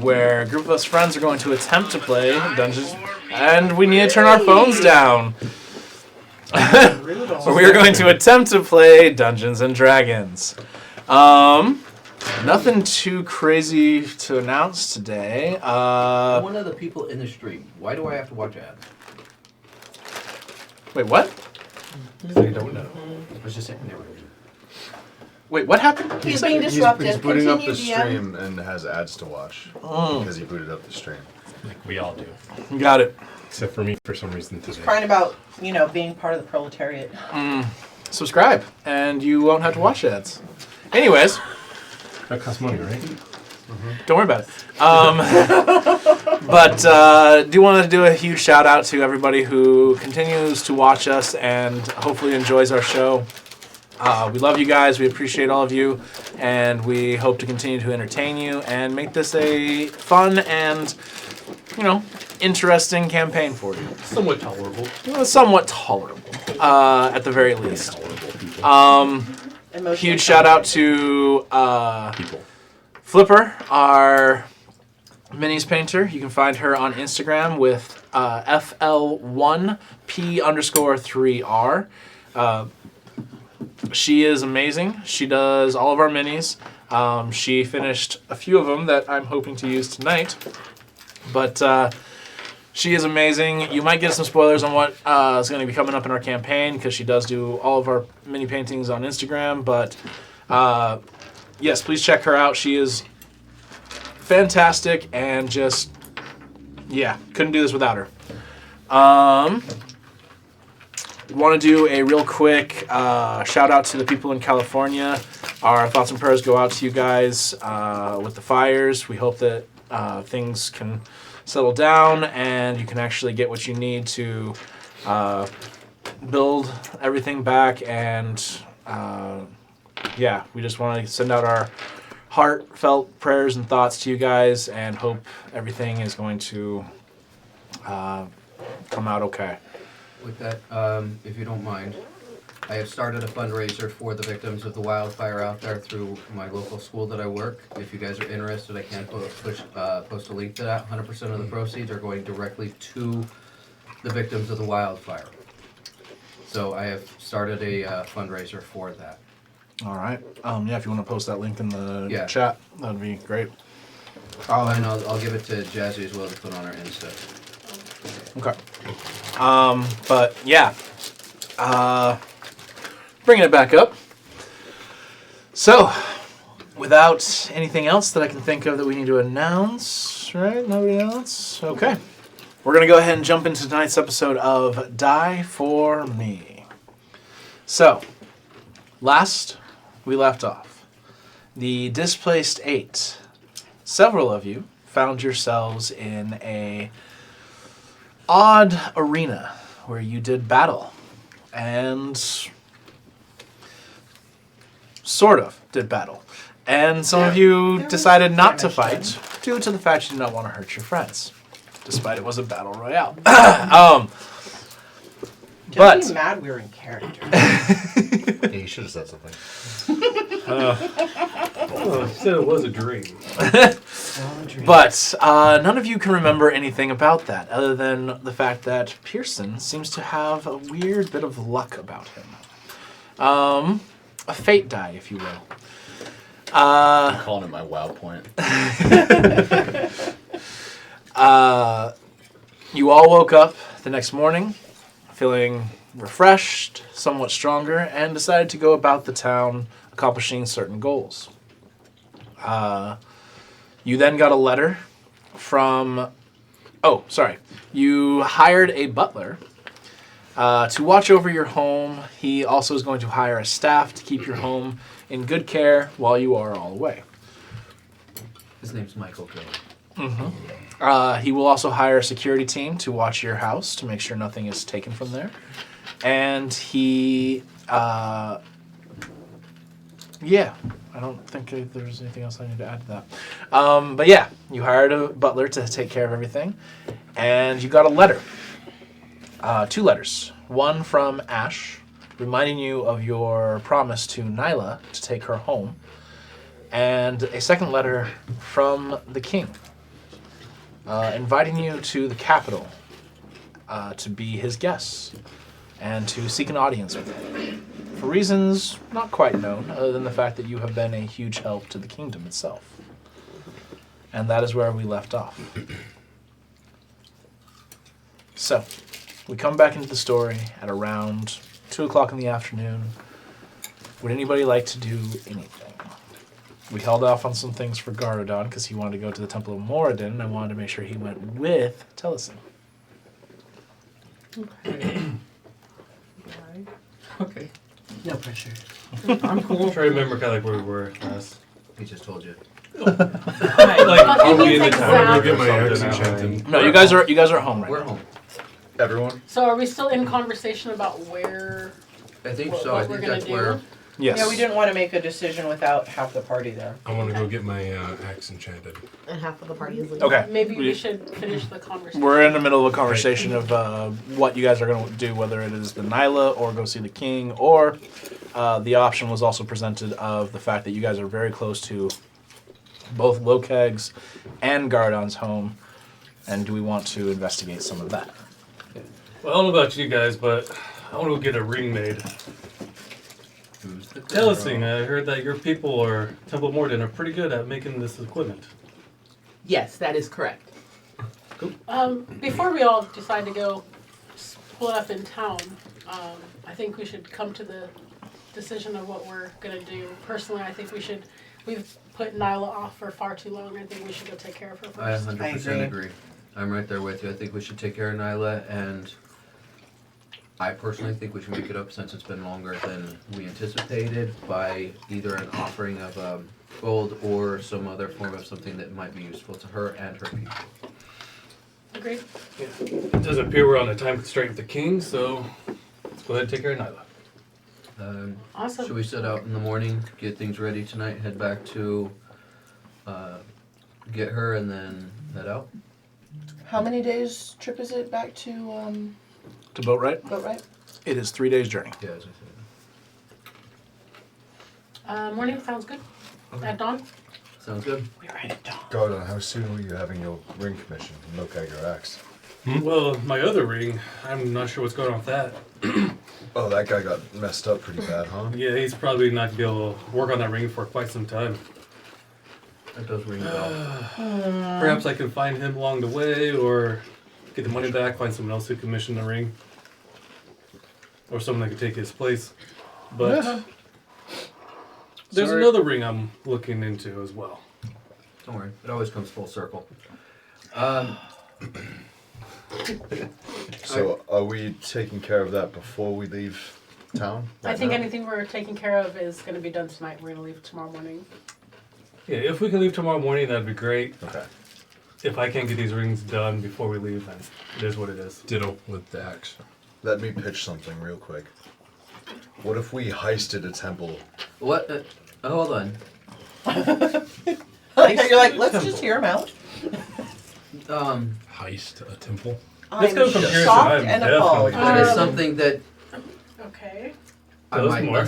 where a group of us friends are going to attempt to play Dungeons, and we need to turn our phones down. We are going to attempt to play Dungeons and Dragons. Nothing too crazy to announce today. I'm one of the people in the stream. Why do I have to watch ads? Wait, what? I don't know. I was just saying they were. Wait, what happened? He's being disruptive. He's booting up the Continue, DM. stream and has ads to watch because he booted up the stream. Like we all do. Got it. Except for me, for some reason today. Crying about, being part of the proletariat. Subscribe, and you won't have to watch ads. Anyways, That costs money, right? don't worry about it. But do want to do a huge shout out to everybody who continues to watch us and hopefully enjoys our show. We love you guys. We appreciate all of you, and we hope to continue to entertain you and make this a fun and, interesting campaign for you. Somewhat tolerable. Somewhat tolerable, at the very least. Emotional Huge shout out to People. Flipper, our minis painter. You can find her on Instagram with FL1P_3R. She is amazing. She does all of our minis. She finished a few of them that I'm hoping to use tonight. But she is amazing. You might get some spoilers on what is going to be coming up in our campaign because she does do all of our mini paintings on Instagram. But yes, please check her out. She is fantastic and just, couldn't do this without her. Want to do a real quick shout out to the people in California. Our thoughts and prayers go out to you guys with the fires. We hope that things can settle down and you can actually get what you need to build everything back. And we just want to send out our heartfelt prayers and thoughts to you guys and hope everything is going to come out okay. With that, if you don't mind, I have started a fundraiser for the victims of the wildfire out there through my local school that I work. If you guys are interested, I can post a link to that. 100% of the proceeds are going directly to the victims of the wildfire. So I have started a fundraiser for that. All right. If you want to post that link in the Yeah. chat, that'd be great. And I'll give it to Jazzy as well to put on our Insta. Okay. Bringing it back up. So, without anything else that I can think of that we need to announce, right? Nobody else? Okay. We're going to go ahead and jump into tonight's episode of Die For Me. So, last we left off, the Displaced 8. Several of you found yourselves in a odd arena where you did battle and sort of did battle. And some of you decided not to fight due to the fact you did not want to hurt your friends, despite it was a battle royale. Just be mad we were in character. Yeah, you should have said something. Said it was a dream. But none of you can remember anything about that other than the fact that Pearson seems to have a weird bit of luck about him. A fate die, if you will. I'm calling it my wow point. You all woke up the next morning feeling refreshed, somewhat stronger, and decided to go about the town accomplishing certain goals. You then got a letter from... You hired a butler to watch over your home. He also is going to hire a staff to keep your home in good care while you are all away. His name's Michael Cody. He will also hire a security team to watch your house to make sure nothing is taken from there. And he... I don't think there's anything else I need to add to that. You hired a butler to take care of everything. And you got a letter. 2 letters. One from Ash, reminding you of your promise to Nyla to take her home. And a second letter from the king. inviting you to the capital to be his guests and to seek an audience with him. For reasons not quite known, other than the fact that you have been a huge help to the kingdom itself. And that is where we left off. So, we come back into the story at around 2 o'clock in the afternoon. Would anybody like to do anything? We held off on some things for Garodon because he wanted to go to the Temple of Moradin, and I wanted to make sure he went with Telesin. Okay. No pressure. I'm cool. I'm trying to remember kind of like where we were last. He just told you. Like, He I'll be means in the town. exact- Go get my Something axe out. enchanted. No, you guys are at home right We're now. home. Everyone? So are we still in conversation about where? I think What- so. what I we're think gonna that's do? where. Yes. Yeah, we didn't want to make a decision without half the party there. I want to go get my axe enchanted. And half of the party is leaving. Okay. Maybe we should finish the conversation. We're in the middle of a conversation of what you guys are going to do, whether it is the Nyla or go see the king, or the option was also presented of the fact that you guys are very close to both Lokeg's and Garodon's home, and do we want to investigate some of that? Well, I don't know about you guys, but I want to go get a ring made. Who's the Tell us, girl? thing. I heard that your people or Temple Morden are pretty good at making this equipment. Yes, that is correct. Before we all decide to go split up in town, I think we should come to the decision of what we're gonna do. Personally, I think we've put Nyla off for far too long. I think we should go take care of her I first. 100% agree. I'm right there with you. I think we should take care of Nyla, and I personally think we should make it up since it's been longer than we anticipated by either an offering of gold or some other form of something that might be useful to her and her people. Agreed? It does appear we're on a time constraint with the king, so let's go ahead and take care of Nyla. Awesome. Should we set out in the morning, get things ready tonight, head back to get her, and then head out? How many days trip is it back to To boat right? Boatwright? It is 3 days journey. Yeah, as I said. Morning sounds good. At dawn? Sounds good. We were at dawn. Gordon, how soon will you having your ring commission? Look at your axe. Well, my other ring, I'm not sure what's going on with that. Oh, that guy got messed up pretty bad, huh? Yeah, he's probably not going to be able to work on that ring for quite some time. That does ring a bell. Perhaps I can find him along the way, or get the money back, find someone else who can commission the ring. Or someone that could take his place. But there's Sorry. another ring I'm looking into as well. Don't worry, it always comes full circle. So, are we taking care of that before we leave town? I think anything we're taking care of is gonna be done tonight. We're gonna leave tomorrow morning. Yeah, if we can leave tomorrow morning, that'd be great. Okay. If I can't get these rings done before we leave, then it is what it is. Ditto with the axe. Let me pitch something real quick. What if we heisted a temple? What? Hold on. You're like, let's just hear him out. Heist a temple. Let's go I'm from here to shocked I'm and definitely appalled. That is Um, something that Okay. I Tell us might more.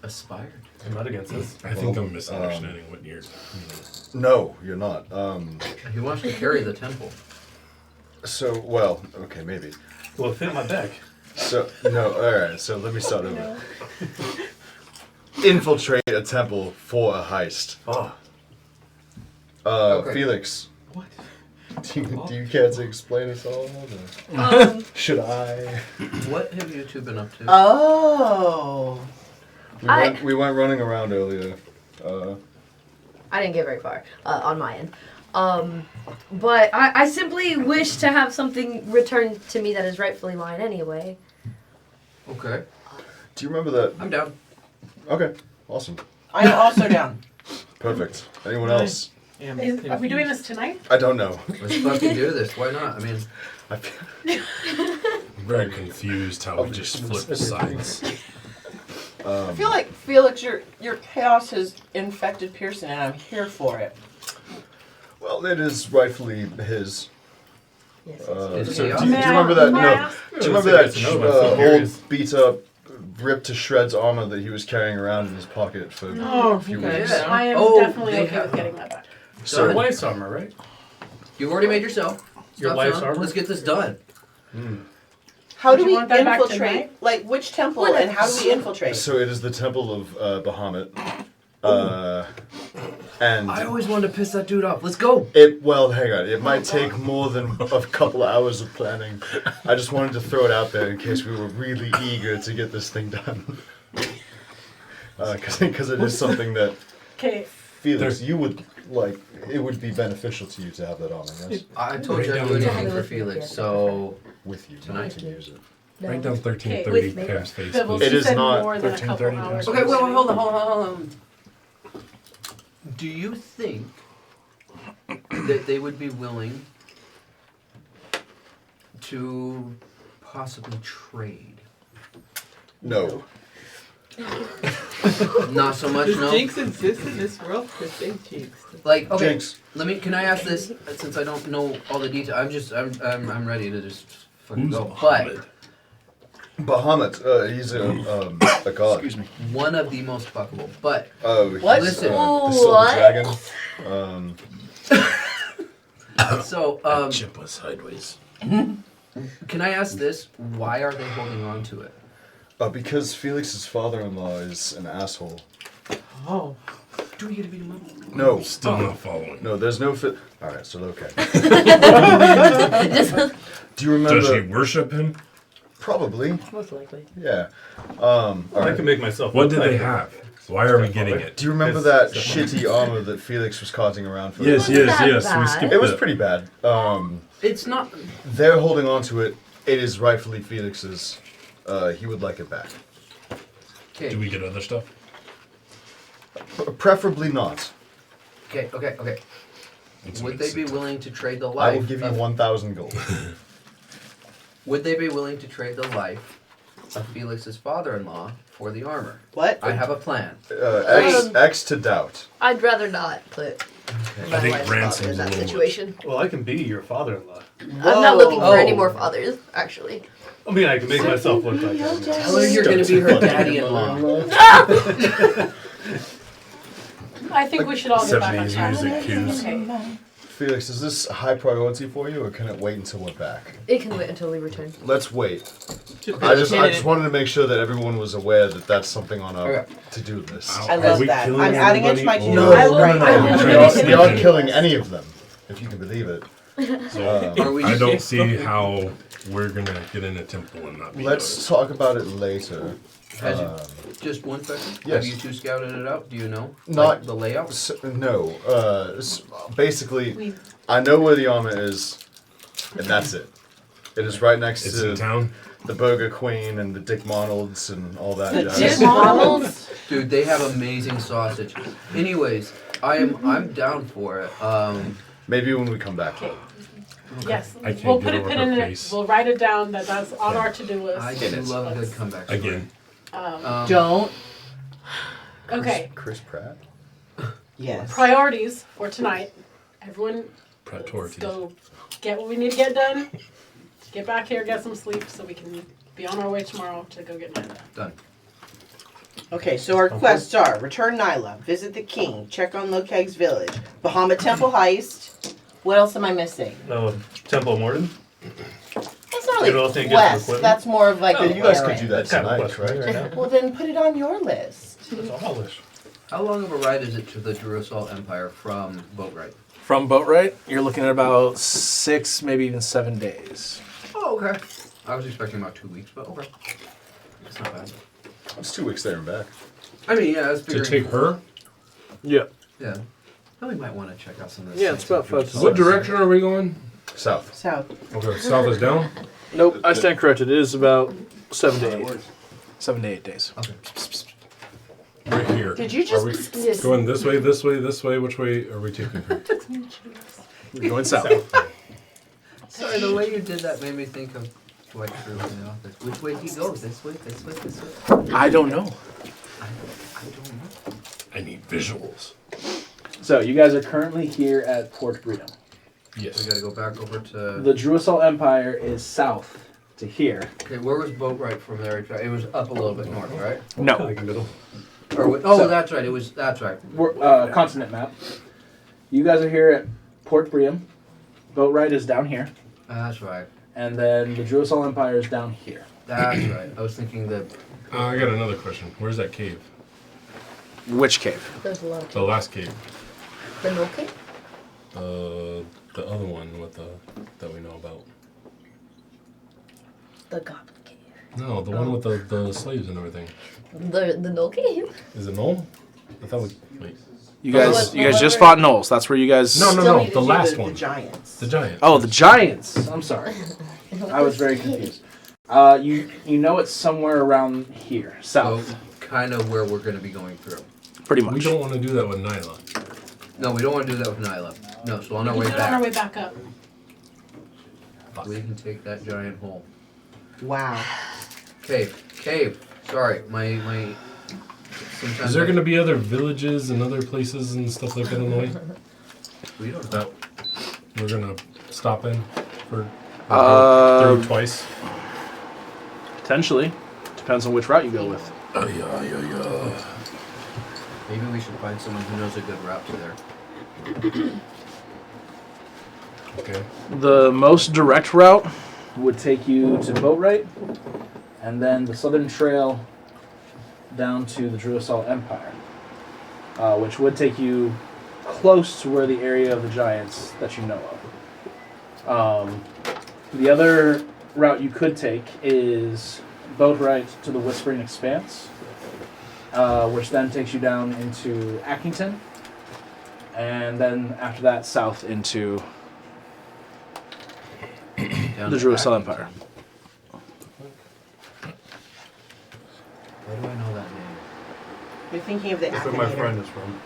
aspire. I'm not against this. I think I'm misunderstanding what you're. No, you're not. He wants to carry the temple. So, well, okay, maybe. Well, it fit my back. So, no, alright, so let me start over. Infiltrate a temple for a heist. Oh, Okay. Felix. What? Do you care to explain us all? Should I? What have you two been up to? Oh. We went running around earlier. I didn't get very far on my end. But I simply wish to have something returned to me that is rightfully mine anyway. Okay, Do you remember that? I'm down. Okay, awesome. I'm also down. Perfect. Anyone else? Are we doing this tonight? I don't know. Let's fucking do this. Why not? I mean, I feel, I'm very confused how we just flipped sides. I feel like, Felix, your chaos has infected Pearson, and I'm here for it. well, it is rightfully his. Yes. Is So chaos? do you remember that? May I No. ask? Do you remember that It's a no, but I'm so curious. old, beat up, ripped to shreds armor that he was carrying around in his pocket for Oh, a few okay. weeks? Yeah. I am Oh, definitely they okay have- with getting that back. So Done. wife's armor, right? You've already made yourself. Your Stuff wife's on. armor? Let's get this done. How Would do you we want that back infiltrate? tonight? Like, which temple Well, and how do we infiltrate? So it is the Temple of Bahamut. And I always wanted to piss that dude off. Let's go. well, hang on. It might take more than a couple hours of planning. I just wanted to throw it out there in case we were really eager to get this thing done. Because it is something that Okay, Felix, you would like. It would be beneficial to you to have that armor, yes? I told you I'd do down. anything for Felix, so With you, Tonight. not to use it. Write down Okay, 1330 with Cam's face. Bibbles, It you is said not more than a couple 13:30 hours. okay. Well, hold on. Do you think that they would be willing to possibly trade? No. Not so much, Does no. Jinx exist in this world? Because they Jinx. Like, okay, Jinx. can I ask this, since I don't know all the details, I'm ready to just fucking Who's go. But Bahamut, he's a god. Excuse me. one of the most fuckable. But What? Listen. The Silver What? Dragon. so, Chip was sideways. can I ask this? Why are they holding on to it? Because Felix's father-in-law is an asshole. Oh. Do we get to beat him up? No. Still not following. No, there's no fit. Alright, so okay. Just Do you remember? Does she worship him? Probably. most likely. Yeah. I Alright. can make myself. What look did like they it. have? Why are we getting it? Do you remember It's that definitely- shitty armor that Felix was carting around for? Yes, Wasn't yes, that yes. bad? We skipped It was it. pretty bad. It's not. They're holding on to it. It is rightfully Felix's. He would like it back. Okay. Do we get other stuff? Preferably not. Okay. Let's Would make they be it. willing to trade the I life? will give you of- 1,000 gold. Would they be willing to trade the life of Felix's father-in-law for the armor? What? I have a plan. X to doubt. I'd rather not put my think wife's ransom's father in a that little much. situation. Well, I can be your father-in-law. I'm not looking for Whoa. any more fathers, actually. I mean, I can make myself look like that. Tell her you're going to be her daddy-in-law. I think we should all get back on 70s track. music cues. Okay. Felix, is this a high priority for you, or can it wait until we're back? It can wait until we return. Let's wait. I just wanted to make sure that everyone was aware that that's something on our Okay. to-do list. I love that. I'm adding it to my to-do No, list no, right no, now. no. We aren't killing any of them, if you can believe it. Are we I just- don't see how we're gonna get in a temple and not be Let's talk about it later. Has just one question. yes. Have you two scouted it out? Do you know? Not- Like, the layout? No. Basically, We I know where the armor is, and that's it. It is right next It's to in town. the Burger Queen and the Dick Monalds and all that The jazz. Dick Monalds? Dude, they have amazing sausage. Anyways, I'm down for it. Maybe when we come back. yes. I can't We'll get put it over pin her in it. face. We'll write it down that that's on our to-do list. I do love a good comeback story. Again. Don't. Okay. Chris Pratt? Yes. Priorities for tonight. Everyone, let's Priorities. go get what we need to get done. Get back here, get some sleep, so we can be on our way tomorrow to go get Nyla. Done. Okay, so our quests are return Nyla, visit the king, check on Lokeg's village, Bahamut Temple heist. What else am I missing? No, Temple of Morden. That's not You don't think like it's quest. equipment? That's more of like Oh, an You guys could errand. do that That's kind of a tonight, question right? right now. Well, then put it on your list. That's all I wish. How long of a ride is it to the Jerusalem Empire from Boatwright? From Boatwright, you're looking at about 6, maybe even 7 days. Oh, okay. I was expecting about 2 weeks, but okay. That's not bad. It's 2 weeks there and back. I mean, yeah, I was To figuring. take her? Yeah. Yeah. Then we might want to check out some of this. Yeah, it's about 5 to What direction are we going? South. South. Okay, south is down. Nope, I stand corrected. It is about 7 to 8. 7 to 8 days. Okay. Right here. Did you Are we just going this way, this way, this way? Which way are we taking her? We're going south. Sorry, the way you did that made me think of Dwight Schrute in the office. Which way he goes? This way, this way, this way. I don't know. I don't know. I need visuals. So, you guys are currently here at Port Breedom. We Yes. gotta go back over to. The Jerusalem Empire is south to here. Okay, where was Boatwright from there? It was up a little bit north, right? No. Like middle. Oh, that's right. It was. That's right. Continent map. You guys are here at Port Bream. Boatwright is down here, That's right. and then the Drusal Empire is down here. That's right. I was thinking that. I got another question. Where's that cave? Which cave? There's a lot of The last cave. the Knoll Cave? The other one with the that we know about. The Goblin Cave. No, the one with the slaves and everything. The Knoll Cave? Is it Knoll? I thought we wait. You guys just fought Knowles. That's where you guys. No, Still need to the do last the one. Giants. The giant. Oh, the Giants. I'm sorry. I was very confused. You know it's somewhere around here, south, Kind of where we're going to be going through. pretty We much. don't want to do that with Nyla. No, we don't want to do that with Nyla. No, so on our We way can do it on our way back, back up. we can take that giant hole. Wow. Cave. Sorry, my. Sometimes Is there going to be other villages and other places and stuff like that on the way We don't know. that we're going to stop in for Uh, through twice? Potentially. Depends on which route you go with. Maybe we should find someone who knows a good route to there. Okay. The most direct route would take you to Boatwright, and then the southern trail down to the Drusal Empire, which would take you close to where the area of the Giants that you know of. The other route you could take is Boatwright to the Whispering Expanse, which then takes you down into Accrington, and then after that south into Down the to Drusal Accrington. Empire. Why do I know that name? You're thinking of the That's where my Akinator. friend is from.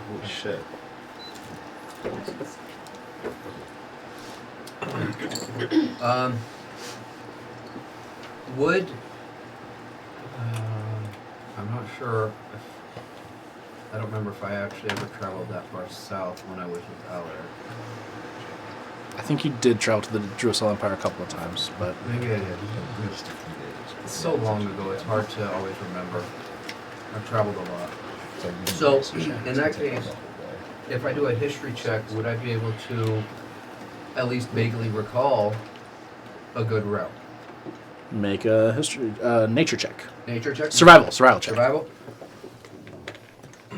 Holy shit. Would I'm not sure if I don't remember if I actually ever traveled that far south when I was with Aller. I think you did travel to the Drusal Empire a couple of times, but Maybe I did. It's so long ago, it's hard to always remember. I've traveled a lot. So, in that case, if I do a history check, would I be able to at least vaguely recall a good route? make a history nature check. Nature check? Survival check. Survival?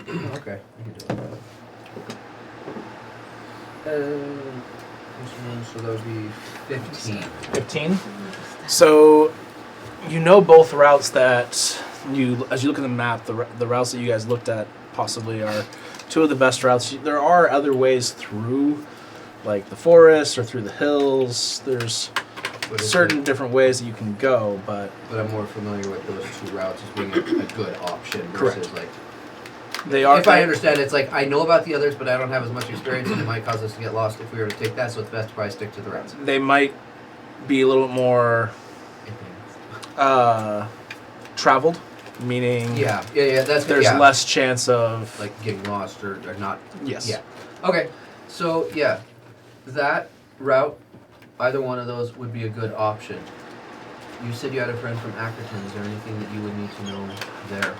Okay, I can do it. This one, so that would be 15. 15. So you know both routes that you, as you look at the map, the routes that you guys looked at possibly are two of the best routes. There are other ways through, like the forest or through the hills. There's But it's certain like- different ways that you can go, but But I'm more familiar with those two routes as being a good option versus Correct. like. they are. If I understand, it's like I know about the others, but I don't have as much experience, and it might cause us to get lost if we were to take that. So it's best if I stick to the routes. They might be a little bit more traveled, meaning Yeah. That's there's yeah. less chance of like getting lost or not. yes. Yeah. Okay. So yeah, that route, either one of those would be a good option. You said you had a friend from Accrington. Is there anything that you would need to know there?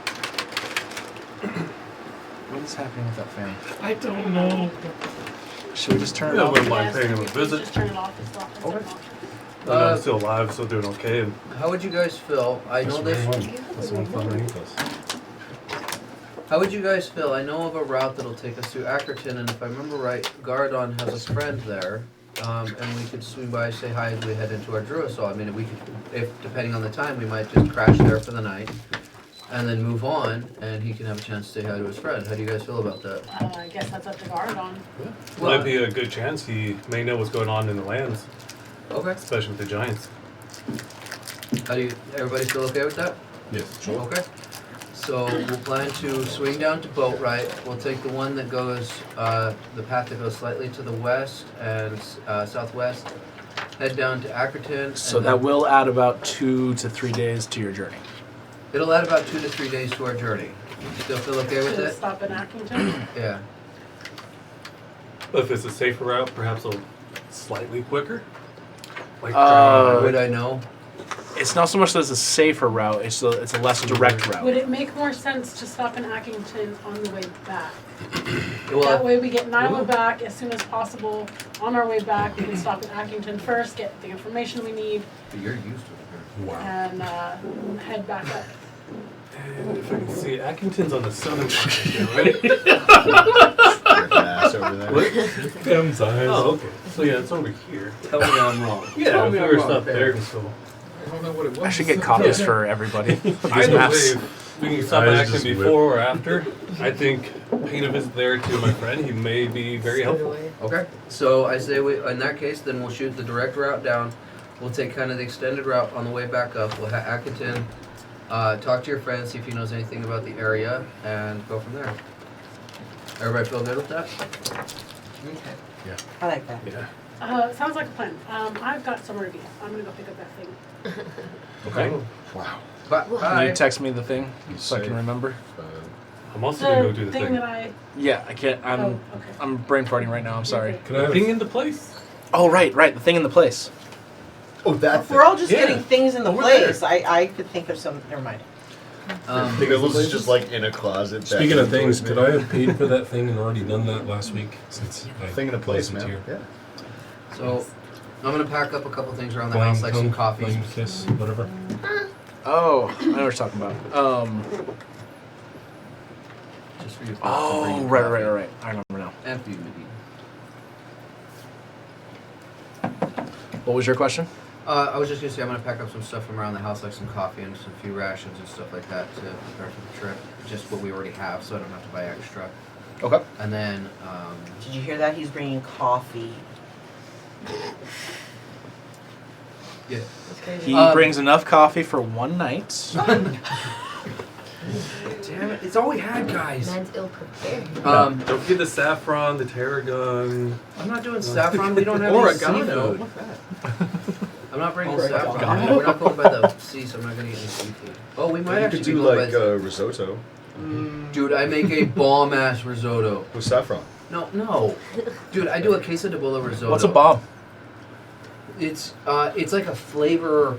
What is happening with that fan? I don't know. Should we just turn it Yeah, off? wouldn't mind paying him a Just visit. turn it off. It's not. It's Okay. an option. I'm still alive, still doing okay. And How would you guys feel? I know this. That's the one underneath us. How would you guys feel? I know of a route that'll take us to Accrington, and if I remember right, Gardon has a friend there, and we could swing by, say hi as we head into our Druisal. I mean, we could, if depending on the time, we might just crash there for the night, and then move on, and he can have a chance to say hi to his friend. How do you guys feel about that? I guess that's up to Gardon. might be a good chance he may know what's going on in the lands, Okay. especially with the Giants. How do you? Everybody still okay with that? Yes. Okay. So we'll plan to swing down to Boatwright. We'll take the one that goes, the path that goes slightly to the west and southwest. Head down to Accrington. So and that then will add about 2 to 3 days to your journey. it'll add about 2 to 3 days to our journey. Still feel okay with Should it? stop in Accrington. Yeah. But if it's a safer route, perhaps a slightly quicker. Like Uh, Would I know? It's not so much that it's a safer route, it's a less direct route. Would it make more sense to stop in Accrington on the way back? That Well, way we get Nyla back as soon as possible. On our way back, we can stop in Accrington first, get the information we need, you're used to it. Wow. and head back up. And if I can see, Accrington's on the southern part of here, right? There's an ass over there. Damn size. Oh, okay. So yeah, it's over here. Tell me I'm wrong. Yeah, if me we I'm were wrong, stopped fair. there, so. I don't know what it was. I should get copies for everybody of these Either way, maps. if we can stop Eyes at just Accrington whip. before or after. I think paying a visit there to my friend, he may be very helpful. Okay, so I say in that case, then we'll shoot the direct route down. We'll take kind of the extended route on the way back up. We'll have Accrington, talk to your friend, see if he knows anything about the area, and go from there. Everybody feel good with that? Okay. I like that. Yeah. Sounds like a plan. I've got some review. I'm gonna go pick up that thing. Okay. Wow. But Can you text me the thing so I can remember? I'm also gonna go do The the thing thing. that I. Yeah, I can't. Oh, okay. I'm brain farting right now. I'm sorry. Can I have Ping into place. Oh, right. The thing in the place. Oh, that If we're all just Yeah. getting things in the Over place, I could think of some. Never mind. Mills is just like in a closet. back Speaking in of the things, basement. could I have paid for that thing and already done that last week? Since I Thing in a place, wasn't man. here? Yeah. So I'm gonna pack up a couple things around the Flame house, like some tongue, coffee. flame kiss, whatever. Oh, I know what you're talking about. Just for you. to Oh, bring your right. coffee. I remember now. And for you, Mickey. What was your question? I was just gonna say I'm gonna pack up some stuff from around the house, like some coffee and some few rations and stuff like that to prepare for the trip. Just what we already have, so I don't have to buy extra. Okay. And then, Did you hear that? He's bringing coffee. yeah. That's crazy. He brings enough coffee for one night. Damn it! It's all we had, guys. Man's ill prepared. Don't forget the saffron, the tarragon. I'm not doing saffron. We don't have any seafood. I'm not bringing saffron. We're not going by the sea, so I'm not gonna get any seafood. Oh, we might You actually could be do going like by. risotto Dude, I make a bomb ass risotto. with saffron. No, dude, I do a queso de bola risotto. What's a bomb? It's like a flavor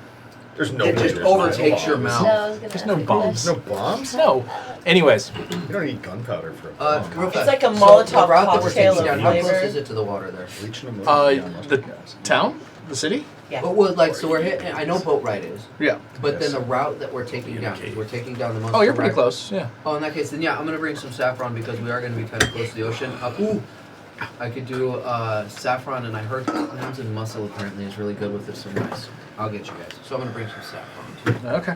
There's no that way just there's no overtakes your bombs. mouth. No, I was gonna There's ask no you bombs. There's no bombs? No. Anyways, You don't need gunpowder for a bomb. Real fast. like a So, Molotov the route that we're cocktail taking of down, how close flavor. is it to the water there? Bleach and ammonia, mustard the gas. town, the city. Yeah. But well, like, so we're hitting. I know Boat Ride is, Yeah. but then the route that we're taking down, we're taking down the most. Oh, you're pretty direct- close. Yeah. Oh, in that case, then yeah, I'm gonna bring some saffron because we are gonna be kind of close to the ocean. Ooh, I could do saffron, and I heard clams and mussel apparently is really good with it. So nice. I'll get you guys. So I'm gonna bring some saffron too. Okay.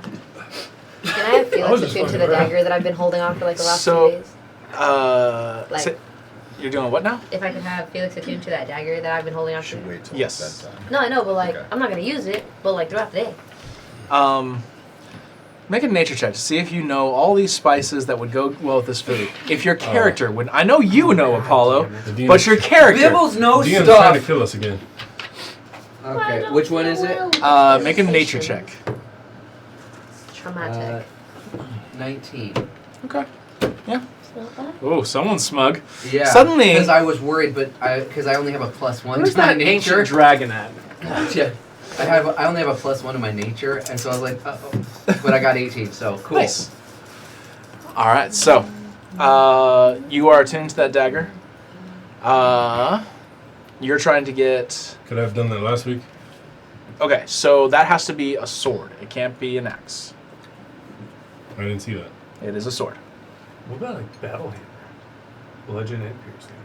Can I have I was Felix just attune to fucking the around. dagger that I've been holding on for like the last So- 2 days? Like, Like- you're doing what now? If I could have Felix attune to that dagger that I've been holding You on to. should wait till Yes. bedtime. No, I know, but like, Okay. I'm not gonna use it, but like throughout the day. Make a nature check to see if you know all these spices that would go well with this food. If your character would, I know you know Apollo, The DM's but your character. Bibbles knows DM's trying to stuff. kill us again. Okay, which one is it? Make a nature check. Traumatic. 19. Okay. It's not bad. Oh, someone's smug. Yeah. Suddenly- because I was worried, but because I only have a +1 Where's to my that nature. ancient dragon at? Yeah. I only have a +1 in my nature, and so I was like, uh-oh. But I got 18, so cool. Nice. All right, so you are attuned to that dagger. You're trying to get. Could I have done that last week? Okay, so that has to be a sword. It can't be an axe. I didn't see that. It is a sword. What about like battle hammer? Bludgeon and piercing.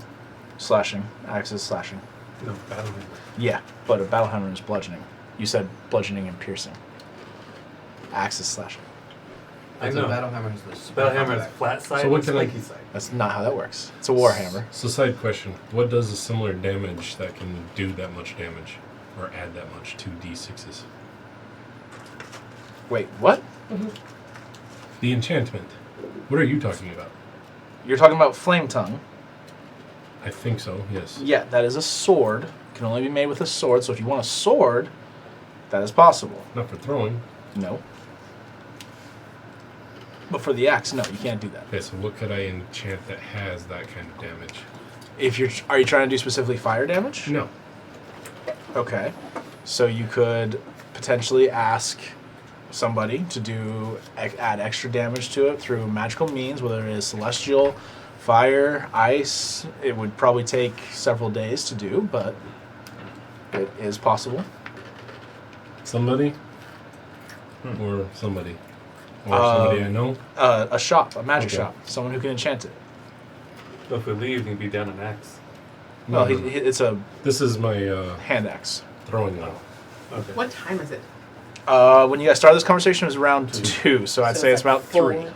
Slashing. Axe is slashing. No, battle hammer. Yeah, but a battle hammer is bludgeoning. You said bludgeoning and piercing. Axe is slashing. I I know. know. Battle hammer is this. Battle hammer has flat side So what and can I- spiky side. That's not how that works. It's a war hammer. So side question, what does a similar damage that can do that much damage or add that much to D6s? Wait, what? The enchantment. What are you talking about? You're talking about flame tongue. I think so, yes. Yeah, that is a sword. It can only be made with a sword. So if you want a sword, that is possible. Not for throwing. No. But for the axe, no, you can't do that. Okay, so what could I enchant that has that kind of damage? If you're, are you trying to do specifically fire damage? No. Okay. So you could potentially ask somebody to add extra damage to it through magical means, whether it is celestial, fire, ice. It would probably take several days to do, but it is possible. Somebody? Or somebody? Or somebody I know? A shop, a magic Okay. shop, someone who can enchant it. But if we leave, he'd be down an axe. Well, it's a This is my hand axe. throwing one. Okay. What time is it? When you guys started this conversation, it was around 2, so I'd say it's about 3.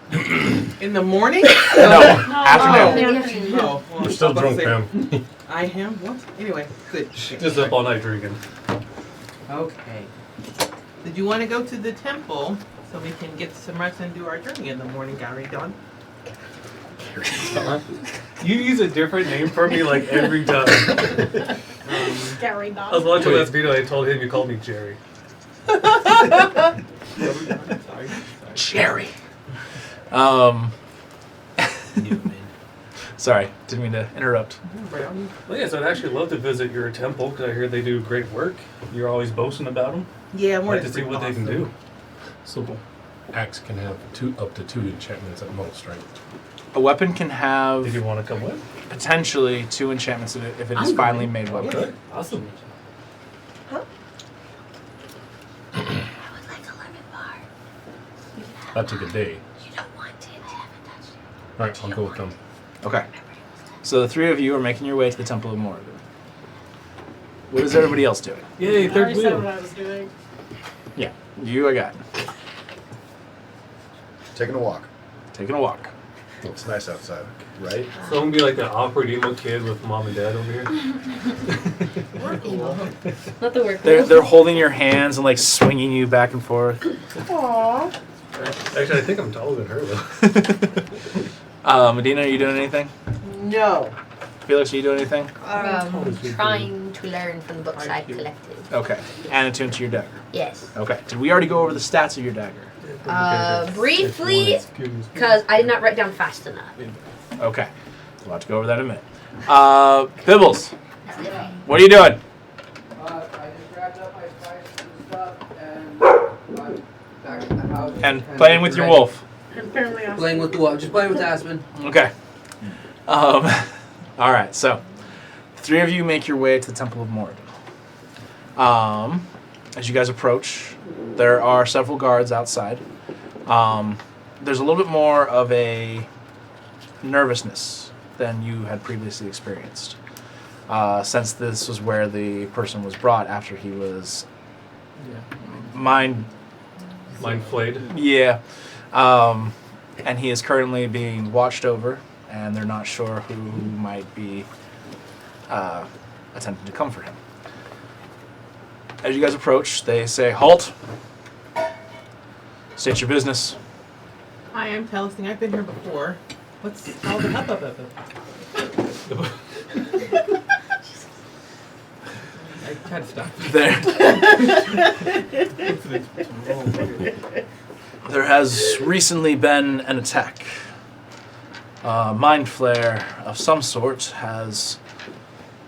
In the morning? No, afternoon. Oh, well, You're still I was drunk, about to say- Pam. I am? What? Anyway, good. Just up all night drinking. Okay. Did you want to go to the temple so we can get some rest and do our journey in the morning, Gary Don? You use a different name for me like every time. Gary I was Dodd. watching last video. I told him you called me Jerry. Sorry. Jerry. Sorry, didn't mean to interrupt. Well, yes, I'd actually love to visit your temple because I hear they do great work. You're always boasting about them. Yeah, I'd more like to see what they can do. So, axe can have up to 2 enchantments at most, right? A weapon can Did have you want to come with? potentially 2 enchantments in it if it is I'm finally going. made weapon. Okay, awesome. I would like a lemon bar. That took a day. You don't want it. I haven't touched it. Alright, I'll go with them. Okay. So the 3 of you are making your way to the Temple of Moradin. What is everybody else doing? Yay, I third already said what wheel. I was doing. Yeah, you I got. Taking a walk. Taking a walk. It's nice outside, right? So I'm gonna be like the awkward emo kid with mom and dad over here. Not the work. They're holding your hands and like swinging you back and forth. Aww. Actually, I think I'm taller than her though. Medina, are you doing anything? No. Felix, are you doing anything? Trying to learn from the books I've collected. Okay. And attune to your dagger. Yes. Okay. Did we already go over the stats of your dagger? Briefly, because I did not write down fast enough. Okay. We'll have to go over that in a minute. Bibbles, what are you doing? I just grabbed up my spices and stuff and And playing with your wolf. Apparently, I Playing with the wolf. Just playing with Aspen. Okay. All right. So, the 3 of you make your way to the Temple of Moradin. As you guys approach, there are several guards outside. There's a little bit more of a nervousness than you had previously experienced, since this was where the person was brought after he was mind. Mind flayed. Yeah. And he is currently being watched over, and they're not sure who might be attempting to comfort him. As you guys approach, they say, "Halt! State your business." I am Palestine. I've been here before. What's all the up? I tried to stop. There has recently been an attack. Mind flare of some sort has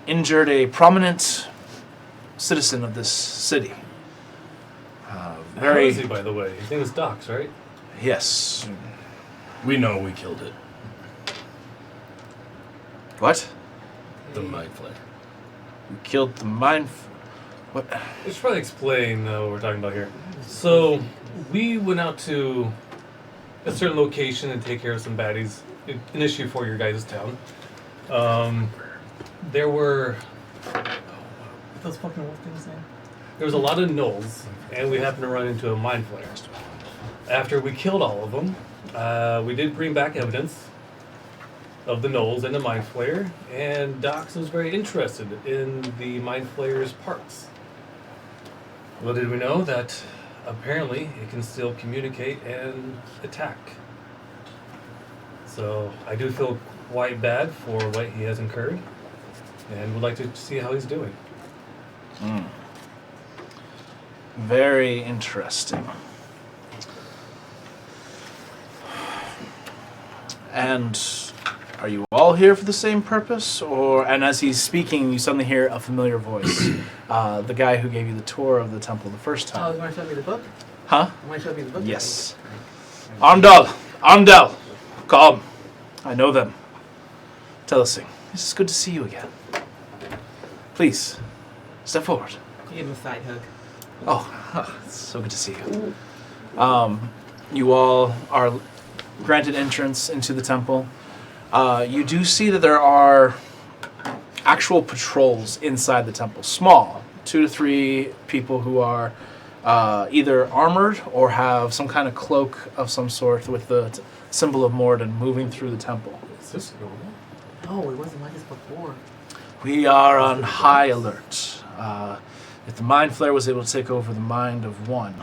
injured a prominent citizen of this city. How Very is he, by the way? His name is Dox, right? yes. We know we killed it. What? The mind flare. You killed the mind. What? We should probably explain what we're talking about here. So, we went out to a certain location and take care of some baddies. An issue for your guys' town. There were Those fucking wolf things there. there was a lot of gnolls, and we happened to run into a mind flare. After we killed all of them, we did bring back evidence of the gnolls and the mind flayer, and Dox was very interested in the mind flayer's parts. Little did we know that apparently it can still communicate and attack. So I do feel quite bad for what he has incurred, and would like to see how he's doing. Very interesting. And are you all here for the same purpose? And as he's speaking, you suddenly hear a familiar voice. The guy who gave you the tour of the temple the first Oh, time. you want to show me the book? Huh? You want to show me the book? Yes. Armdal! Come. I know them. Telesing, it's good to see you again. Please, step forward. Give him a side hug. Oh, it's so good to see you. You all are granted entrance into the temple. You do see that there are actual patrols inside the temple. Small, 2 to 3 people who are either armored or have some kind of cloak of some sort with the symbol of Morden moving through the temple. Is this normal? No, it wasn't like this before. We are on high alert. If the Mind Flare was able to take over the mind of one,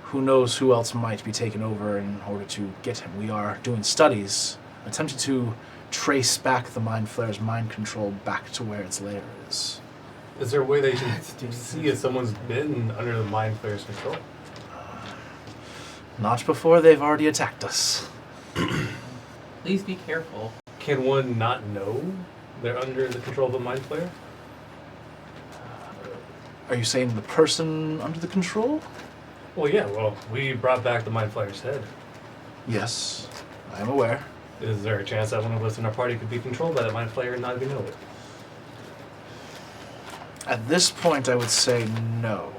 who knows who else might be taken over in order to get him. We are doing studies, attempting to trace back the Mind Flare's mind control back to where its lair is. Is there a way they can see if someone's been under the Mind Flayer's control? Not before they've already attacked us. Please be careful. Can one not know they're under the control of a Mind Flayer? Are you saying the person under the control? Well, yeah, we brought back the Mind Flayer's head. Yes, I am aware. Is there a chance that one of us in our party could be controlled by that Mind Flayer and not even know it? At this point, I would say no.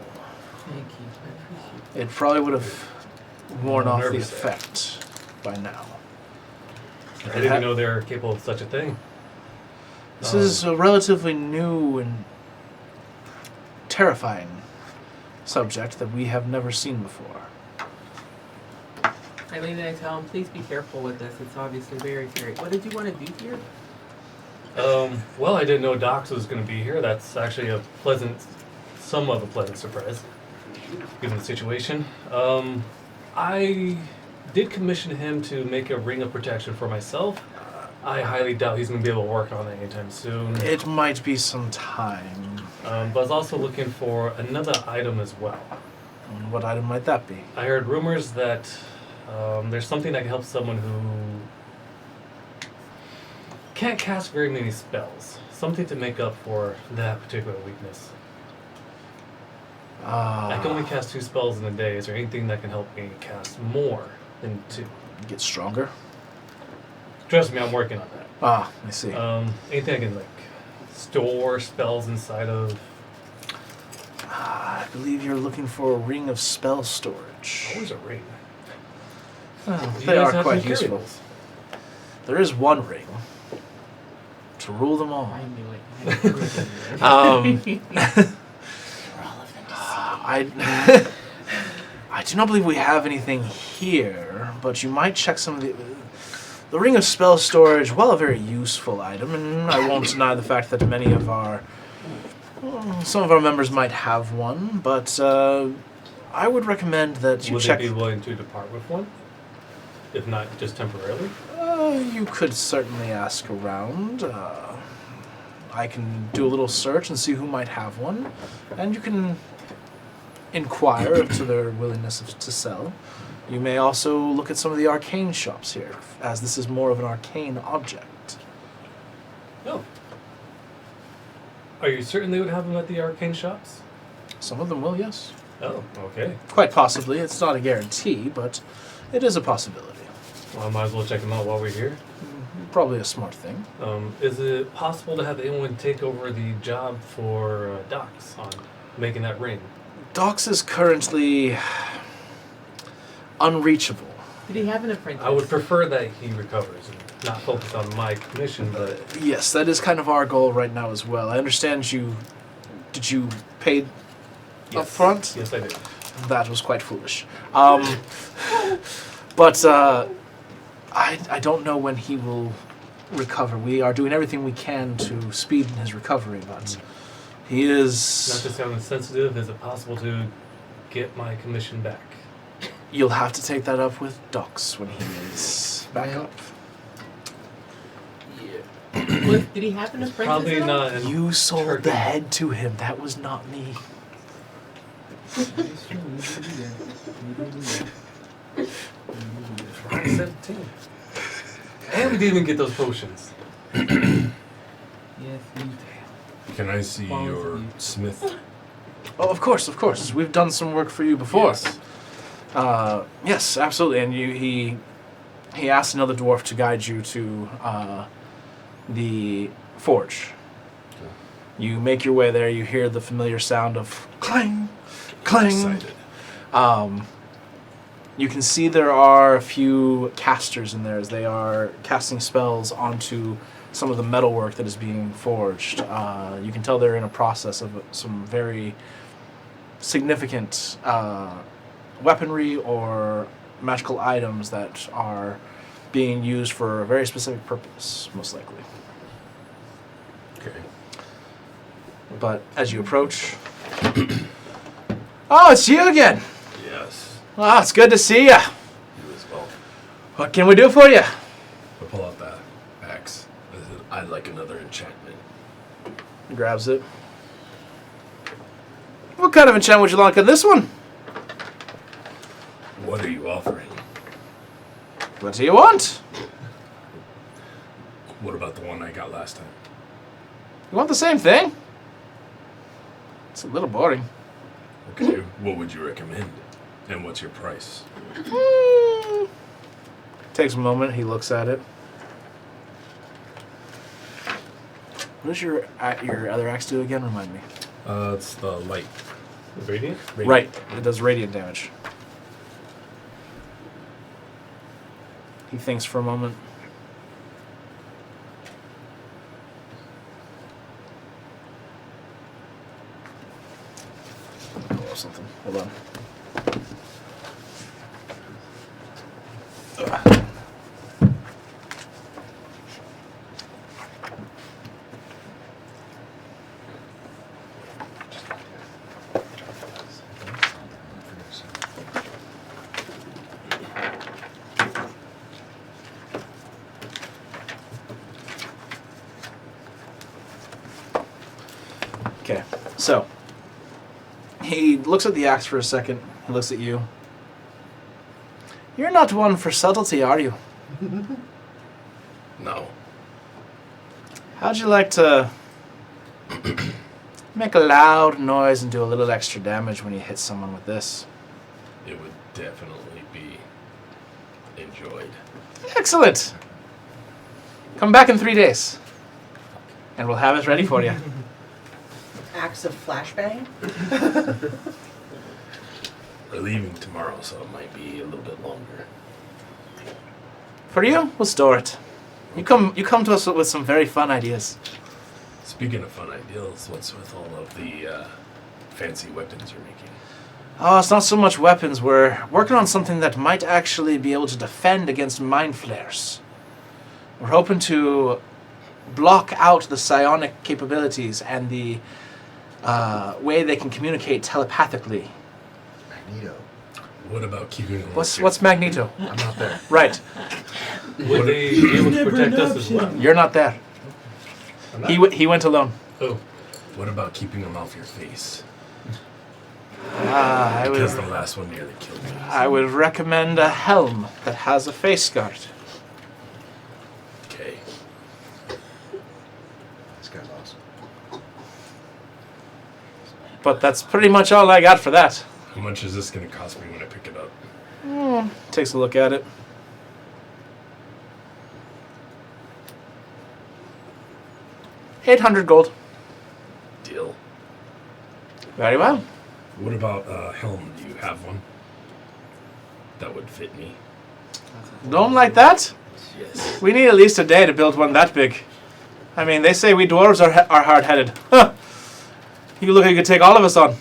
Thank you. I appreciate It probably would have worn off the Nervous. effect by now. I didn't even know they're capable of such a thing. This is a relatively new and terrifying subject that we have never seen before. Eileen and I tell him, please be careful with this. It's obviously very scary. What did you want to do here? Well, I didn't know Docs was going to be here. That's actually somewhat of a pleasant surprise, given the situation. I did commission him to make a ring of protection for myself. I highly doubt he's going to be able to work on it anytime soon. It might be some time. But I was also looking for another item as well. And what item might that be? I heard rumors that there's something that can help someone who can't cast very many spells. Something to make up for that particular weakness. I can only cast 2 spells in a day. Is there anything that can help me cast more than 2? Get stronger? Trust me, I'm working on that. I see. Anything I can store spells inside of. I believe you're looking for a ring of spell storage. Always a ring. Well, Do you they guys are have quite some useful. curios? There is one ring to rule them all. I knew it. I do not believe we have anything here, but you might check some of the ring of spell storage. While a very useful item, and I won't deny the fact that some of our members might have one, but I would recommend that you Would check. they be willing to depart with one? If not just temporarily? You could certainly ask around. I can do a little search and see who might have one, and you can inquire as to their willingness to sell. You may also look at some of the arcane shops here, as this is more of an arcane object. No. Are you certain they would have them at the arcane shops? Some of them will, yes. Oh, okay. Quite possibly. It's not a guarantee, but it is a possibility. Well, I might as well check them out while we're here. Probably a smart thing. Is it possible to have anyone take over the job for Docs on making that ring? Dox is currently unreachable. Did he have an apprentice? I would prefer that he recovers and not focus on my commission, but Yes, that is kind of our goal right now as well. I understand you. Did you pay up yes. front? Yes, I did. That was quite foolish. But I don't know when he will recover. We are doing everything we can to speed his recovery, but he Not is. to sound insensitive, is it possible to get my commission back? You'll have to take that up with Dox when he is back up. Did he have an apprentice? Probably at all? not. In You sold Turkey. the head to him. That was not me. Round 17. And we didn't even get those potions. Yes, you Can I see Quality your meat. smith? Oh, of course, of course. We've done some work for you before. Yes. Yes, absolutely. And he asked another dwarf to guide you to the forge. You make your way there. You hear the familiar sound of clang, clang. Excited. You can see there are a few casters in there as they are casting spells onto some of the metalwork that is being forged. You can tell they're in a process of some very significant weaponry or magical items that are being used for a very specific purpose, most likely. Okay. But as you approach... Oh, it's you again! Yes. Well, it's good to see you. You as well. What can we do for you? I pull out that axe. I'd like another enchantment. He grabs it. What kind of enchantment would you like on this one? What are you offering? What do you want? What about the one I got last time? You want the same thing? It's a little boring. Okay. What would you recommend? And what's your price? Takes a moment. He looks at it. What does your other axe do again? Remind me. It's the light. Radiant? Right. It does radiant damage. He thinks for a moment. Oh, something. Hold on. Ugh. Okay, so he looks at the axe for a second. He looks at you. You're not one for subtlety, are you? No. How'd you like to make a loud noise and do a little extra damage when you hit someone with this? It would definitely be enjoyed. Excellent! Come back in 3 days, and we'll have it ready for you. Acts of flashbang? We're leaving tomorrow, so it might be a little bit longer. For you, we'll store it. You come to us with some very fun ideas. Speaking of fun ideals, what's with all of the fancy weapons you're making? Oh, it's not so much weapons. We're working on something that might actually be able to defend against mind flares. We're hoping to block out the psionic capabilities and the way they can communicate telepathically. Magneto. What about keeping them? What's Magneto? I'm not there. Right, Would they be able to protect us as well? you're not there. I'm not? He went alone. Oh, What about keeping them off your face? I Because the would last one nearly killed me. I would recommend a helm that has a face guard. Okay. This guy's awesome. But that's pretty much all I got for that. How much is this going to cost me when I pick it up? Takes a look at it. $800 gold. Deal. Very well. What about helm? Do you have one? That would fit me. Don't like that? Yes. We need at least a day to build one that big. I mean, they say we dwarves are hard-headed. Huh. You look like you could take all of us on.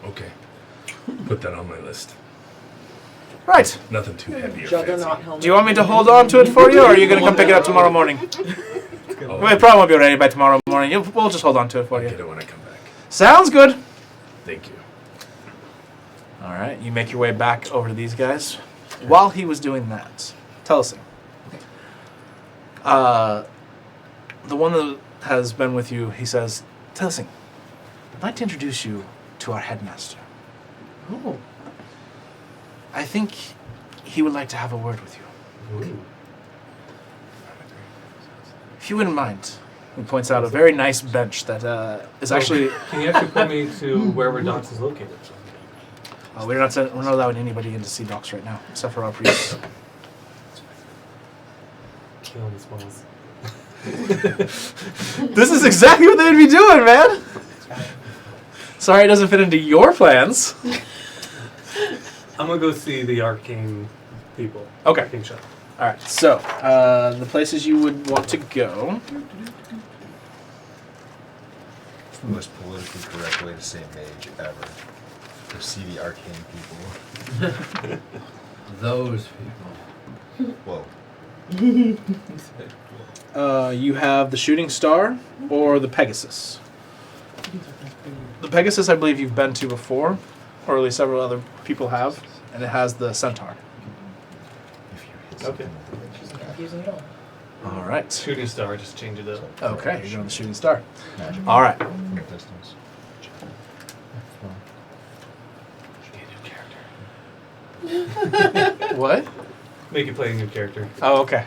Okay. Put that on my list. Right. Nothing too heavy or Juggernaut fancy. helmet. Do you want me to hold on to it for you, or are you going to come pick it up tomorrow morning? Oh, Well, it probably won't be ready by tomorrow morning. We'll just hold on to it for I'll get you. it when I come back. Sounds good. Thank you. All right, you make your way back over to these guys. While he was doing that, tell us. The one that has been with you, he says, Telsing, I'd like to introduce you to our headmaster. Oh. I think he would like to have a word with you. ooh. If you wouldn't mind. He points out a very nice bench that is actually... Can you actually point me to wherever Dox is located? We're not allowing anybody in to see Docs right now, except for our priests. Kill the spawns. This is exactly what they'd be doing, man. Sorry, it doesn't fit into your plans. I'm gonna go see the arcane people. Okay. Arcane shop. All right. So the places you would want to go. It's the most politically correct way to say mage ever. To see the arcane people. Those people. Whoa. You have the Shooting Star or the Pegasus. The Pegasus, I believe you've been to before, or at least several other people have, and it has the Centaur. If you hit Okay. something Confusing at all. All right. Shooting star, just change it up. Okay, you're going the Shooting Star. magic All right. from a distance. What? Make you play a new character. Oh, okay.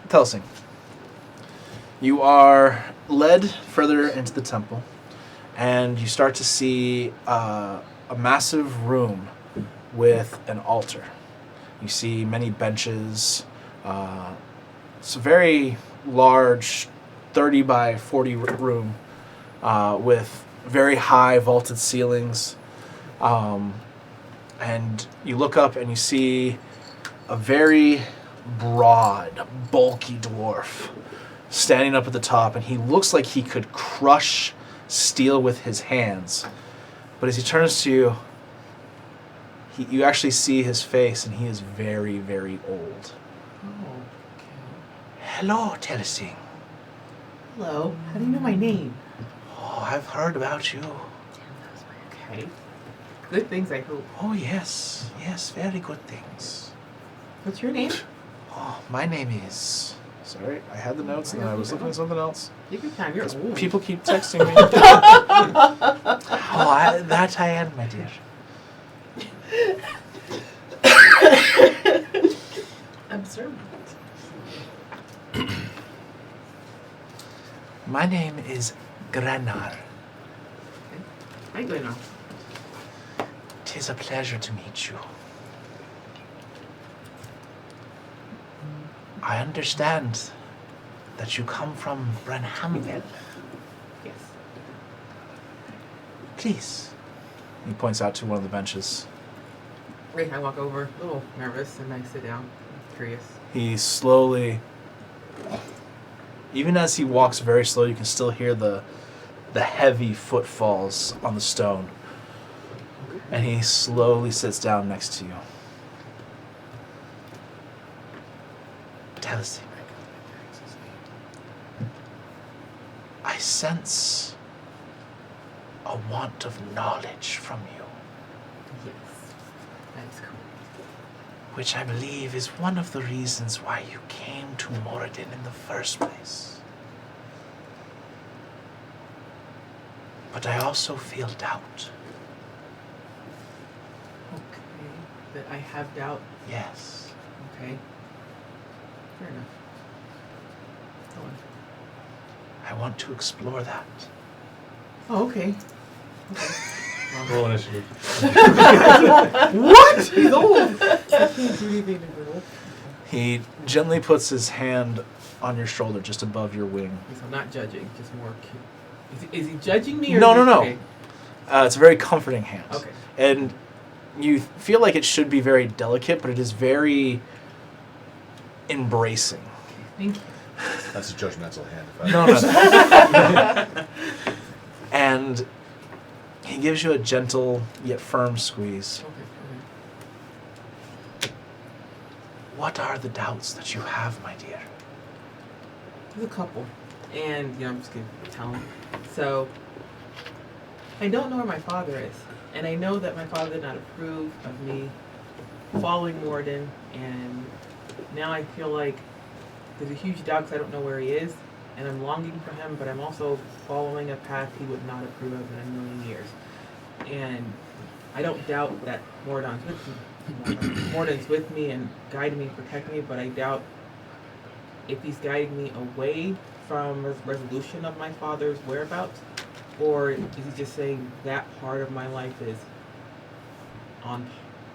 Telsing. You are led further into the temple, and you start to see a massive room with an altar. You see many benches. It's a very large 30 by 40 room with very high vaulted ceilings. And you look up and you see a very broad, bulky dwarf standing up at the top, and he looks like he could crush steel with his hands. But as he turns to you, you actually see his face, and he is very, very old. Oh, Hello, Telsing. hello. How do you know my name? Oh, I've heard about you. Okay. Good things, I hope. Oh, yes. Yes, very good things. What's your name? Oh, my name is... Sorry, I had the notes and then I was looking at something else. Take your time. You're old. People keep texting me. That I am, my dear. Observant. My name is Granar. Hi, Glenna. 'Tis a pleasure to meet you. I understand that you come from Branhamville. Yes. Please. He points out to one of the benches. Right, I walk over, a little nervous, and I sit down. Curious. He slowly, even as he walks very slow, you can still hear the heavy footfalls on the stone. And he slowly sits down next to you. Telsing, I sense a want of knowledge from you, Yes. That's cool. which I believe is one of the reasons why you came to Moradin in the first place. But I also feel doubt. Okay. That I have doubt. Yes. Okay. Fair enough. Go on. I want to explore that. Oh, okay. Roll initiative. What? He's old. I can't do anything to girl. He gently puts his hand on your shoulder just above your wing. So I'm not judging, just more. Is he judging me or? No, is he- no, no. Okay. It's a very comforting hand. Okay. And you feel like it should be very delicate, but it is very embracing. Thank you. That's a judgmental hand. If I No. And he gives you a gentle yet firm squeeze. Okay. What are the doubts that you have, my dear? There's a couple, and I'm just gonna tell him. So I don't know where my father is, and I know that my father did not approve of me following Morden, and now I feel like there's a huge doubt because I don't know where he is, and I'm longing for him, but I'm also following a path he would not approve of in a million years. And I don't doubt that Morden's with me and guiding me, protecting me, but I doubt if he's guiding me away from resolution of my father's whereabouts Or is he just saying that part of my life is on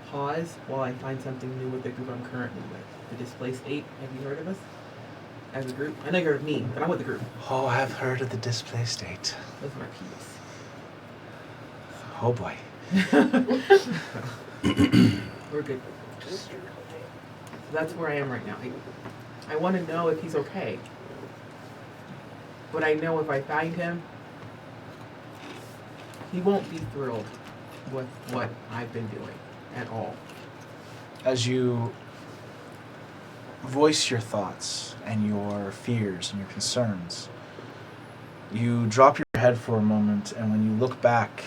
pause while I find something new with the group I'm currently with? The Displaced 8, have you heard of us? As a group? I know you heard of me, but I'm with the group. Oh, I've heard of the Displaced 8. Those are my peeps. Oh boy. We're good. So that's where I am right now. I want to know if he's okay. But I know if I find him, he won't be thrilled with what I've been doing at all. As you voice your thoughts and your fears and your concerns, you drop your head for a moment, and when you look back,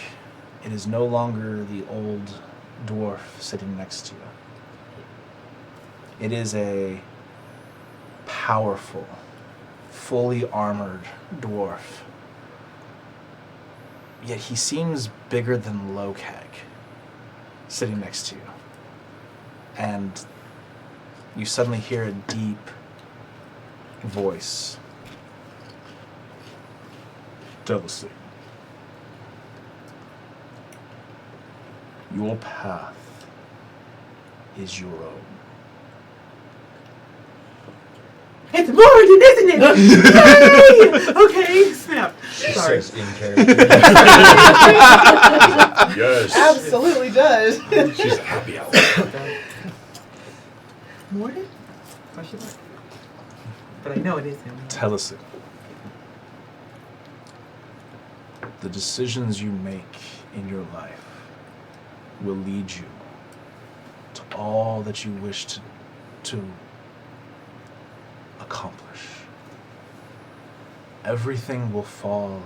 it is no longer the old dwarf sitting next to you. It is a powerful, fully armored dwarf. Yet he seems bigger than Lokag sitting next to you. And you suddenly hear a deep voice. Jealousy. Your path is your own. It's Moradin, isn't it? Yay! Okay, snap. Sorry. Says in character. Yes. Absolutely does. She's a happy owl. Moradin? Question mark. But I know it is him. Jealousy. The decisions you make in your life will lead you to all that you wish to accomplish. Everything will fall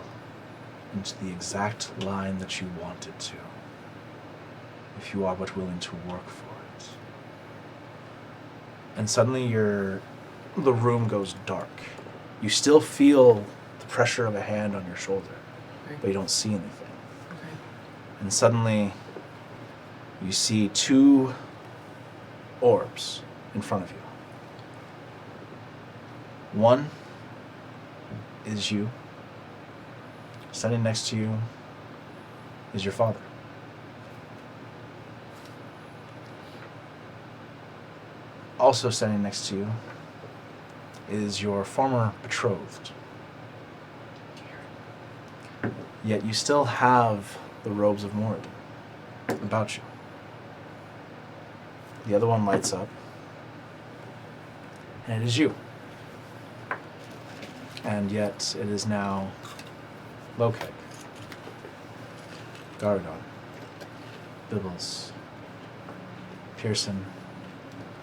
into the exact line that you want it to, if you are but willing to work for it. And suddenly the room goes dark. You still feel the pressure of a hand on your shoulder, but you don't see anything. Okay. And suddenly you see two orbs in front of you. One is you. Standing next to you is your father. Also standing next to you is your former betrothed. Yet you still have the robes of Moradin about you. The other one lights up, and it is you. And yet it is now Lokag, Garadon, Bibbles, Pearson,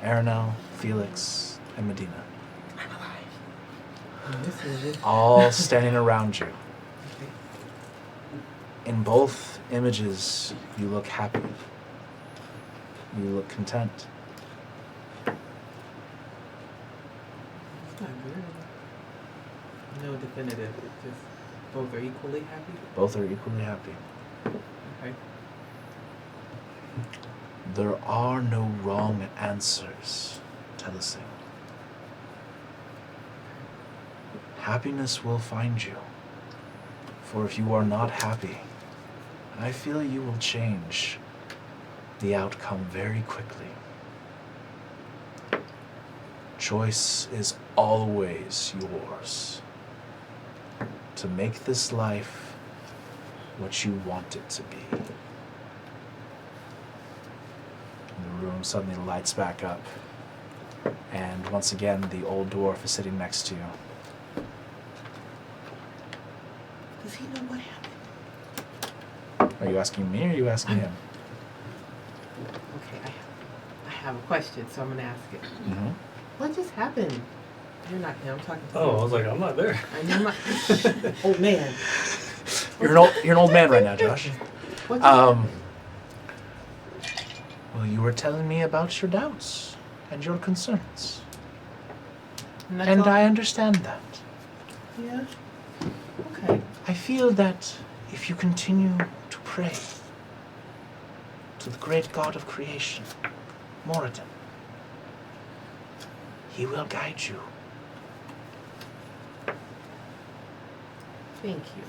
Aranel, Felix, and Medina. This is it. All standing around you. In both images, you look happy. You look content. It's not good. No definitive. Just both are equally happy. Both are equally happy. Okay. There are no wrong answers, Telesing. Happiness will find you. For if you are not happy, I feel you will change the outcome very quickly. Choice is always yours. To make this life what you want it to be. The room suddenly lights back up. And once again, the old dwarf is sitting next to you. Does he know what happened? Are you asking me or are you asking him? Okay, I have a question, so I'm gonna ask it. Mm-hmm. What just happened? You're not him. I'm talking to Oh, I you. was like, I'm not there. I know my old man. You're an old man right now, Josh. What? Well, you were telling me about your doubts and your concerns. that's And all? I understand that. Yeah. Okay. I feel that if you continue to pray to the great God of creation, Moradin, he will guide you. Thank you.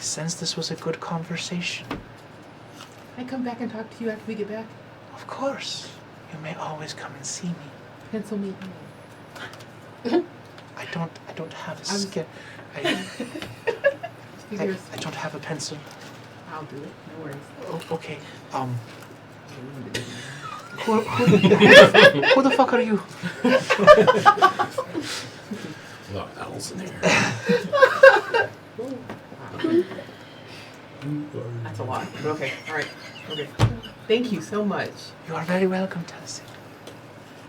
sense this was a good conversation. Can I come back and talk to you after we get back? Of course. You may always come and see me. Pencil me I don't have a I'm- sketch. in. I don't have a pencil. I'll do it. No worries. Oh, okay. Who the fuck are you? A lot of owls in here. That's a lot. Okay. All right. Okay. Thank you so much. You are very welcome, Tennessee.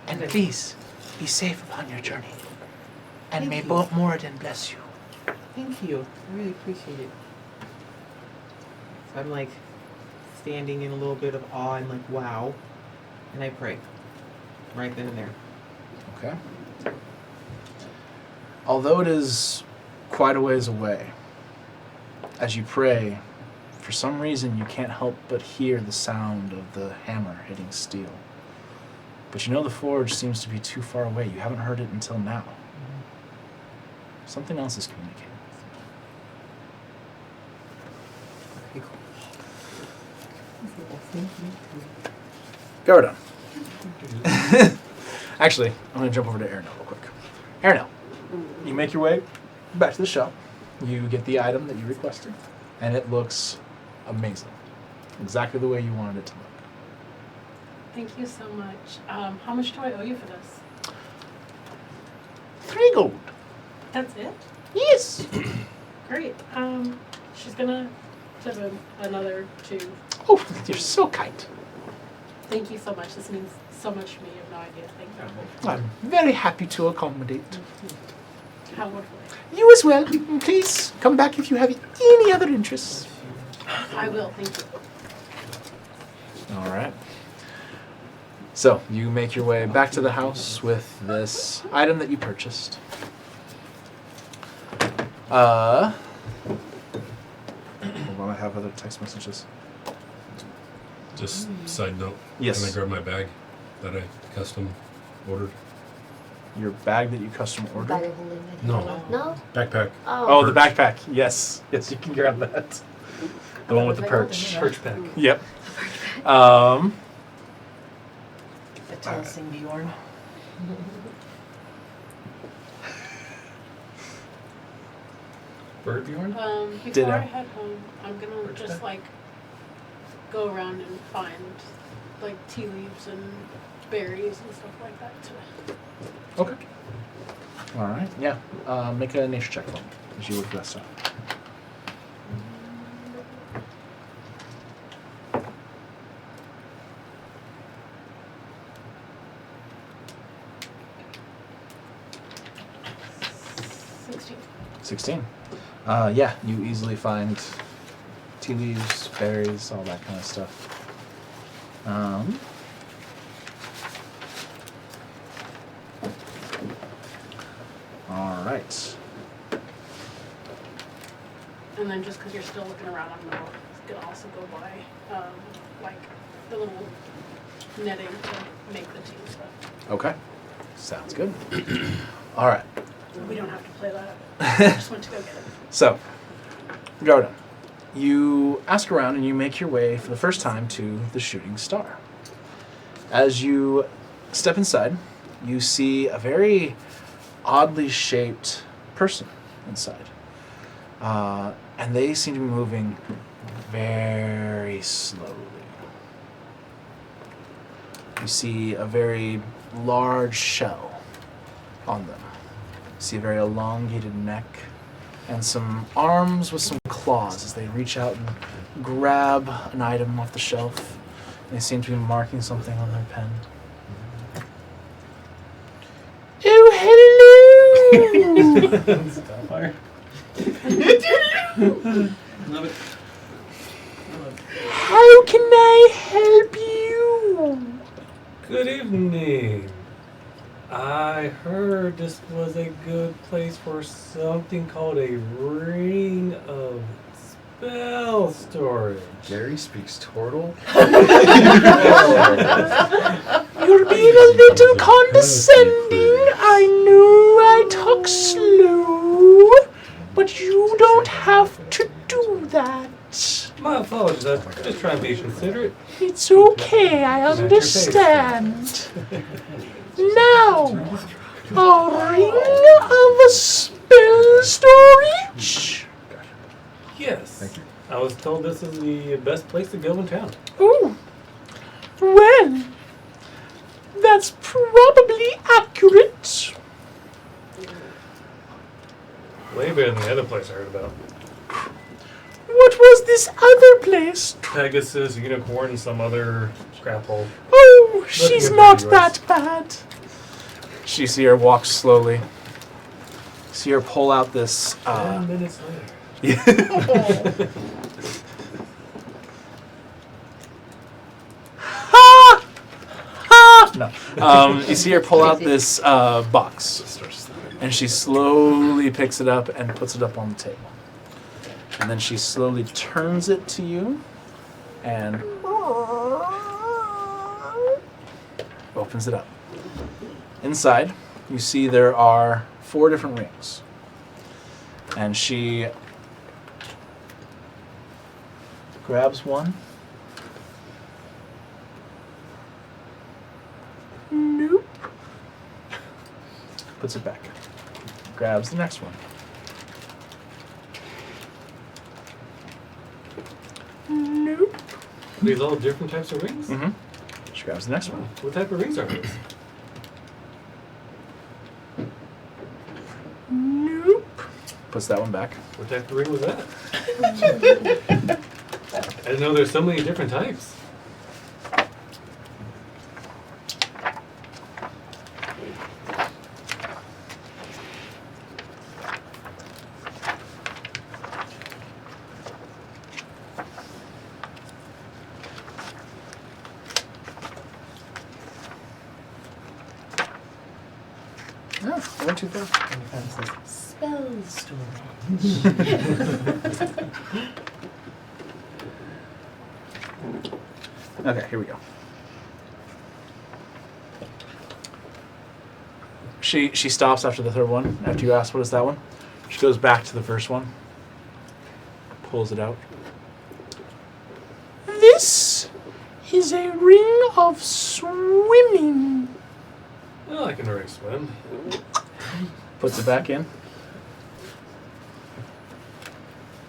And Okay. please, be safe upon your journey. And Thank may you. Moradin bless you. Thank you. I really appreciate it. So I'm like standing in a little bit of awe and like, wow. And I pray. Right then and there. Okay. Although it is quite a ways away, as you pray, for some reason you can't help but hear the sound of the hammer hitting steel. But you know the forge seems to be too far away. You haven't heard it until now. Something else is communicating. Okay, cool. Gardon. Actually, I'm going to jump over to Airnell real quick. Airnell, you make your way back to the shop. You get the item that you requested, and it looks amazing. Exactly the way you wanted it to look. Thank you so much. How much do I owe you for this? 3 gold. That's it? Yes. Great. She's gonna tip him another 2. Oh, you're so kind. Thank you so much. This means so much to me. You have no idea. Thank you. I'm very happy to accommodate. How wonderful. You as well. Please come back if you have any other interests. I will. Thank you. All right. So you make your way back to the house with this item that you purchased. Hold on, I have other text messages. Just side note. Yes. Can I grab my bag that I custom ordered? Your bag that you custom Bag ordered? of holding, I think. No. No? Backpack. Oh, the backpack. Yes. Yes, you can grab that. The one with the Like, perch. oh, Perch pack. Yep. The Tennessee Bjorn. Bird Bjorn? Before Ditto. I head home, I'm gonna Where'd you just go? like go around and find like tea leaves and berries and stuff like that to Okay. All right. Yeah. Make a nature check for me as you look for that stuff. $16. 16. Yeah, you easily find tea leaves, berries, all that kind of stuff. All right. And then just because you're still looking around, I'm gonna also go buy like the little netting to make the tea stuff. Okay. Sounds good. All right. We don't have to play that. I just went to go get it. So, Garden, you ask around and you make your way for the first time to the Shooting Star. As you step inside, you see a very oddly shaped person inside. And they seem to be moving very slowly. You see a very large shell on them. You see a very elongated neck and some arms with some claws as they reach out and grab an item off the shelf. They seem to be marking something on their pen. Oh, hello! Starfire. Love it. How can I help you? Good evening. I heard this was a good place for something called a ring of spell storage. Gary speaks turtle. You're being a little condescending. I know I talk slow, but you don't have to do apologize. I'm just trying to be considerate. It's okay, I Is that your face? understand. Now, a ring of a spell storage? Yes. I was told this is the best place to go in town. Oh, well, that's probably accurate. Way better than the other place I heard about. What was this other place? Pegasus, Unicorn, and some other crap hole. Oh, she's good not for you that bad. She see her walk slowly. See her pull out this. 10 minutes later. Ha! Ha! No. You see her pull out this box. And she slowly picks it up and puts it up on the table. And then she slowly turns it to you and opens it up. Inside, you see there are 4 different rings. And she grabs one. Nope. Puts it back. Grabs the next one. Nope. Are these all different types of rings? Mm-hmm. She grabs the next one. What type of rings are these? Nope. Puts that one back. What type of ring was that? I didn't know there's so many different types. No, I went too far. Spell storage. Okay, here we go. She stops after the third one. After you ask, what is that one? She goes back to the first one. Pulls it out. This is a ring of swimming. Well, I can already swim. Puts it back in.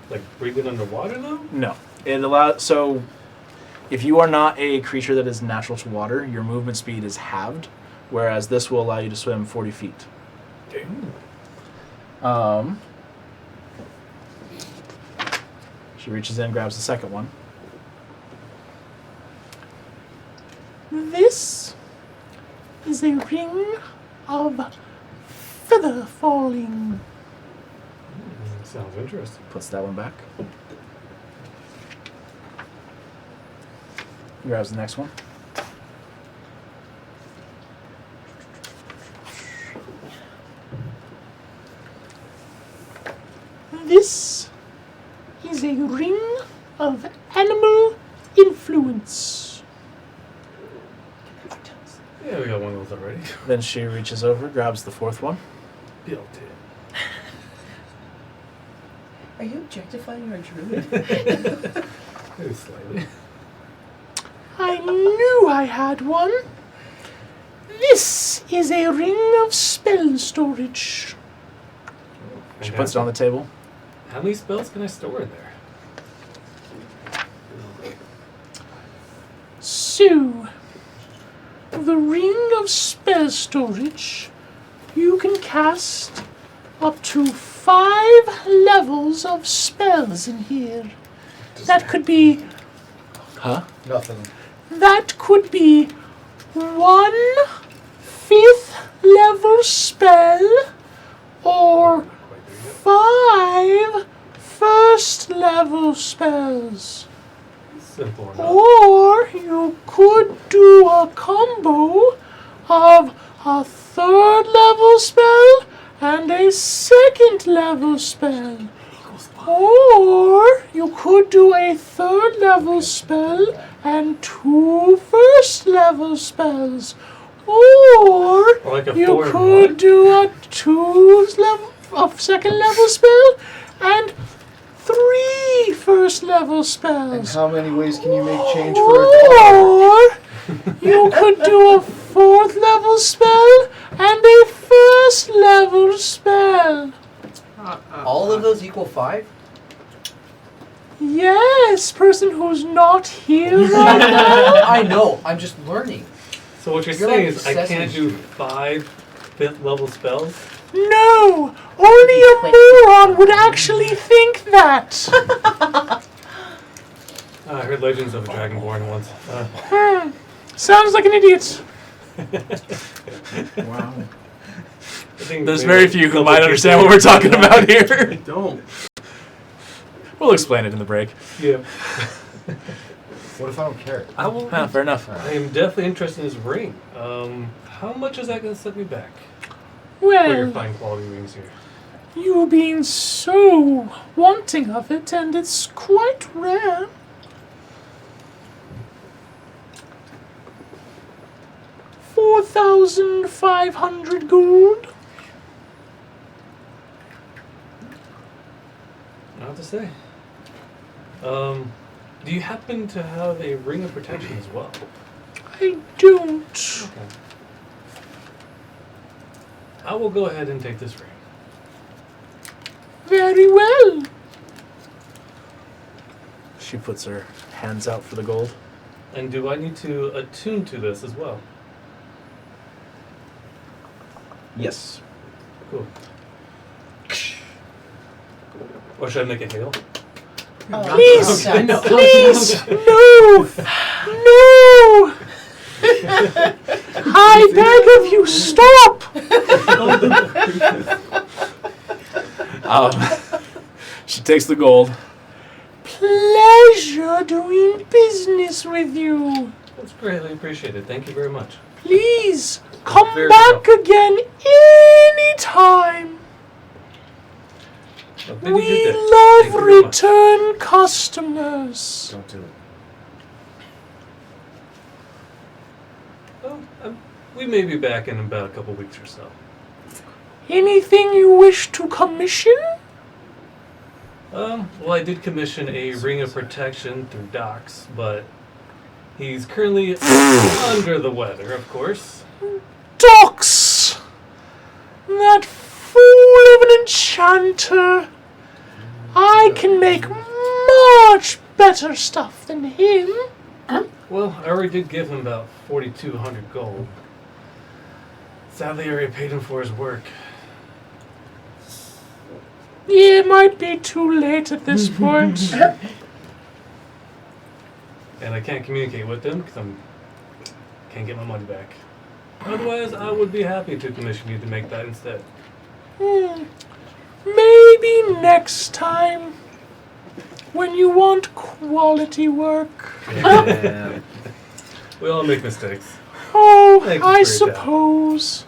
Like breathing underwater though? No. It allows, so if you are not a creature that is natural to water, your movement speed is halved, whereas this will allow you to swim 40 feet. She reaches in, grabs the second one. This is a ring of feather falling. Sounds interesting. Puts that one back. Grabs the next one. This is a ring of animal influence. Yeah, we got one of those already. Then she reaches over, grabs the fourth one. Built it. Are you objectifying our druid? Maybe slightly. I knew I had one. This is a ring of spell storage. She puts it on the table. How many spells can I store in there? So, the ring of spell storage, you can cast up to 5 levels of spells in here. That could be... Huh? Nothing. That could be 1 5th level spell or 5 1st level spells. Simple enough. Or you could do a combo of a 3rd level spell and a 2nd level spell. Or you could do a 3rd level spell and 2 1st level spells. Or Like a you 4 and could 1? do a 2 level, a 2nd level spell and 3 first level And spells. how many ways can you make change for a dollar? Or you could do a 4th level spell and a 1st level spell. All of those equal 5? Yes, person who's not here right now. I know. I'm just learning. So what you're You're saying like is I Sesame can't do 5 5th level spells? No, only a moron would actually think that. I heard Legends of the Dragonborn once. Sounds like an idiot. Wow. There's very few who might understand what we're talking about here. Don't. We'll explain it in the break. Yeah. What if I don't care? I will. Fair enough. I am definitely interested in this ring. How much is that going to set me back? For your Well, fine quality rings here. you being so wanting of it, and it's quite rare. $4,500 gold. I have to say. Do you happen to have a ring of protection as well? I don't. Okay. I will go ahead and take this ring. Very well. She puts her hands out for the gold. And do I need to attune to this as well? Yes. Cool. Or should I make it hail? Please, I know. please, no, no. I beg of you, stop. She takes the gold. Pleasure doing business with you. That's greatly appreciated. Thank you very much. Please come Very back well. again anytime. A big We good day. love Thank you very much. return customers. Don't do it. Oh, we may be back in about a couple weeks or so. Anything you wish to commission? Well, I did commission a ring of protection through Docs, but he's currently under the weather, of course. Dox! That fool of an enchanter! I can make much better stuff than him. Well, I already did give him about 4,200 gold. Sadly, I already paid him for his work. Yeah, it might be too late at this point. And I can't communicate with him because I can't get my money back. Otherwise, I would be happy to commission you to make that instead. Maybe next time. When you want quality work. Yeah. We all make mistakes. Oh, Thank you I for your suppose.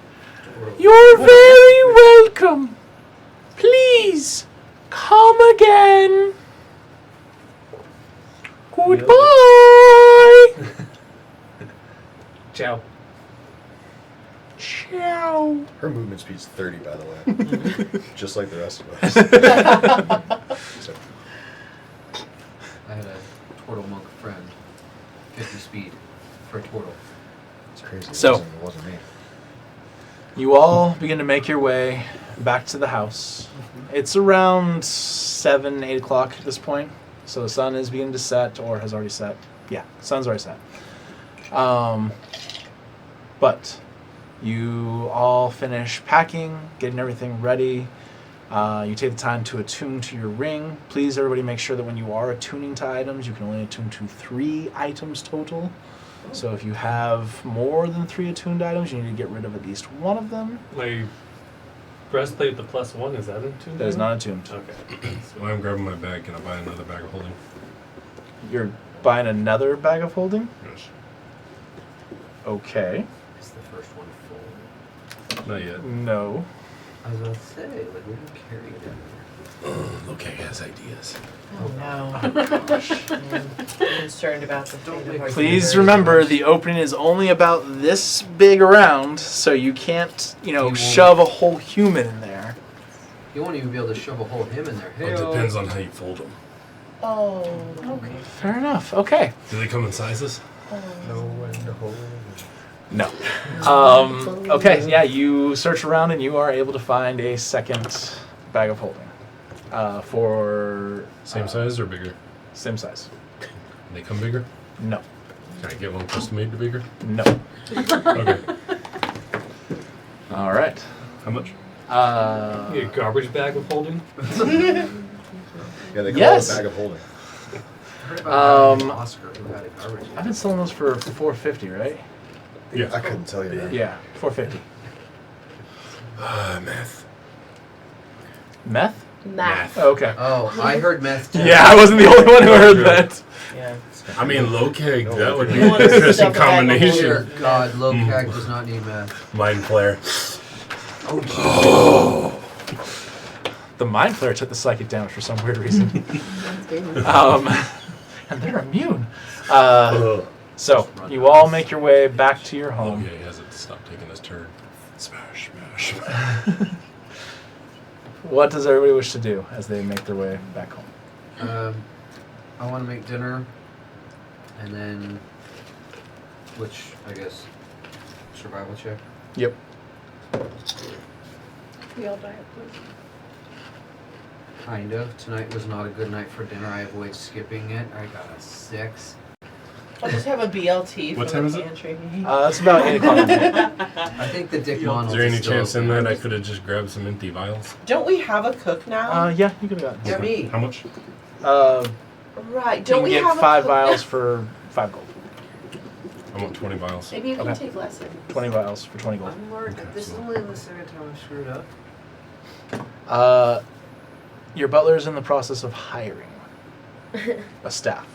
You're very welcome. Please, come again. Goodbye. Ciao. Ciao. Her movement speed's 30, by the way. Just like the rest of us. So, I had a turtle monk friend. 50 speed for a turtle. it's crazy. So- it wasn't me. You all begin to make your way back to the house. It's around 7, 8 o'clock at this point. So the sun is beginning to set, or has already set. Yeah, sun's already set. But you all finish packing, getting everything ready. You take the time to attune to your ring. Please, everybody, make sure that when you are attuning to items, you can only attune to 3 items total. So if you have more than 3 attuned items, you need to get rid of at least one of them. My breastplate, the +1, is that attuned? That is not attuned. Okay. Well, I'm grabbing my bag. Can I buy another bag of holding? You're buying another bag of holding? Yes. Is Okay. the first one full? Not yet. No. I was about to say, like, we don't carry it in Okay, has ideas. Oh no. I'm concerned about the fate of our Please universe. remember, the opening is only about this big around, so you can't, You won't- shove a whole human in there. You won't even be able to shove a hole him in there. Well, it depends on how you fold them. Oh. Okay. Fair enough. Okay. Do they come in sizes? Know when to hold. No. Okay. Yeah. You search around and you are able to find a second bag of holding. For Same size or bigger? same size. They come bigger? No. Can I get one custom made to bigger? No. Okay. All right. How much? You get a garbage bag of holding. Yeah, they call Yes. it a bag of holding. I heard about Um, Oscar who had a garbage. I've been selling those for $4.50, right? Yeah. I couldn't tell you that. Yeah, $4.50. Math. Meth? Math. Okay. Oh, I heard meth too. Yeah, I wasn't the only one who heard that. Yeah. I mean, low keg, that would be You an wanna stuff interesting a bag of holding. combination. Dear God, low cag does not need meth. Mind flare. The Mind Flayer took the psychic damage for some weird reason. And they're immune. So, you all make your way back to your Oh, home. yeah, he hasn't stopped taking his turn. Smash, smash. What does everybody wish to do as they make their way back home? I want to make dinner, and then, which I guess, survival check. Yep. We all die of poison. Kind of. Tonight was not a good night for dinner. I avoid skipping it. I got a 6. I'll just have a BLT What from time the is it? pantry. It's about 8 o'clock. I think the Dick Monels Is there any still chance in open. that I could have just grabbed some empty vials? Don't we have a cook now? Yeah, you can do that. Yeah, me. How much? Right. You Don't can we get have a 5 cook vials now? for 5 gold. I want 20 vials. Maybe you can Okay. take lessons. 20 vials for 20 gold. Lord, Okay, this is so- only the second time I've screwed up. Your butler is in the process of hiring a staff.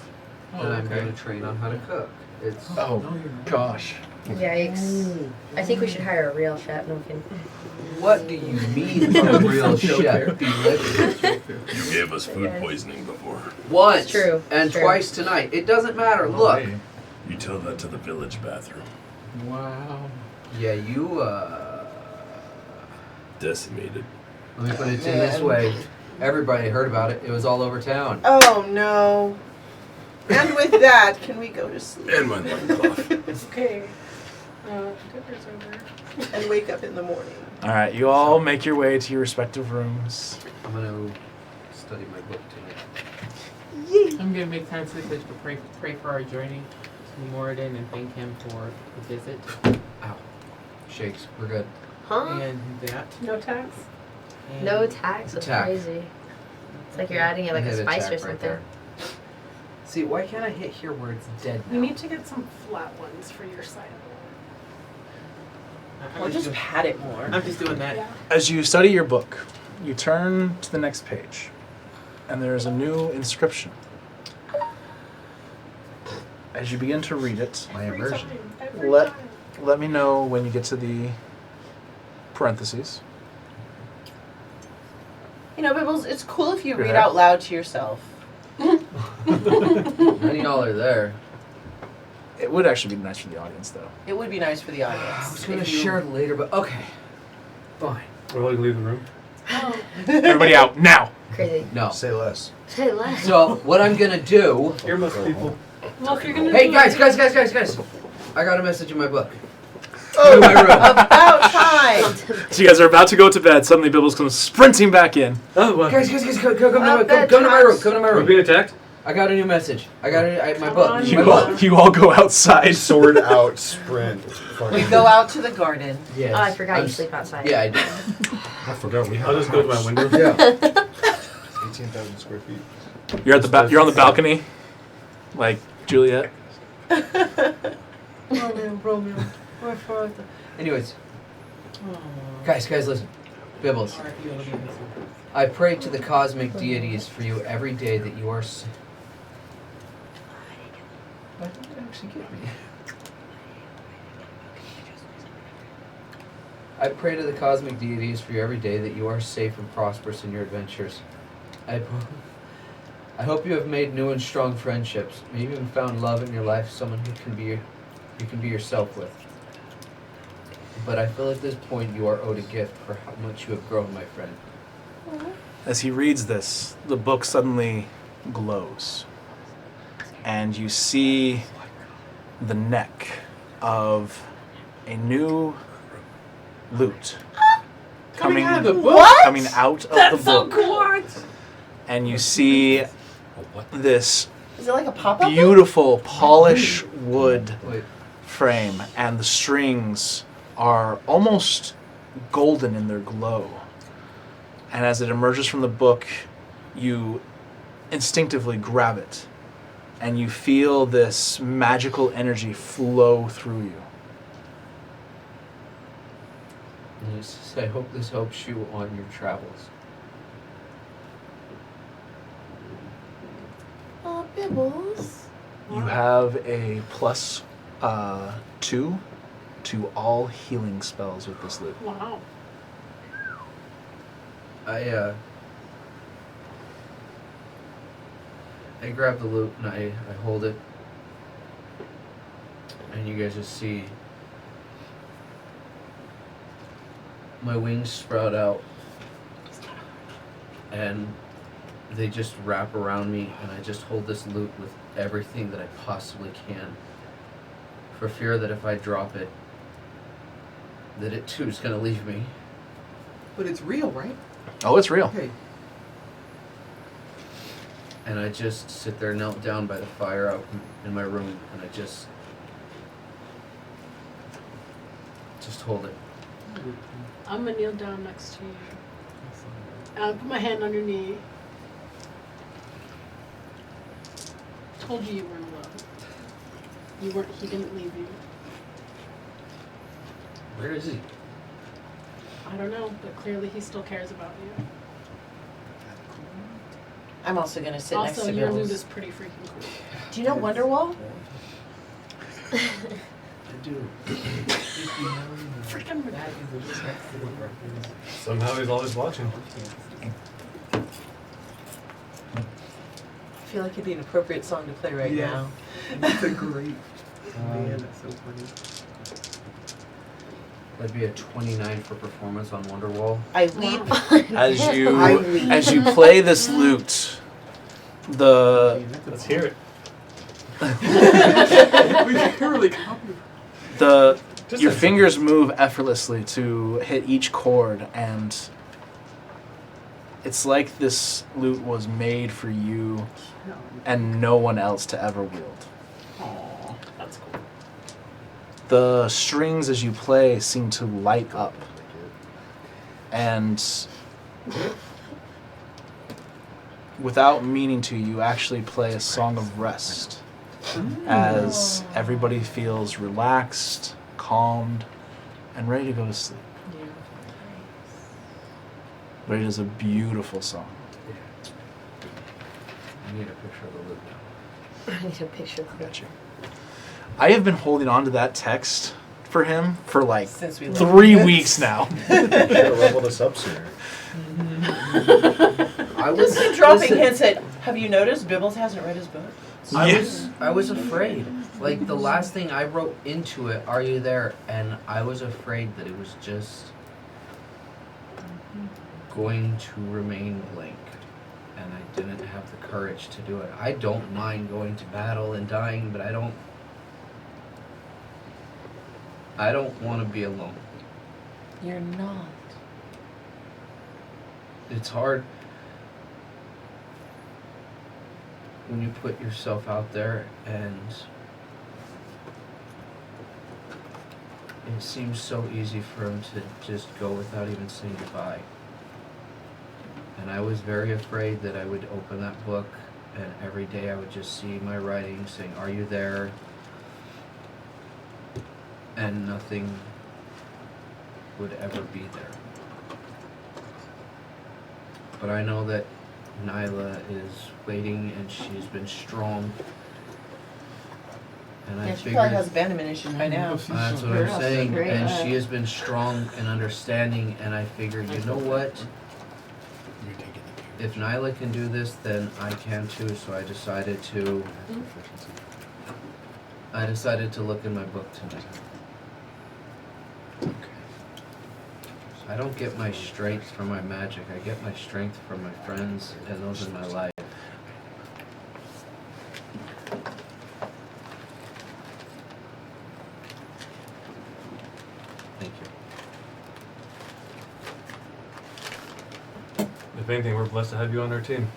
And I'm going to train on how to cook. It's Oh, gosh. Yikes. I think we should hire a real chef. No I'm kidding. What do you mean a real chef, Felix? You gave us food poisoning before. Once. It's true, And it's true. twice tonight. It doesn't matter. Look. Hey. You tell that to the village bathroom. Wow. Yeah, you, Decimated. let me put it in this way. Everybody heard about it. It was all over town. Oh no. And with that, can we go to sleep And my loincloth. Okay. Dinner's over. and wake up in the morning? All right, you all make your way to your respective rooms. I'm going to study my book tonight. I'm gonna make time to pray for our journey to Moradin and thank him for the visit Ow. Shakes. We're good. Huh? and that. No tax? And No tax. That's Tack. crazy. It's like you're adding it like I a hit spice tack or right something. there. See, why can't I hit here where it's dead You now? need to get some flat ones for your side. Or just pat it more. I'm just doing that. Yeah. As you study your book, you turn to the next page, and there is a new inscription. As you begin to read it, My Every immersion. time, every let time. let me know when you get to the parentheses. You know, Bibbles, it's cool if you Go read ahead. out loud to yourself. $90 there. It would actually be nice for the audience, though. It would be nice for the I was audience. going to if you- share it later, but okay. Fine. Or like leave the room. Oh, Everybody out now! Crazy. No. Say less. Say less. So, what I'm going to do... Earmuffs, people. well, if you're gonna Hey, do guys! I got a message in my book. Go to my room. About time. So you guys are about to go to bed. Suddenly, Bibbles comes sprinting back in. Oh, what? Guys, come to my bedtime. room. Come to my We're room. being attacked? I got a new message. I got my Come book. on, You My all, book. you all go outside. Sword out, sprint. We go out to the garden. Yes. Oh, I forgot I'm you s- sleep outside. Yeah, I did. I forgot we had I'll just go to my window. Yeah. 18,000 square feet. You're at the you're on the balcony, like Juliet. Romeo. Anyways, guys, listen. Bibbles. I pray to the cosmic deities for you every day that you are. Why didn't it actually get me? I pray to the cosmic deities for you every day that you are safe and prosperous in your adventures. I hope you have made new and strong friendships. Maybe even found love in your life, someone who you can be yourself with. But I feel at this point you are owed a gift for how much you have grown, my friend. As he reads this, the book suddenly glows. And you see the neck of a new lute coming out of the book? What? coming out of That's the so book. cool. And you see this Is it like a pop-up? beautiful polish wood Wait, frame, and the strings are almost golden in their glow. And as it emerges from the book, you instinctively grab it, and you feel this magical energy flow through you. and it says, I hope this helps you on your travels. Oh, Bibbles. You have a plus 2 to all healing spells with this lute. Wow. I grab the lute and I hold it, and you guys just see my wings sprout out, and they just wrap around me, and I just hold this lute with everything that I possibly can, for fear that if I drop it, that it too is going to leave me. But it's real, right? Oh, it's real. Okay. And I just sit there, knelt down by the fire out in my room, and I just hold it. I'm gonna kneel down next to you. And I'll put my hand on your knee. Told you you were in love. You weren't. He didn't leave you. Where is he? I don't know, but clearly he still cares about you. I'm also gonna sit next Also, to your Bibbles. lute is pretty freaking cool. Do you know Wonderwall? I do. Freaking Somehow he's always watching. I feel like it'd be an appropriate song to play right now. It's a great man. That's so funny. That'd be a 29 for performance on Wonderwall. I lead. As you play this lute, Let's hear it. We can really copy. your fingers move effortlessly to hit each chord, and it's like this lute was made for you and no one else to ever wield. Aww, that's cool. The strings as you play seem to light up, and without meaning to, you actually play a song of rest as everybody feels relaxed, calmed, and ready to go to sleep. But it is a beautiful song. I need a picture of the lute now. I need a picture of I that. got you. I have been holding on to that text for him for like Since we 3 weeks now. Should have leveled us up sooner. I Just keep dropping hints at. Have you noticed Bibbles hasn't read his book? I was afraid. Like the last thing I wrote into it, "Are you there?" and I was afraid that it was just going to remain blank, and I didn't have the courage to do it. I don't mind going to battle and dying, but I don't want to be alone. You're not. It's hard when you put yourself out there, and it seems so easy for him to just go without even saying goodbye. And I was very afraid that I would open that book and every day I would just see my writing saying, "Are you there?" and nothing would ever be there. But I know that Nyla is waiting and she's been strong. And I Yeah, she figured probably has abandonment issues by now. that's what I'm saying. And she has been strong and understanding, and I figured, you know what? If Nyla can do this, then I can too. So I decided to look in my book tonight. I don't get my strength from my magic. I get my strength from my friends and those in my life. Thank you. If anything, we're blessed to have you on our team.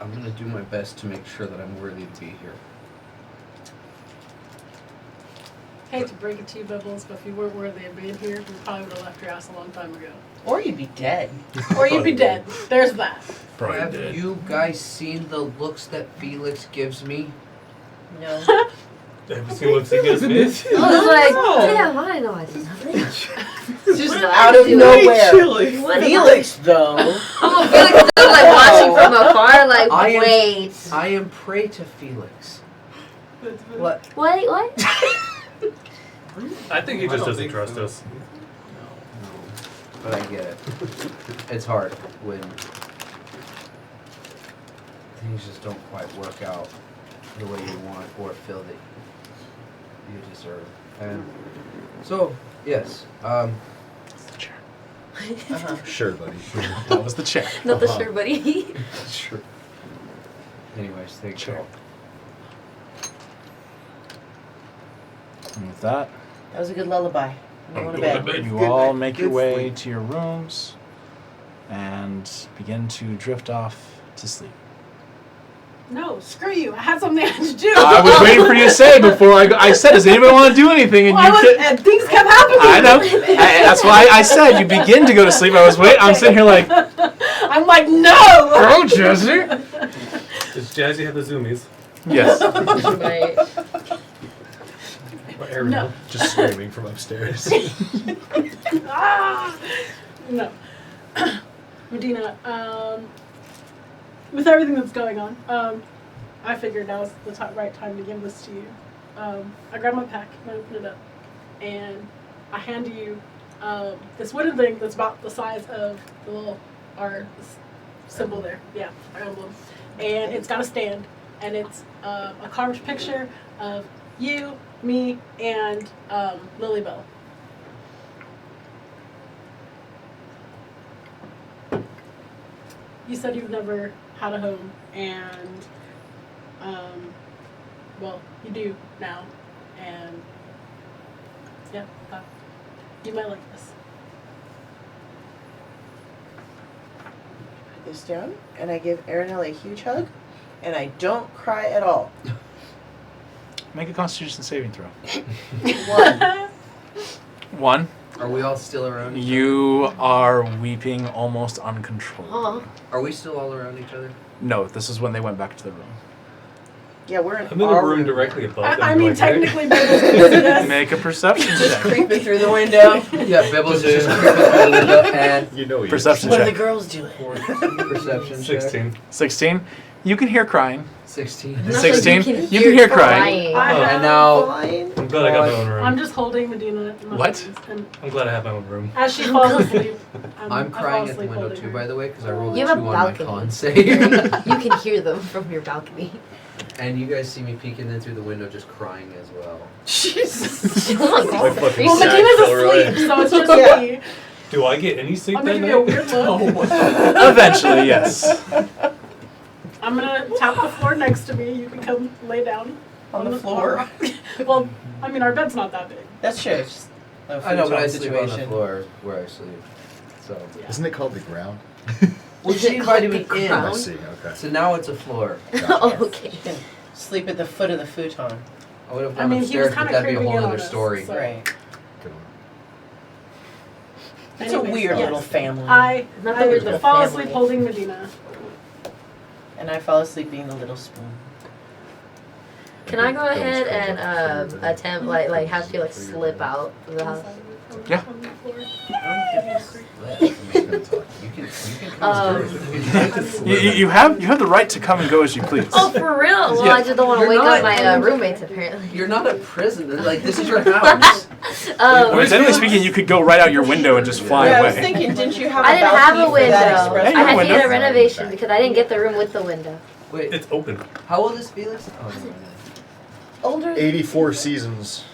I'm gonna do my best to make sure that I'm worthy to be here. Hate to break it to you, Bibbles, but if you weren't worthy of being here, we probably would have left your ass a long time ago. Or you'd be dead. Or you'd be dead. There's that. Probably Have dead. you guys seen the looks that Felix gives me? No. Have you seen what he gives me? I was like, damn, I know I did nothing. Just What am I out of doing? nowhere. What am I- Felix, though. I'm Felix still like watching from afar, like, wait. I am prey to Felix. What? Wait, what? I think he just doesn't trust us. No. But I get it. It's hard when things just don't quite work out the way you want or feel that you deserve. And so, yes, It's the chair. Sure, buddy. That was the chair. Not the sure, buddy. sure. Anyways, thank you. Sure. And with that, That was a good lullaby. I'm going to bed. you all make your way to your rooms and begin to drift off to sleep. No, screw you. I had something I had to do. I was waiting for you to say before I said, does anybody want to do anything? And Well, and things kept happening. I know. That's why I said you begin to go to sleep. I was waiting. I'm sitting here like, I'm like, no! oh, Jesse. Does Jazzy have the zoomies? Yes. Right. Or Ariel? No. Just screaming from upstairs. Ah! No. Medina, with everything that's going on, I figured now is the right time to give this to you. I grab my pack and I open it up, and I hand you this wooden thing that's about the size of the little R symbol there. Yeah, our emblem. And it's got a stand, and it's a carved picture of you, me, and Lilybell. You said you've never had a home, and well, you do now, and yeah, you might like this. Put this down, and I give Aranella a huge hug, and I don't cry at all. Make a Constitution saving throw. One. 1. Are we all still around? You are weeping almost uncontrollably. Huh. Are we still all around each other? No, this is when they went back to the room. Yeah, we're in I'm in the our room directly above them. I mean, like, hey. technically, Bibbles can see this. Make a perception Just check. creeping through the window. Yeah, Bibbles is just creeping through the window and You know you. Perception What are the check. girls doing? perception check. 16. 16. You can hear crying. 16. Not 16? that You can hear crying. I have, And now, Fine. I'm glad I got my own room. I'm just holding Medina in my What? arms, and I'm glad I have my own room. as she falls asleep, I'm I fall crying at the asleep window holding too, her. by the way, because I rolled a You 2 have a on my balcony. con save. You can hear them from your balcony. And you guys see me peeking in through the window just crying as well. Jesus. Oh my god. Like fucking Well, Zach Medina's Kilroy. asleep, so it's just Yeah. me. Do I get any sleep I'm that gonna give you a night? weird look. Eventually, yes. I'm gonna tap the floor next to me. You can come lay down On the floor? Well, I mean, our bed's not that big. That's true. It's just a I know, but I futon sleep on the situation. floor where I sleep. So. Yeah. Isn't it called the ground? Well, Is she it invited called me the in. I crown? see. Okay. So now it's a floor. Oh, okay. You can sleep at the foot of the futon. I would have I gone mean, he was upstairs, but kinda that'd be a creeping whole in on other us, story. so- Right. Good one. It's a Anyways, weird yes. little family. I Not that weird I little fall family. asleep holding Medina. And I fall asleep being the little spoon. Can I go ahead and attempt like have Felix slip out of the house? Yeah. You can come through. You have the right to come and go as you please. Oh, for real? Well, Yeah. I just don't want to You're wake not- up my roommates apparently. You're not a prisoner. Like, this is your house. Well, technically speaking, you could go right out your window and just fly Yeah, I away. was thinking, didn't you have a I didn't have balcony a for that window. express Yeah, you I have a had to get a window. renovation because I didn't get the room with the window. Wait, It's open. how old is Felix? Oh, no, no. Older? 84 seasons.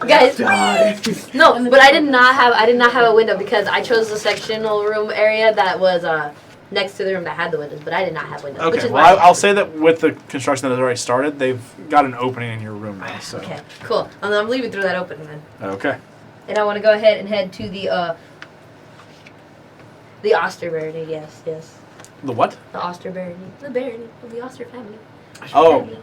Guys, no, but I did not have a window because I chose the sectional room area that was next to the room that had the windows, but I did not have windows. Which Okay, is well, why I'll say that with the construction that has already started, they've got an opening in your room now. So. Okay, cool. I'm leaving through that opening then. Okay. And I want to go ahead and head to the Osterbarony. Yes. The what? The Osterbarony. The barony of the Oster family. Oh, Family.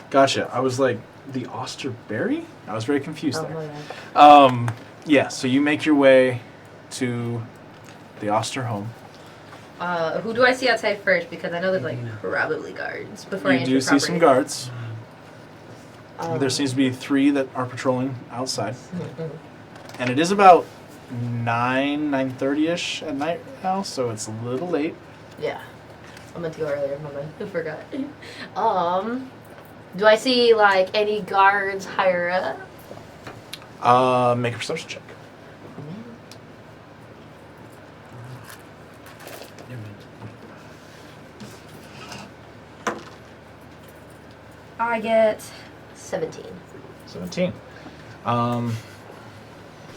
gotcha. I was like, the Osterberry? I was very confused Oh, there. my God. Yeah, so you make your way to the Oster home. Who do I see outside first? Because I know there's like probably guards before I You enter do the see property. some guards. There Um, seems to be 3 that are patrolling outside. mhm. And it is about 9:30ish at night now, so it's a little late. Yeah. I meant to go earlier, my bad. I forgot. Do I see like any guards higher up? Make a perception check. I get 17. 17. I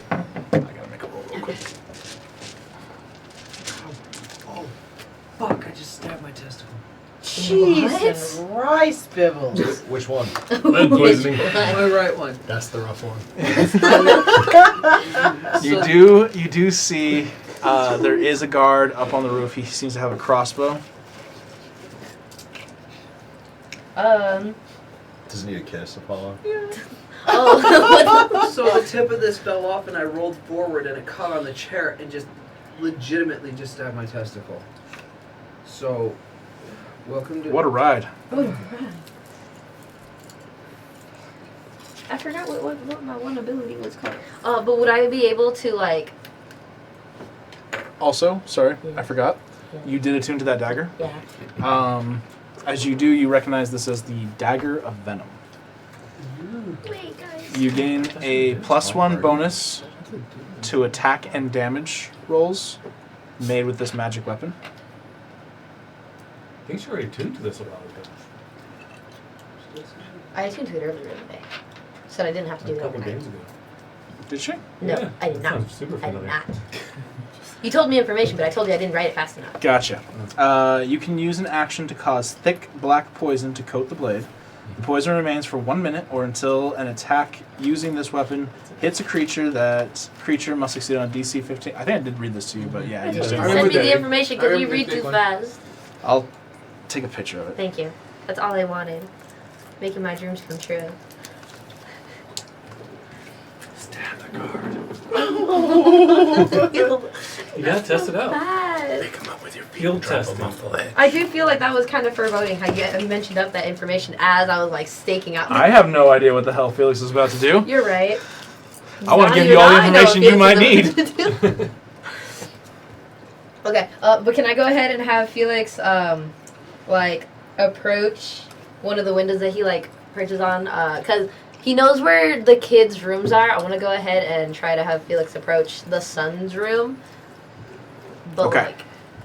gotta make a roll real quick. Oh, fuck, I just stabbed my testicle. Jesus Rice Bibbles. Which one? Lead poisoning. My right one. That's the rough one. You do see there is a guard up on the roof. He seems to have a crossbow. Does he need a kiss, Apollo? Oh, So the tip of this fell off and I rolled forward and it caught on the chair and just legitimately just stabbed my testicle. So, welcome to... What a ride. I forgot what my one ability was called. But would I be able to like? Also, sorry, Yeah. I forgot. Yeah. You did attune to that dagger. Yeah. As you do, you recognize this as the Dagger of Venom. Wait, guys. You gain a +1 bonus to attack and damage rolls made with this magic weapon. I think she already tuned to this a while ago. I attuned to it earlier in the day. Said I didn't have to do A it couple overnight. games ago. Did she? No, Yeah, I did that not. sounds super I did familiar. not. You told me information, but I told you I didn't write it fast enough. Gotcha. You can use an action to cause thick black poison to coat the blade. The poison remains for 1 minute or until an attack using this weapon hits a creature. That creature must succeed on DC 15. I think I did read this to you, but yeah. You just Send didn't. me remember the that. information I because you remember read the big too one. fast. I'll take a picture of it. Thank you. That's all I wanted. Making my dreams come true. Stab the guard. You You gotta test it out. bad. Come up with your Field testing. I do feel like that was kind of foreboding how you mentioned up that information as I was like staking out. I have no idea what the hell Felix is about to do. You're right. I want Now to give you all the I know information you what might Felix need. is about to do. Okay, but can I go ahead and have Felix, like, approach one of the windows that he, like, perches on? Because he knows where the kids' rooms are. I want to go ahead and try to have Felix approach the son's room. But, Okay. like,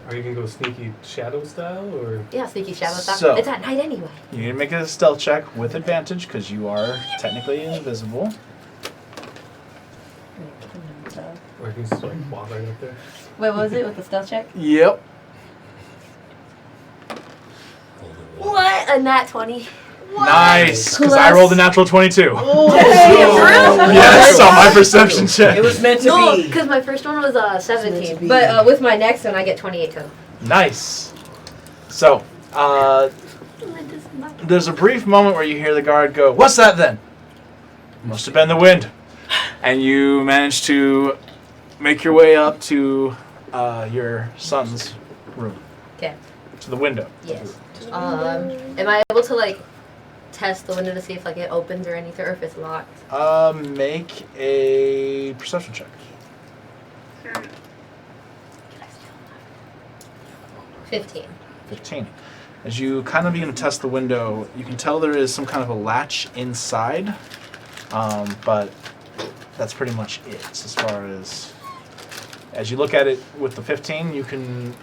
Are you gonna go sneaky shadow style or? yeah, sneaky shadow stuff. So- It's at night anyway. You need to make a stealth check with advantage because you are technically invisible. Or you can just like walk right up there? Wait, what was it with the stealth check? Yep. What? A nat 20. Nice, because I Plus- rolled a natural 22. Oh, Yes, on my perception check. it was meant to No, be. because my first one was It's meant to 17. be. But with my next one, I get 28 total. Nice. So, there's a brief moment where you hear the guard go, "What's that then?" Must have been the wind. And you manage to make your way up to your son's room. Okay. To the window. Yes. Am I able to like test the window to see if like it opens or anything, or if it's locked? Make a perception check. 15. 15. As you kind of begin to test the window, you can tell there is some kind of a latch inside, but that's pretty much it as far as you look at it with the 15, you can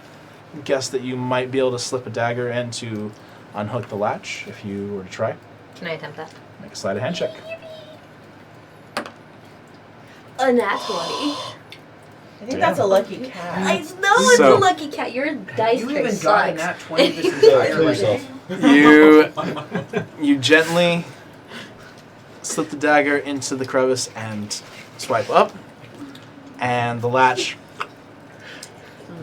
guess that you might be able to slip a dagger in to unhook the latch if you were to try. Can I attempt that? Make a sleight of hand check. A nat 20. I think that's a lucky cat. I know it's So- a lucky cat. Your dice You tray even got in sucks. that 20 this Yeah, entire kill like, yourself. You gently slip the dagger into the crevice and swipe up, and the latch.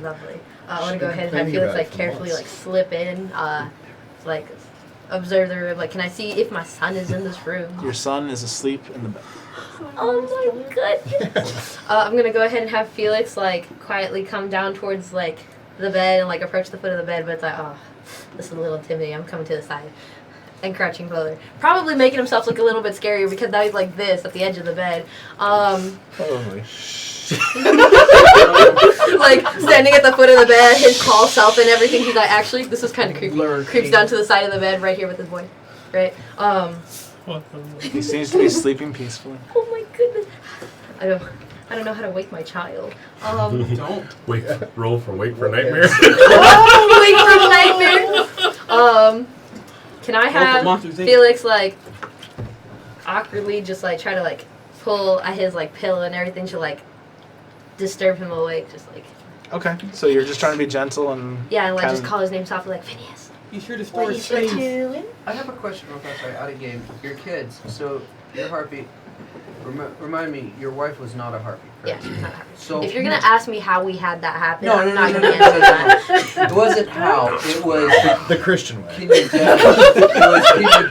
Lovely. I want to go ahead and have Thinking Felix about like it for carefully months. like slip in, like observe the room. Like, can I see if my son is in this room? Your son is asleep in the bed. Oh my goodness. I'm gonna go ahead and have Felix like quietly come down towards like the bed and like approach the foot of the bed, but it's like, oh, this is a little intimidating. I'm coming to the side and crouching lower, probably making himself look a little bit scarier because now he's like this at the edge of the bed. Probably. Like standing at the foot of the bed, his tall self and everything. He's like, actually, this is kind of creepy. Creeps down to the side of the bed right here with his boy, right? He seems to be sleeping peacefully. Oh my goodness. I don't know how to wake my child. Don't. Wait, roll for wake for nightmare. Wake from nightmare. Can I for have Monsters, Inc. Felix like awkwardly just like try to like pull at his like pillow and everything to like disturb him awake, just like Okay, so you're just trying to be gentle and yeah, and like kind just of- call his name softly like Phineas. Be sure to What store are you space. doing? I have a question real fast, sorry, out of game. Your kids, so your heartbeat, remind me, your wife was not a harpy, Yeah, correct? she's not happy. So If you're gonna ask me how we had that happen, No, I'm no, not no, gonna no, answer no, that. it wasn't how, it was The Christian way. can you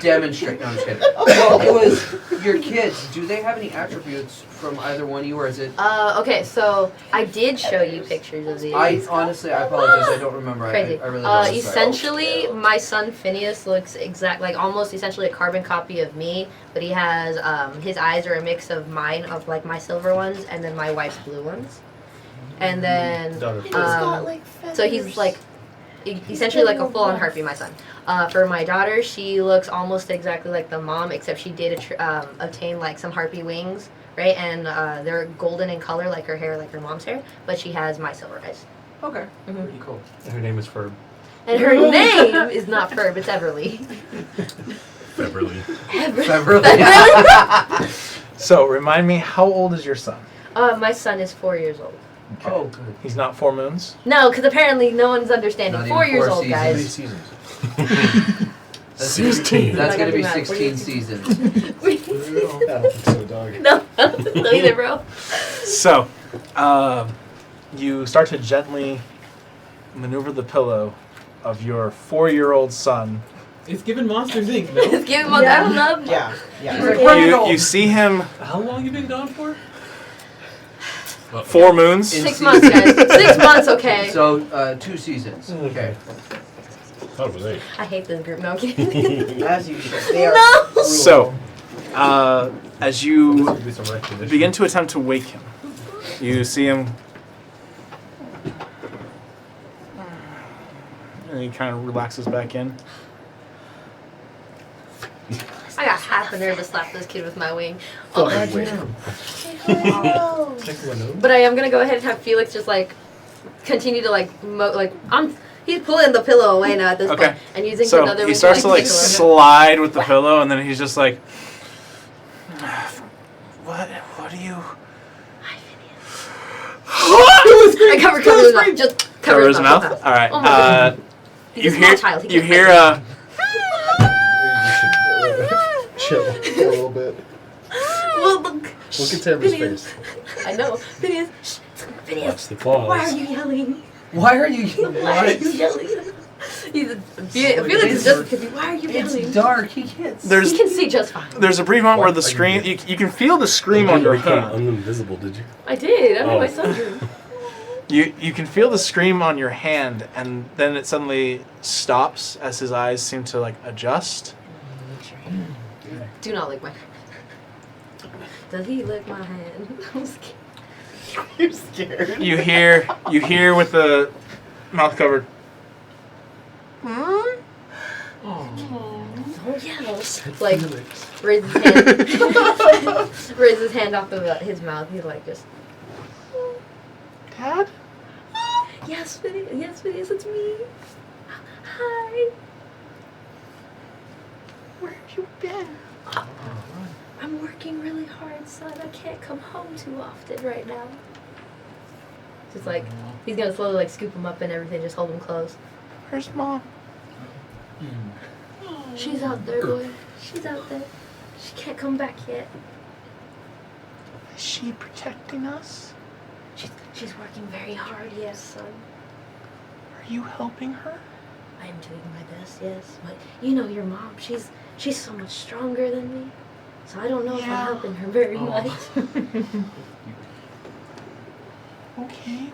demonstrate? No, I'm just kidding. Well, it was your kids. Do they have any attributes from either one of you, or is it? Okay, so I did show you pictures of these. I honestly, I apologize. I don't remember. Crazy. I really don't. I'm sorry. Essentially, my son Phineas looks almost essentially a carbon copy of me, but he has his eyes are a mix of mine, of like my silver ones, and then my wife's blue ones, and then so he's like essentially like a full-on harpy. My son. For my daughter, she looks almost exactly like the mom, except she did obtain like some harpy wings. Right, and they're golden in color, like her hair, like her mom's hair, but she has my silver eyes. Okay. Mhm. Pretty cool. Her name is Ferb. And her name is not Ferb, it's Everly. Beverly. Beverly. So, remind me, how old is your son? My son is 4 years old. Oh, good. He's not 4 moons? No, because apparently no one's understanding. Not 4 even years 4 old, guys. seasons. That's 16. That's I gonna gotta be be mad. 16 seasons. I don't think so, dog. No, I don't think so either, bro. So, you start to gently maneuver the pillow of your 4-year-old son. It's given Monsters Inc. No? Just give him a thumbs up. Yeah, yeah. You see him How long you been gone for? 4 moons. In 6 season. months, guys. 6 months, okay. So 2 seasons. Okay. Thought it was 8. I hate this group. No, I'm kidding. As you should. They are No! brutal. So, as you Could be some recognition. begin to attempt to wake him, you see him. And he kind of relaxes back in. I got half a nerve to slap this kid with my wing. Wait. Check my nose. But I am gonna go ahead and have Felix just like continue to he's pulling the pillow away now at this Okay. point and using So another he starts to like slide with the pillow, and then he's just like, "What? What are you?" I cover his mouth. Just Cover his mouth. All right. Oh my God. He's You a small hear? child. He You can't hear? fight. You should chill a little bit. Well, look. Look at Tampa's Phineas. face. I know. Phineas. Phineas. Watch the claws. Why are you yelling? Why are you? Why are you yelling? Felix is just confused. Why are you It's yelling? dark. He can't. He There's can see just fine. there's a brief moment where the What? scream. You can feel the scream on your become hand. uninvisible, did you? I did. I made Oh. my son dream. You can feel the scream on your hand, and then it suddenly stops as his eyes seem to like adjust. Do not lick my hand. Does he lick my hand? I'm scared. You're scared. You hear with the mouth covered. Oh yeah. Like raises his hand, raises his hand off of his mouth. He's like just. Dad? Yes, Phineas, it's me. Hi. Where have you been? I'm working really hard, son. I can't come home too often right now. Just like, he's gonna slowly like scoop him up and everything, just hold him close. Where's Mom? She's out there, boy. She's out there. She can't come back yet. Is she protecting us? She's working very hard, yes, son. Are you helping her? I am doing my best, yes. But you know your mom, she's so much stronger than me. So I don't know if I'm helping her very much. Okay,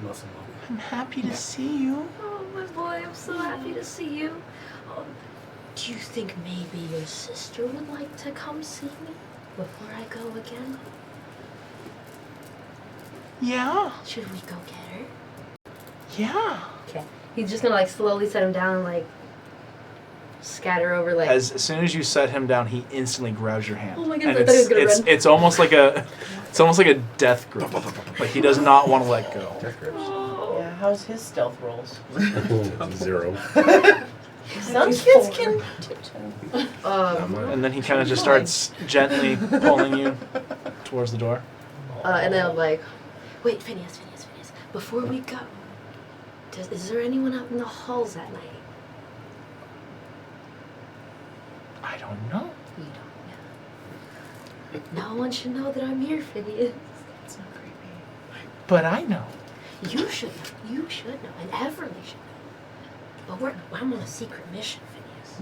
Muscle mom. I'm happy to see you. Oh, my boy, I'm so happy to see you. Do you think maybe your sister would like to come see me before I go again? Yeah, Should we go get her? yeah. Okay. He's just gonna like slowly set him down and like scatter over like. As soon as you set him down, he instantly grabs your hand. Oh my And goodness, I thought he was gonna it's, run. it's almost like a death grip. Like he does not want to let go. Yeah, how's his stealth rolls? 0. Some kids can tiptoe. And then he kind of just starts gently pulling you towards the door. And then I'm like, wait, Phineas, before we go, is there anyone out in the halls at night? I don't know. You don't know. No one should know that I'm here, Phineas. It's not creepy. But I know. You should know. You should know. And Everly should know. But I'm on a secret mission, Phineas.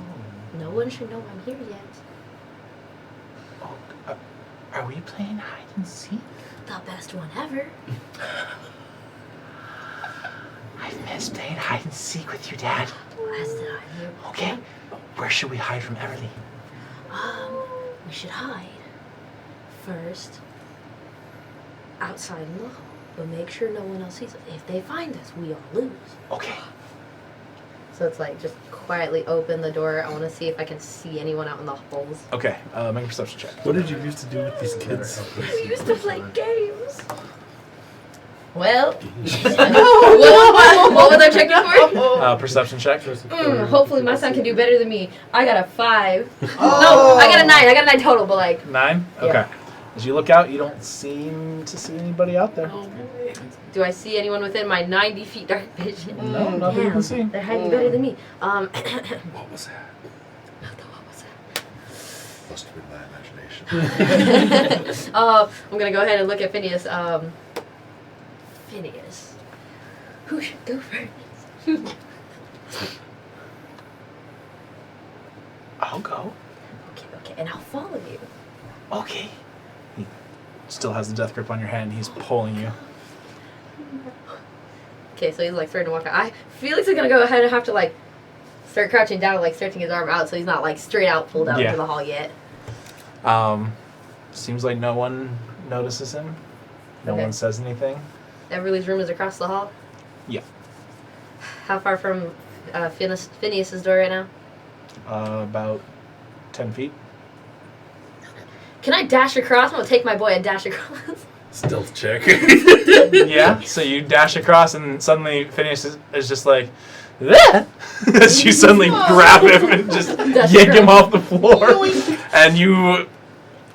No one should know I'm here yet. Oh, are we playing hide and seek? The best one ever. I've missed playing hide and seek with you, Dad. As did I. Okay, where should we hide from Everly? We should hide. First, outside in the hall. But make sure no one else sees us. If they find us, we all lose. Okay. So it's like, just quietly open the door. I want to see if I can see anyone out in the halls. Okay, make a perception check. What did you used to do with these kids? We used to play games. Well, what was I checking for? Perception check. Hopefully my son can do better than me. I got a 5. No, I got a 9. I got a 9 total, but like... 9? Yeah. Okay. As you look out, you don't seem to see anybody out there. Do I see anyone within my 90 feet dark vision? No, nothing you can see. They're hiding better than me. What was that? What was that? Must have been my imagination. I'm gonna go ahead and look at Phineas. Phineas. Who should go first? I'll go. Okay, and I'll follow you. Okay. He still has the death grip on your hand. He's pulling you. Okay, so he's like starting to walk out. Felix is gonna go ahead and have to like start crouching down, like stretching his arm out, so he's not like straight out pulled out into the hall yet. Seems like no one notices him. No Okay. one says anything. Everly's room is across the hall. Yeah. How far from Phineas's door right now? About 10 feet. Can I dash across? I'm gonna take my boy and dash across. Stealth check. Yeah, so you dash across and suddenly Phineas is just like, "Ah!" As you suddenly grab him and just yank him off the floor. And you,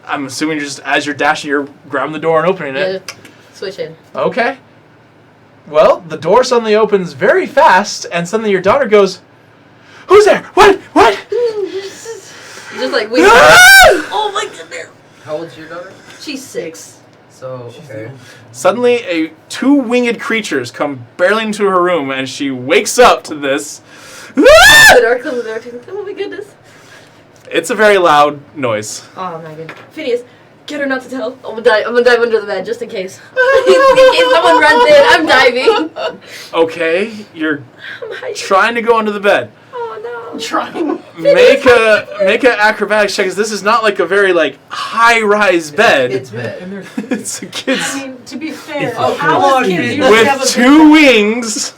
I'm assuming just as you're dashing, you're grabbing the door and opening it. Yeah, switch in. Okay. Well, the door suddenly opens very fast and suddenly your daughter goes, "Who's there? What? Just like we. Oh my goodness. How old's your daughter? She's 6. So, okay. Suddenly, two winged creatures come barreling into her room, and she wakes up to this. The door, close the door. Oh my goodness. It's a very loud noise. Oh my goodness. Phineas, get her not to tell. I'm gonna dive under the bed just in case. In case someone runs in, I'm diving. Okay, you're I'm hiding. trying to go under the bed. Oh no. Trying. Make a acrobatics check, 'cause this is not like a very like high-rise bed. It's bed. It's a kid's I mean, to be fair, Oh, come Alice on, kids man. usually have a with big 2 wings.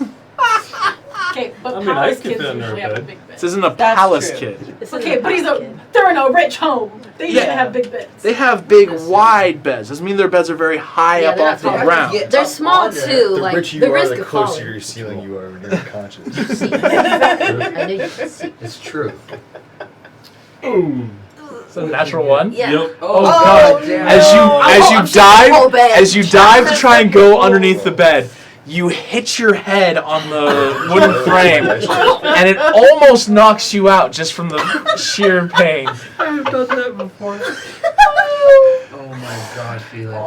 Okay, but I mean, I Palace could kids fit under a usually have a bed. big bed. This isn't a That's palace true. kid. This Okay, isn't but he's palace kid. they're in a rich home. They usually Yeah. have big beds. They have big, wide beds. Doesn't mean their beds are very high Yeah, up they're off the not tall. ground. Yeah. They're Up small on there. too. The Like richer you the are, risk the of closer falling. to your ceiling you are when you're unconscious. See. I knew you could see. It's true. So Natural one. Yeah. Yep. Oh, God! damn. As I'm you sure the whole bed. as you dive to try and go underneath the bed, you hit your head on the wooden frame, and it almost knocks you out just from the sheer pain. I've done that before. Oh my God, Felix.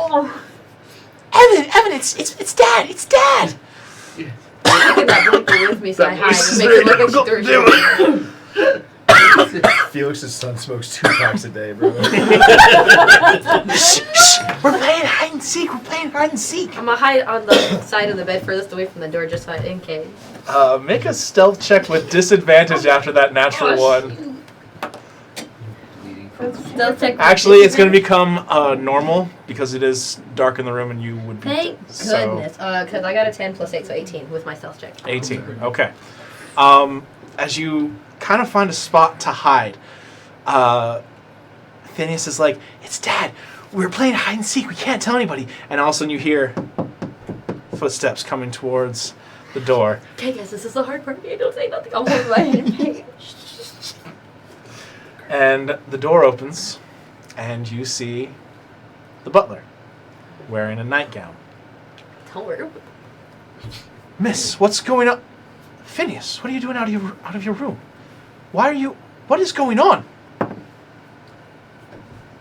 Evan, it's Dad! It's Dad! Taking that blanket with me so I That hide voice and is make very it look like she threw it. Felix's son smokes 2 packs a day, bro. Shh! We're playing hide and seek. We're playing hide and seek. I'm gonna hide on the side of the bed furthest away from the door just so in case. Make a stealth check with disadvantage after that natural one. Stealth check. Actually, it's going to become normal because it is dark in the room and you would be. Thank so- goodness. Because I got a 10 plus 8, so 18 with my stealth check. 18. Okay. As you kind of find a spot to hide, Phineas is like, "It's Dad. We're playing hide and seek. We can't tell anybody." And all of a sudden you hear footsteps coming towards the door. Okay, guys, this is the hard part. Okay, don't say nothing. I'll hold my head in pain. And the door opens, and you see the butler wearing a nightgown. Don't worry. "Miss, what's going on?" "Phineas, what are you doing out of your room? Why are you? What is going on?"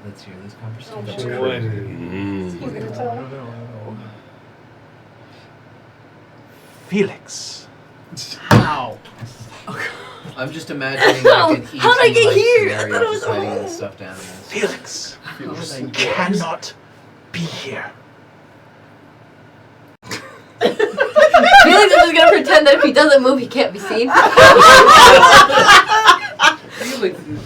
Let's hear this conversation. He's gonna tell. "Felix." How? I'm just imagining like an How'd I get E.T. here? I scenario thought it was just hiding in home. the stuffed animals. "Felix, How did I you get cannot be here." Felix is just gonna pretend that if he doesn't move, he can't be seen. Felix is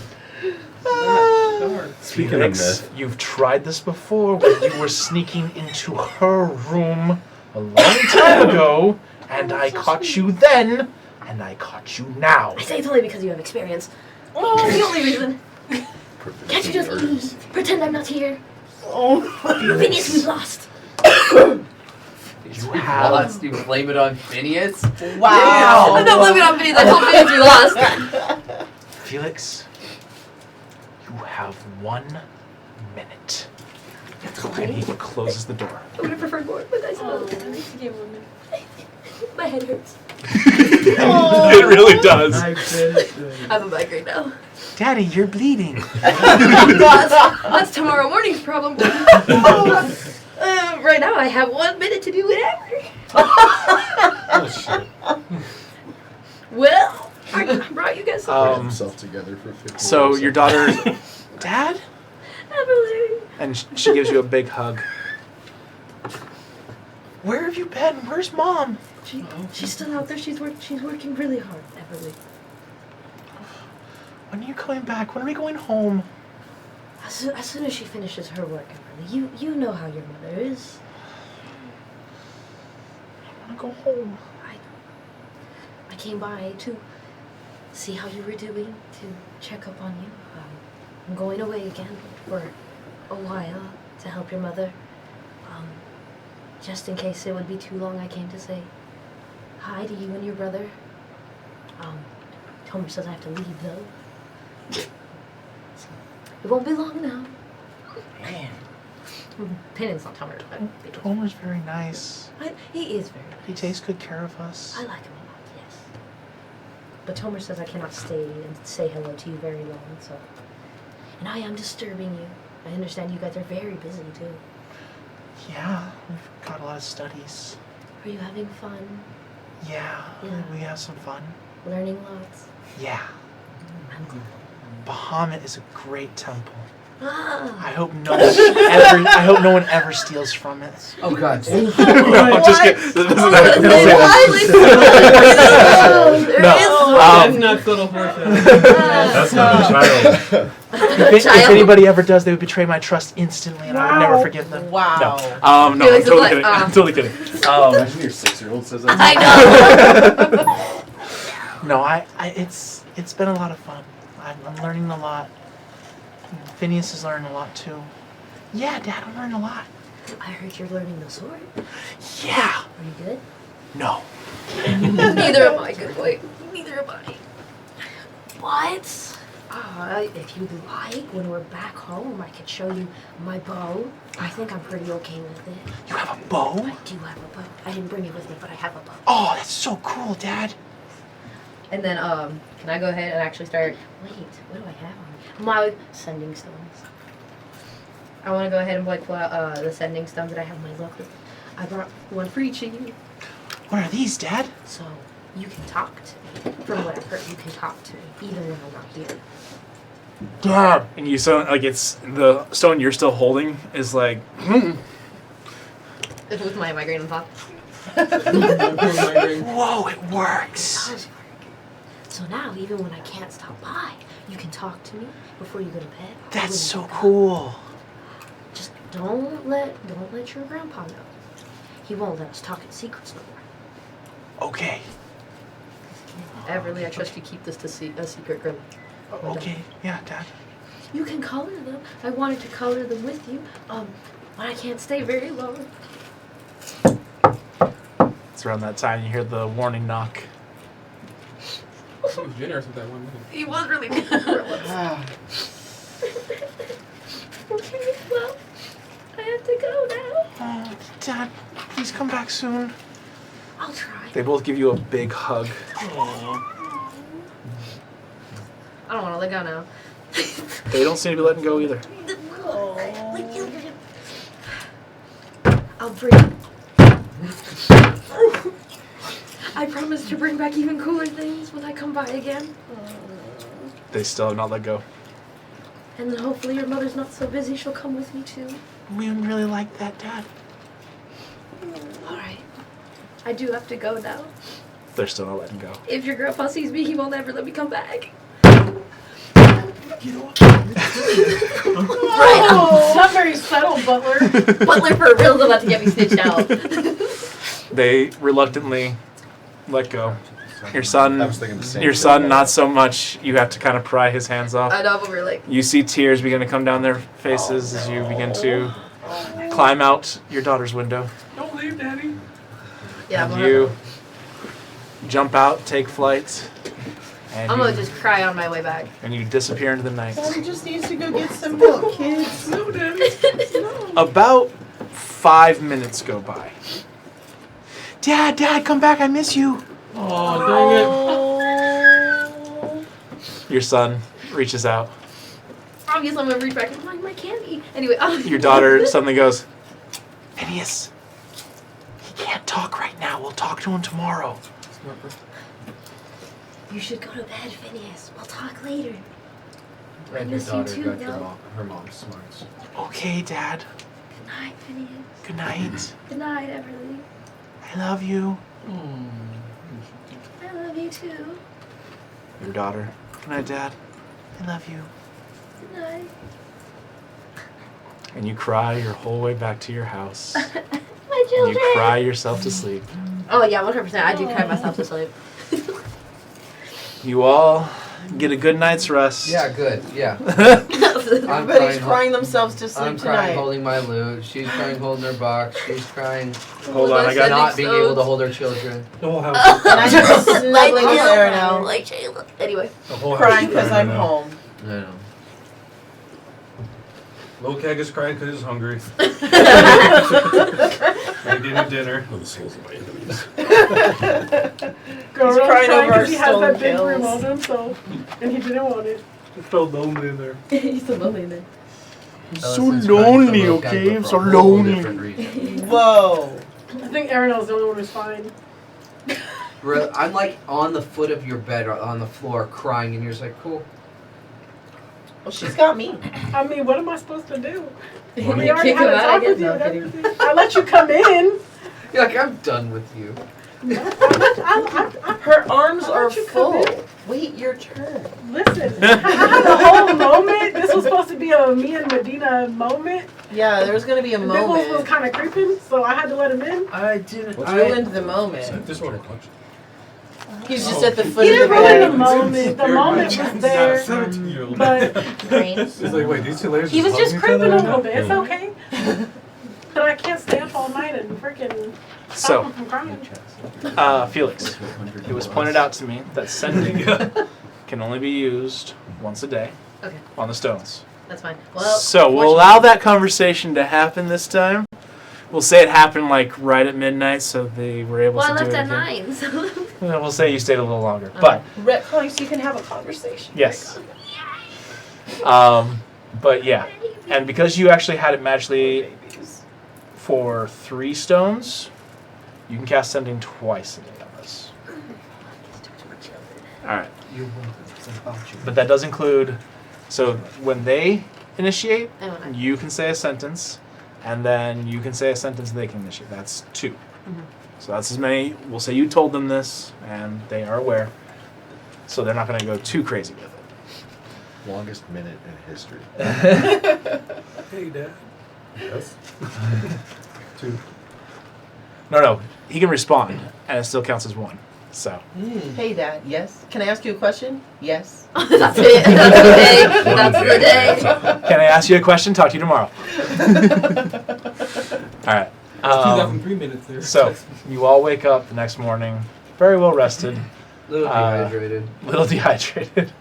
Speaking "Felix, of myth, you've tried this before when you were sneaking into her room a long time ago, and I caught you then, and I caught you now." I say it's only because you have experience. Oh, the only reason. Can't you just pretend I'm not here? Oh, Phineas, we've lost. You have Lost? You blame it on Phineas? wow. I'm not blaming it on Phineas. I told Phineas we lost. Felix, you have 1 minute. And he closes the door. I would have preferred more, but I Oh, suppose at least you gave him a minute. my head hurts. It really does. I I have a migraine now. Daddy, you're bleeding. That's tomorrow morning's problem. Right now, I have 1 minute to do whatever. Oh shit. Well, I brought you guys something. Put himself together for 50 So years. your daughter, Dad? Emily. And she gives you a big hug. "Where have you been? Where's Mom?" She's still out there. She's working really hard, Emily. "When are you coming back? When are we going home?" As soon as she finishes her work, Emily, you know how your mother is. "I want to go home." I came by to see how you were doing, to check up on you. I'm going away again for a while to help your mother. Just in case it would be too long, I came to say hi to you and your brother. Tomer says I have to leave though. It won't be long now. Man, Pennant's not Tomer. Homer's very nice. He is very He nice. takes good care of us. I like him a lot, yes. But Tomer says I cannot stay and say hello to you very long, so. And I am disturbing you. I understand you guys are very busy too. Yeah, we've got a lot of studies. Are you having fun? Yeah, Yeah. we have some fun. Learning lots? Yeah, I'm glad. Bahamut is a great temple. Ah! I hope no one ever steals from it. Oh God. No, I'm just kidding. That doesn't Oh, say that. No. That's not subtle foreshadowing. that's not a child. If anybody ever does, they would betray my trust instantly, and I would never forgive them. Wow. No, no, I'm Felix is totally like, kidding. I'm totally kidding. Imagine your 6-year-old says that. I know! No, it's been a lot of fun. I'm learning a lot. Phineas is learning a lot too. Yeah, Dad, I'm learning a lot. I heard you're learning the sword. Yeah. Are you good? No. Neither am I, good boy. Neither am I. What? If you'd like, when we're back home, I could show you my bow. I think I'm pretty okay with it. You have a bow? I do have a bow. I didn't bring it with me, but I have a bow. Oh, that's so cool, Dad. And then, can I go ahead and actually start? Wait, what do I have on me? My sending stones. I want to go ahead and like pull out the sending stones that I have in my locker. I brought one for each of you, What are these, Dad? so you can talk to me. From what I've heard, you can talk to me even when I'm not here. Dad. And you so like it's the stone you're still holding is like. With my migraine on top. Whoa, it works. Does work. So now, even when I can't stop by, you can talk to me before you go to bed. or That's when so you wake up. cool. Just don't let your grandpa know. He won't let us talk in secrets no more. Okay. Everly, I trust you keep this a secret, Grim. Okay. Yeah, Dad. You can color them. I wanted to color them with you, but I can't stay very long. It's around that time you hear the warning knock. He was generous with that one. Wasn't He was really good. Okay, well, I have to go now. Oh, Dad, please come back soon. I'll try. They both give you a big hug. I don't want to let go now. They don't seem to be letting go either. I'll bring. I promise to bring back even cooler things when I come by again. They still have not let go. And then hopefully your mother's not so busy, she'll come with me too. We really like that, Dad. Alright. I do have to go now. They're still not letting go. If your grandpa sees me, he won't ever let me come back. Oh, not very subtle, Butler. Butler for real is about to get me stitched out. They reluctantly let go. Your son, I was thinking the same. your son, not so much. You have to kind of pry his hands off. I know, but we're like, You see tears begin to come down their faces as you begin to climb out your daughter's window. Don't leave, Daddy. yeah, And you jump out, take flight, and I'm you, gonna just cry on my way back. and you disappear into the night. Daddy just needs to go get some milk, kids. No, Daddy. About 5 minutes go by. Dad, come back, I miss you. Oh, dang it. Your son reaches out. Obviously, I'm gonna reach back and find my candy. Anyway, Your daughter suddenly goes, Phineas, he can't talk right now. We'll talk to him tomorrow. You should go to bed, Phineas. We'll talk later. And your miss you daughter too, got though. her mom's smarts. Okay, Dad. Good night, Phineas. Good night. Good night, Everly. I love you. I love you too. Your daughter. Good night, Dad. I love you. Good night. And you cry your whole way back to your house. My And children. you cry yourself to sleep. Oh yeah, 100%. I do cry myself to sleep. You all get a good night's rest. Yeah, good. Yeah. I'm Everybody's crying, crying themselves to sleep I'm crying tonight. holding my loot. She's crying holding her box. She's crying Hold on, I got not being able to hold her children. The whole house. And I'm just snuggling with Arno, Like Shayla. Anyway. The whole crying house is because I'm now. home. I know. Little Keg is crying because he's hungry. He didn't dinner. Oh, the souls of my enemies. Go He's around crying over because he has stolen that big room kills. on him, so, and he didn't want it. It felt lonely in there. He's so lonely then. Ellison's crying for Little Keg, but for a whole different reason. Whoa. I think Ariel's the only one who's fine. I'm like on the foot of your bed or on the floor crying, and you're just like, cool. Well, she's got me. I mean, what am I supposed to do? What We do already Kick had him a out talk again? with you No, and kidding. everything. I let you come in. You're like, I'm done with you. Her arms I'll are let you come full. Wait your turn. Listen, I had a whole moment. This was supposed to be a me and Medina moment. Yeah, there's gonna be a And Biggles was moment. kind of creeping, so I had to let him in. I didn't. What's Ruined the moment. This one or punch? He's just at the foot He of the didn't ruin the bed. moment. The moment was there, 17-year-old. but He's like, wait, these two ladies he was just hugging each creeping a other little now? bit. It's okay. But I can't stay up all night and freaking stop So, him from crying. Felix, it was pointed out to me that sending can only be used once a day Okay, on the stones. that's fine. Well, So we'll allow that conversation to happen this time. We'll say it happened like right at midnight, so they were able Well, I to do left it at again. 9, so. Well, we'll say you stayed a little longer, but Retcon so you can have a conversation. yes. But yeah, and because you actually had it magically for 3 stones, you can cast Sending twice a day on this. All right, You're welcome. It's about you. but that does include. So when they initiate, I don't know. you can say a sentence, and then you can say a sentence they can initiate. That's 2. So that's as many. We'll say you told them this, and they are aware. So they're not going to go too crazy with it. Longest minute in history. Hey, Dad. Yes. No. He can respond, and it still counts as 1. So Hey, Dad. Yes. Can I ask you a question? Yes. That's it. That's the day. That's the day. can I ask you a question? Talk to you tomorrow. All right. 2003 minutes there. So you all wake up the next morning, very well rested, Little dehydrated. little dehydrated.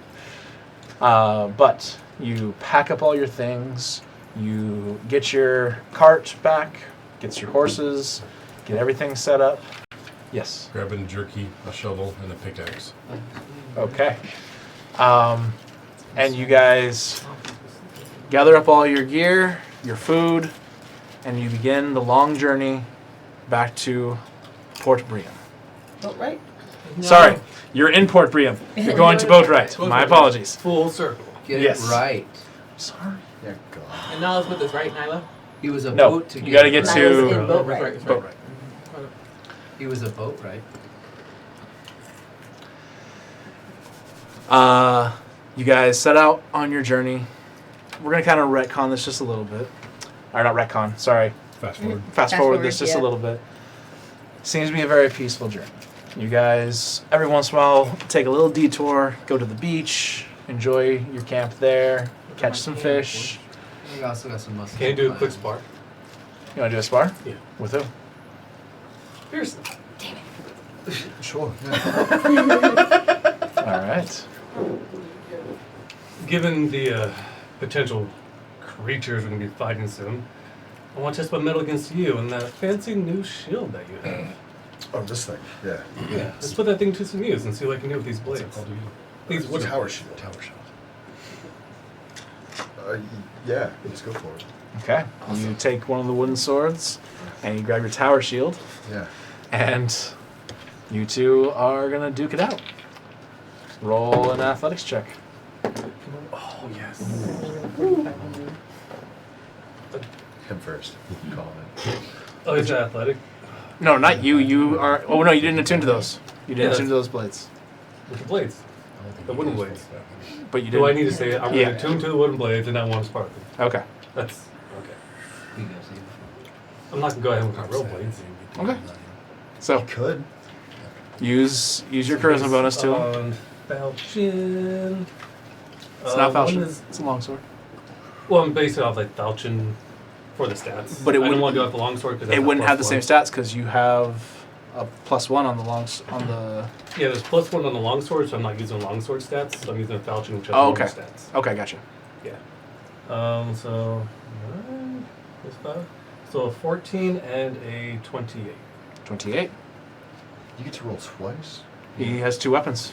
But you pack up all your things. You get your cart back, get your horses, get everything set up. Yes. Grabbing a jerky, a shovel, and a pickaxe. Okay. And you guys gather up all your gear, your food, and you begin the long journey back to Port Briam. Oh, right. Sorry, you're in Port Briam. You're going to Boatwright. My apologies. Full circle. Get Yes. it right. Sorry. Yeah, God. And Nyla's with us, right, Nyla? He was a No, boat to you got to get Nyla's in to Boatwright. That's right, that's right. Boatwright. He was a boat, right? You guys set out on your journey. We're gonna kind of retcon this just a little bit, or not retcon. Sorry, Fast forward. fast forward this just a yeah. little bit. Seems to be a very peaceful journey. You guys, every once in a while, take a little detour, go to the beach, enjoy your camp there, catch some fish. We also got some muscle. Can you do a quick spar? You want to do a spar? Yeah. With who? Pearson. Sure. All right. Given the potential creatures we're going to be fighting soon, I want to test my metal against you and that fancy new shield that you have. Oh, this thing. Yeah. Yeah, let's put that thing to some use and see what I can do with these blades. What's it called again? These wooden Tower blades. shield. Tower shield. Yeah. Let's go for it. Okay. You take one of the wooden swords, and you grab your tower shield, Yeah. and you two are gonna duke it out. Roll an athletics check. Oh, yes. Him first. Call it. Oh, it's athletic. No, not you. You are. Oh no, you didn't attune to those. You didn't Yeah, attune to those blades. With the blades. I don't think The you wooden can blades. spark that one. But you Do didn't. I need to say I'm Yeah. going to tune to the wooden blades and not one spark? Okay. That's okay. You guys see. I'm not going to go ahead with my real blades. Okay. So Could. use your charisma bonus too. On Falchion. It's not one falchion. is- It's a longsword. Well, I'm basing it off like Falchion for the stats. But it I don't wouldn't- want to do it with the longsword because It wouldn't have the same stats because you have a +1 on the on the. Yeah, there's +1 on the longsword, so I'm not using longsword stats. So I'm using a Falchion, which has Oh, more okay. stats. Okay, gotcha. So 9 plus 5. So a 14 and a 28. 28. You get to roll twice. He has 2 weapons.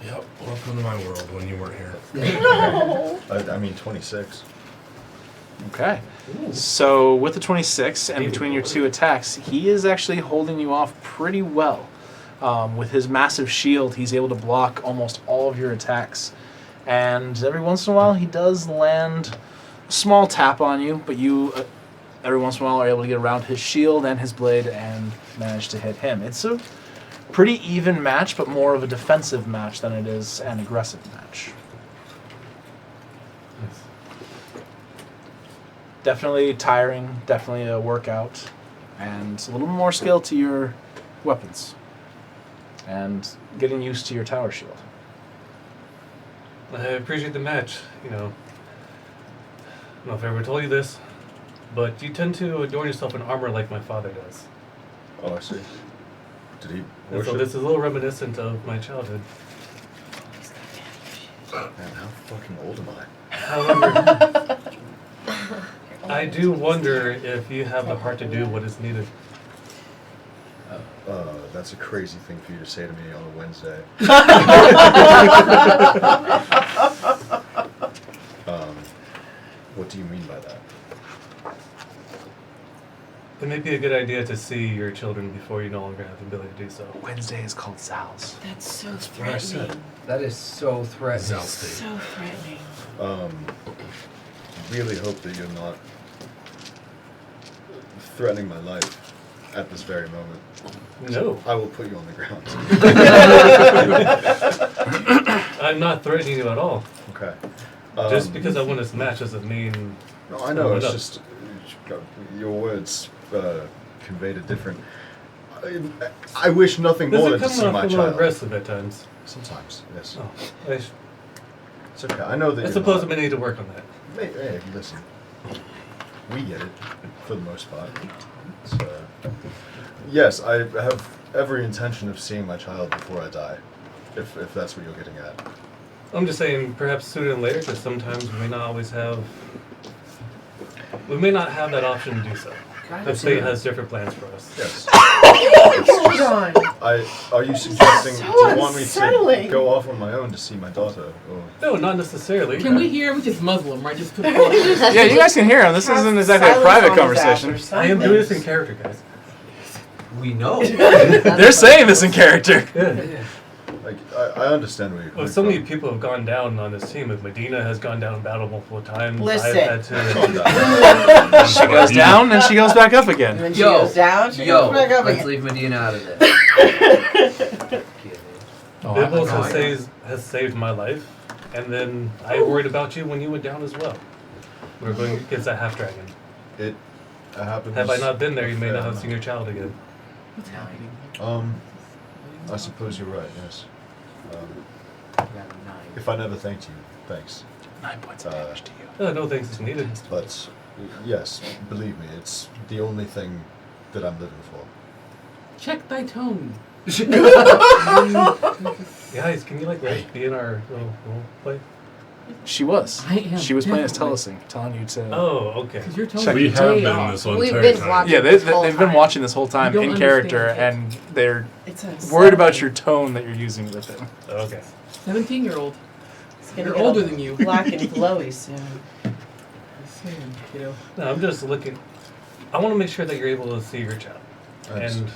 Yep. Welcome to my world when you weren't here. I mean 26. Okay. So with the 26 and between your 2 attacks, he is actually holding you off pretty well. With his massive shield, he's able to block almost all of your attacks. And every once in a while, he does land a small tap on you, but you, every once in a while, are able to get around his shield and his blade and manage to hit him. It's a pretty even match, but more of a defensive match than it is an aggressive match. Definitely tiring, definitely a workout, and a little more skill to your weapons, and getting used to your tower shield. I appreciate the match. You know, I don't know if I ever told you this, but you tend to adorn yourself in armor like my father does. Oh, I see. Did he And worship? so this is a little reminiscent of my childhood. Man, how fucking old am I? However, I do wonder if you have the heart to do what is needed. That's a crazy thing for you to say to me on a Wednesday. What do you mean by that? It may be a good idea to see your children before you no longer have the ability to do so. Wednesday is called Zal's. That's so what I threatening. said. That is so threatening. So threatening. Really hope that you're not threatening my life at this very moment. No. I will put you on the ground. I'm not threatening you at all. Okay. Just because I won this match doesn't mean... No, I know, No, it's no. just your words conveyed a different... I wish nothing Does more it than to come see off my a little child. aggressive at times? Sometimes, yes. Oh, It's okay. I know that I you're suppose not- we need to work on that. Hey, listen. We get it, for the most part. So, yes, I have every intention of seeing my child before I die, if that's what you're getting at. I'm just saying, perhaps sooner than later, because sometimes we may not always have... We may not have that option to do so. The fate has different plans for us. Yes. John. Are you suggesting, So do you want me to unsettling. go off on my own to see my daughter? Or? No, not necessarily. Can we hear him? Just Muslim, right? Just put Yeah, you guys can hear him. This isn't exactly a Silence private on his ass conversation. or I am something. doing this in character, guys. We know. They're saying this in character. Yeah. Like, I understand where you're coming Well, so many from. people have gone down on this team. If Medina has gone down in battle multiple times, Listen. I've had Calm to... down. She goes down and she goes back up And again. then she Yo, goes down, she Yo, goes back up let's again. leave Medina out of this. Bibbles I has saved my life, and then I worried about you when you went down as well. We were going against that half dragon. It happens. Had I not been there, you may a not fair have seen your child again. What's happening? amount. I suppose you're right. Yes. If I never thanked you, thanks. 9 points of damage to you. No thanks is needed. But yes, believe me, it's the only thing that I'm living for. Check thy tone. Guys, can you be in our little role play? She was. I am She was playing as definitely- Telesync, telling you to. Oh, okay. Because your tone Check We is have way been off. this whole We've entire been time. watching. Yeah, this whole they've been time. watching this whole time You don't in character, understand and they're It's worried about your tone that you're using with him. Okay. 17-year-old. It's gonna You're get older all than you. Black and glowy soon. Just saying, kiddo. No, I'm just looking. I want to make sure that you're able to see your child. And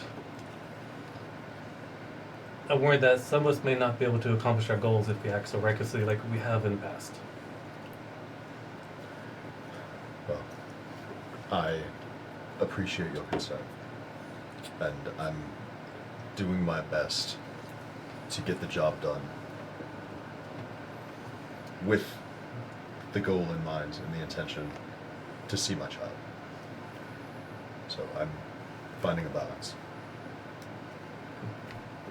I'm worried that some of us may not be able to accomplish our goals if we act so recklessly like we have in the past. Well, I appreciate your concern, and I'm doing my best to get the job done with the goal in mind and the intention to see my child. So I'm finding a balance.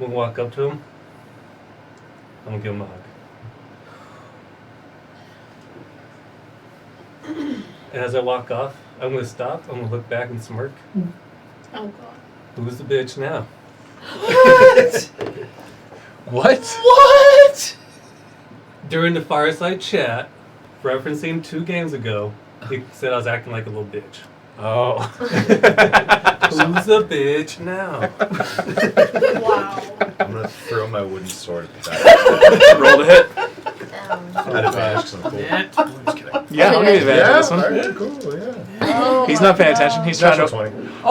We'll walk up to him. I'm gonna give him a hug. And as I walk off, I'm gonna stop. I'm gonna look back and smirk. Oh god. Who's the bitch now? What? What? During the fireside chat, referencing 2 games ago, he said I was acting like a little bitch. Oh. Who's the bitch now? Wow. I'm gonna throw my wooden sword back Roll to hit. at advantage 'cause I'm cool. That- I'm just kidding. Yeah, I'll give you advantage on this one. alright, cool, yeah. Oh He's my not paying God. attention. He's trying Natural to. 20. I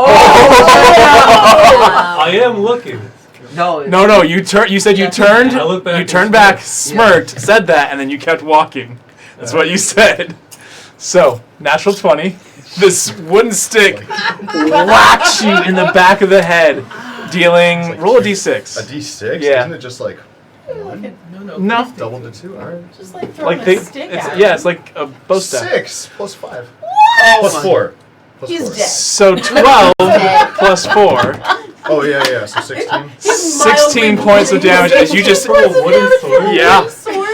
am looking. No, No, you said you turned. I looked back You and turned back, smirked, said that, and then you kept walking. That's what you said. So, natural 20. This wooden stick whacks you in the back of the head, dealing. It's like Roll a A d6. D6? Yeah. Isn't it just like one? No. No. Double to 2? Alright. Just like throwing Like they, a stick it's, at yeah, him. it's like a bow staff. 6 plus 5. What? Plus 4. Plus He's 4. dead. So 12 plus 4, Oh, yeah, so 16. 16 points of damage as you just. From a wooden sword? Yeah. Sword?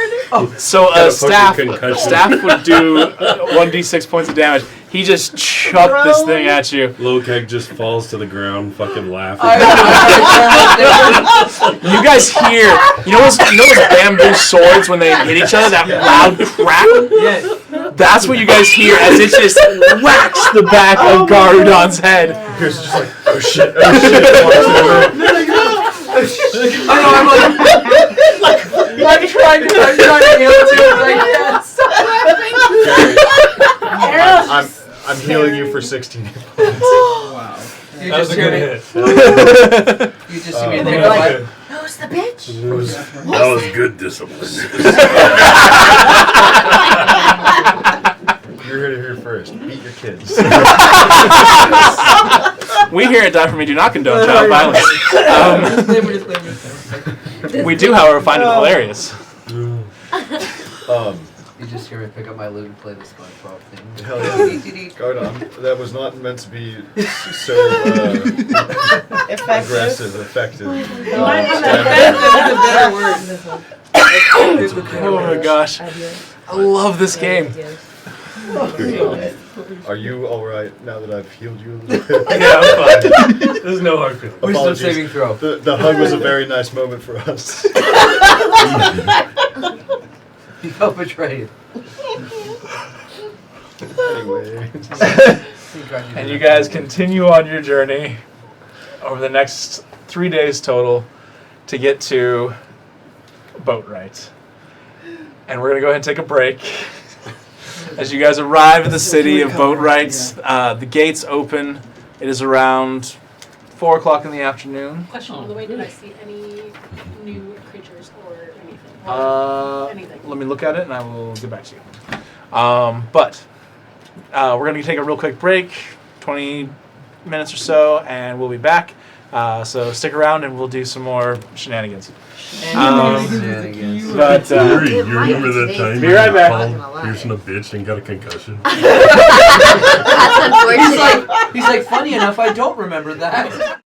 So Got a a fucking concussion. staff would do 1d6 points of damage. He just chucked this thing at you. Lokeg just falls to the ground, fucking laughing. You guys hear, you know those bamboo swords when they hit each other, that loud crack? Yeah. That's what you guys hear as it just whacks the back of Garudon's head. Pierce is just like, oh shit, oh shit. I know, I'm trying to heal too. Like, yes. I'm healing you for 16 hit points. Wow. You That was just a hear good me. hit. You just see me and Oh, they're yeah. like, Who's the bitch? That was good discipline. You're here to hear first. Beat your kids. We here at Die For Me do not condone child violence. We do, however, find it hilarious. You just hear me pick up my lute and play the SpongeBob thing. Hell yeah. Gardon, that was not meant to be so aggressive, effective. Oh my gosh. I love this game. Are you alright now that I've healed you a little bit? Yeah, I'm fine. There's no hard feelings. wisdom Apologies. saving throw. The hug was a very nice moment for us. You felt betrayed. Anyway. And you guys continue on your journey over the next 3 days total to get to Boatwright. And we're going to go ahead and take a break. As you guys arrive at the city of Boatwright, the gates open. It is around 4 o'clock in the afternoon. Question on the way, did I see any new creatures or anything? Anything. Let me look at it and I will get back to you. But we're going to take a real quick break, 20 minutes or so, and we'll be back. So stick around and we'll do some more shenanigans. Shenanigans. But Yuri, you remember that time Be right back. you called Pearson a bitch and got a concussion? That's unfortunate. He's like, funny enough, I don't remember that.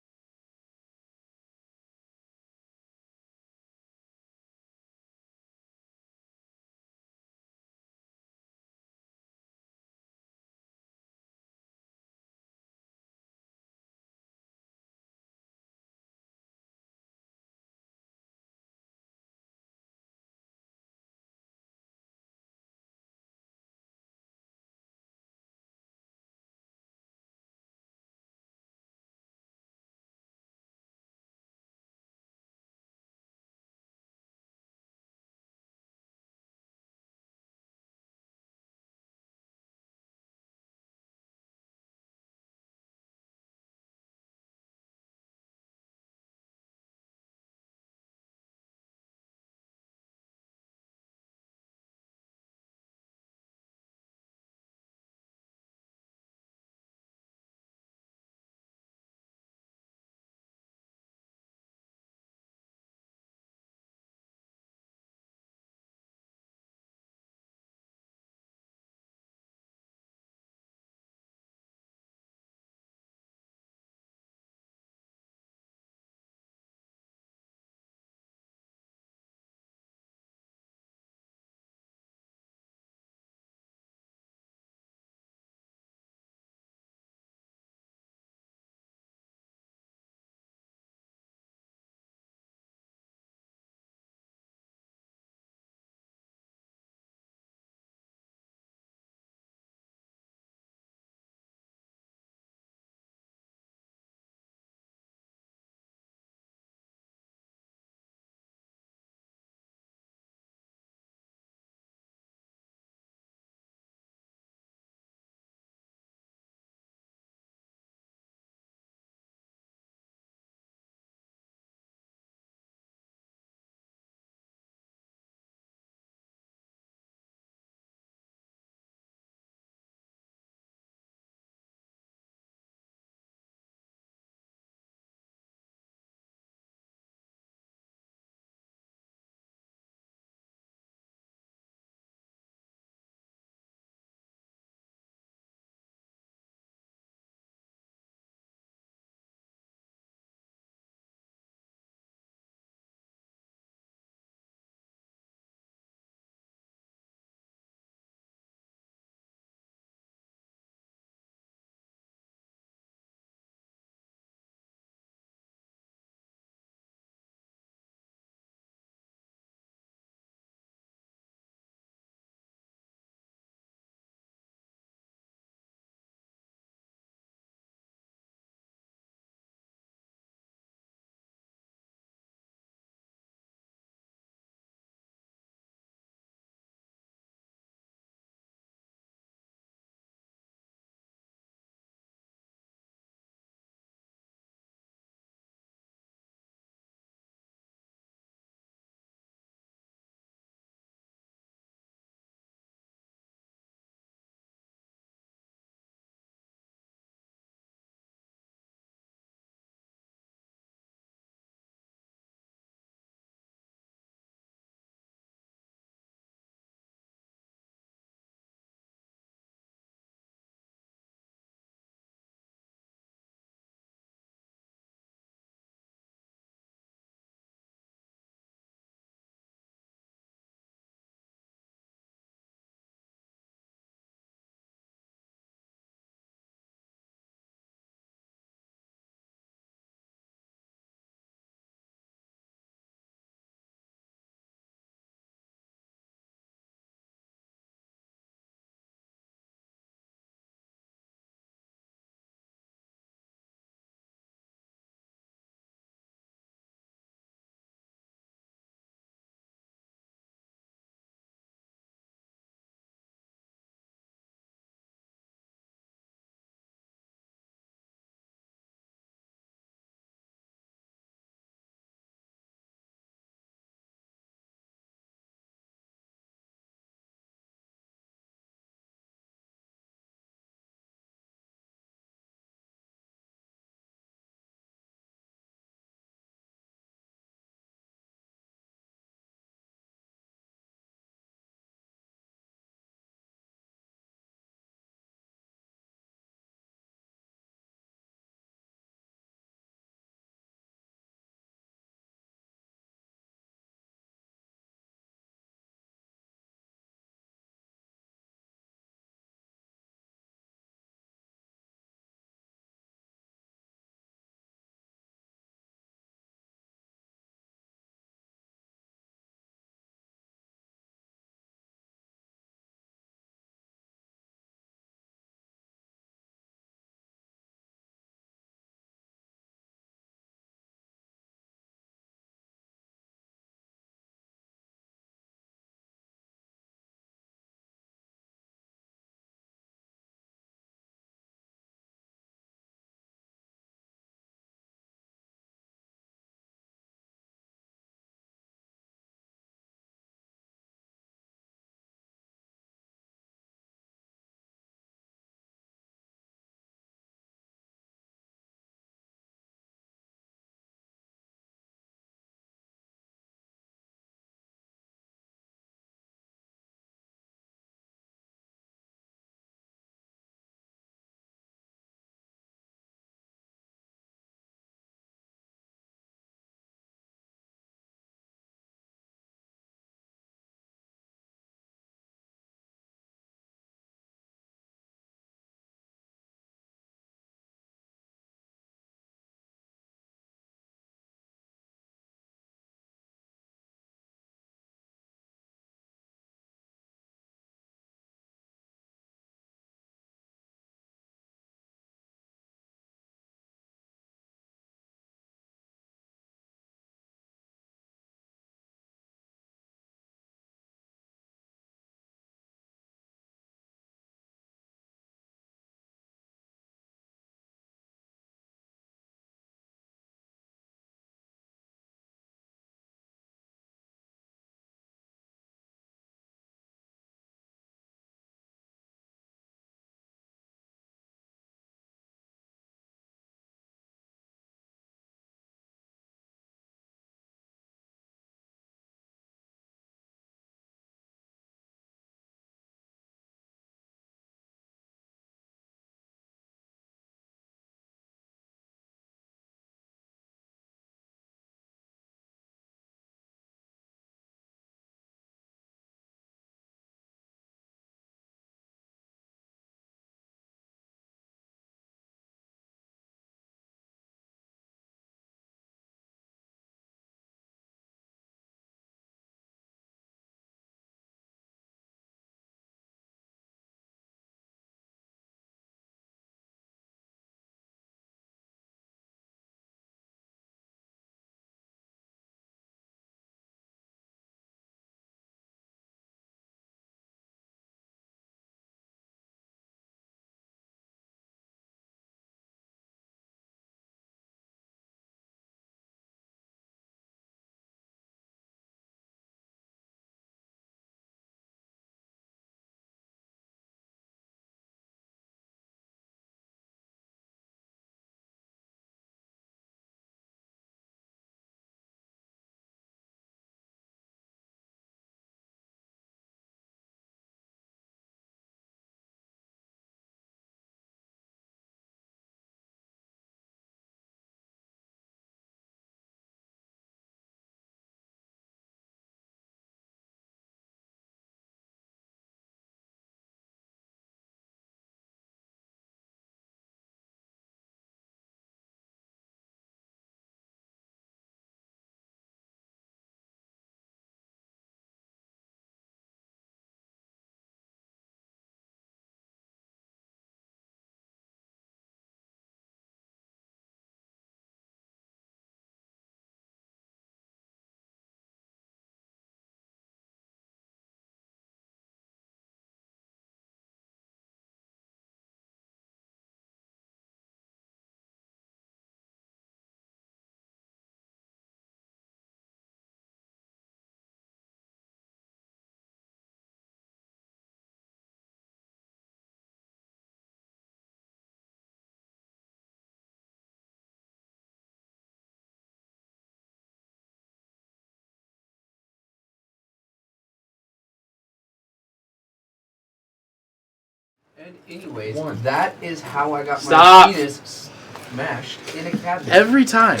And anyways, One. that is how I got Stop. my penis smashed in a cabinet. Every time.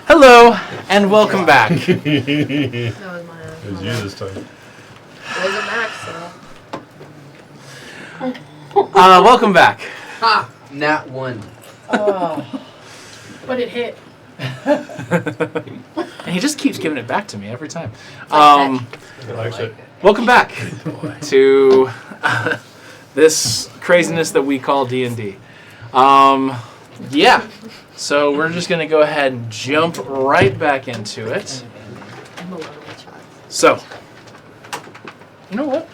Hello, and welcome back. That was mine. It was you this time. It wasn't Max, so. Welcome back. Ha! Nat 1. Oh. But it hit. And he just keeps giving it back to me every time. I like it. Welcome back to this craziness that we call D&D. Yeah, so we're just going to go ahead and jump right back into it. I'm a little child. So, you know what?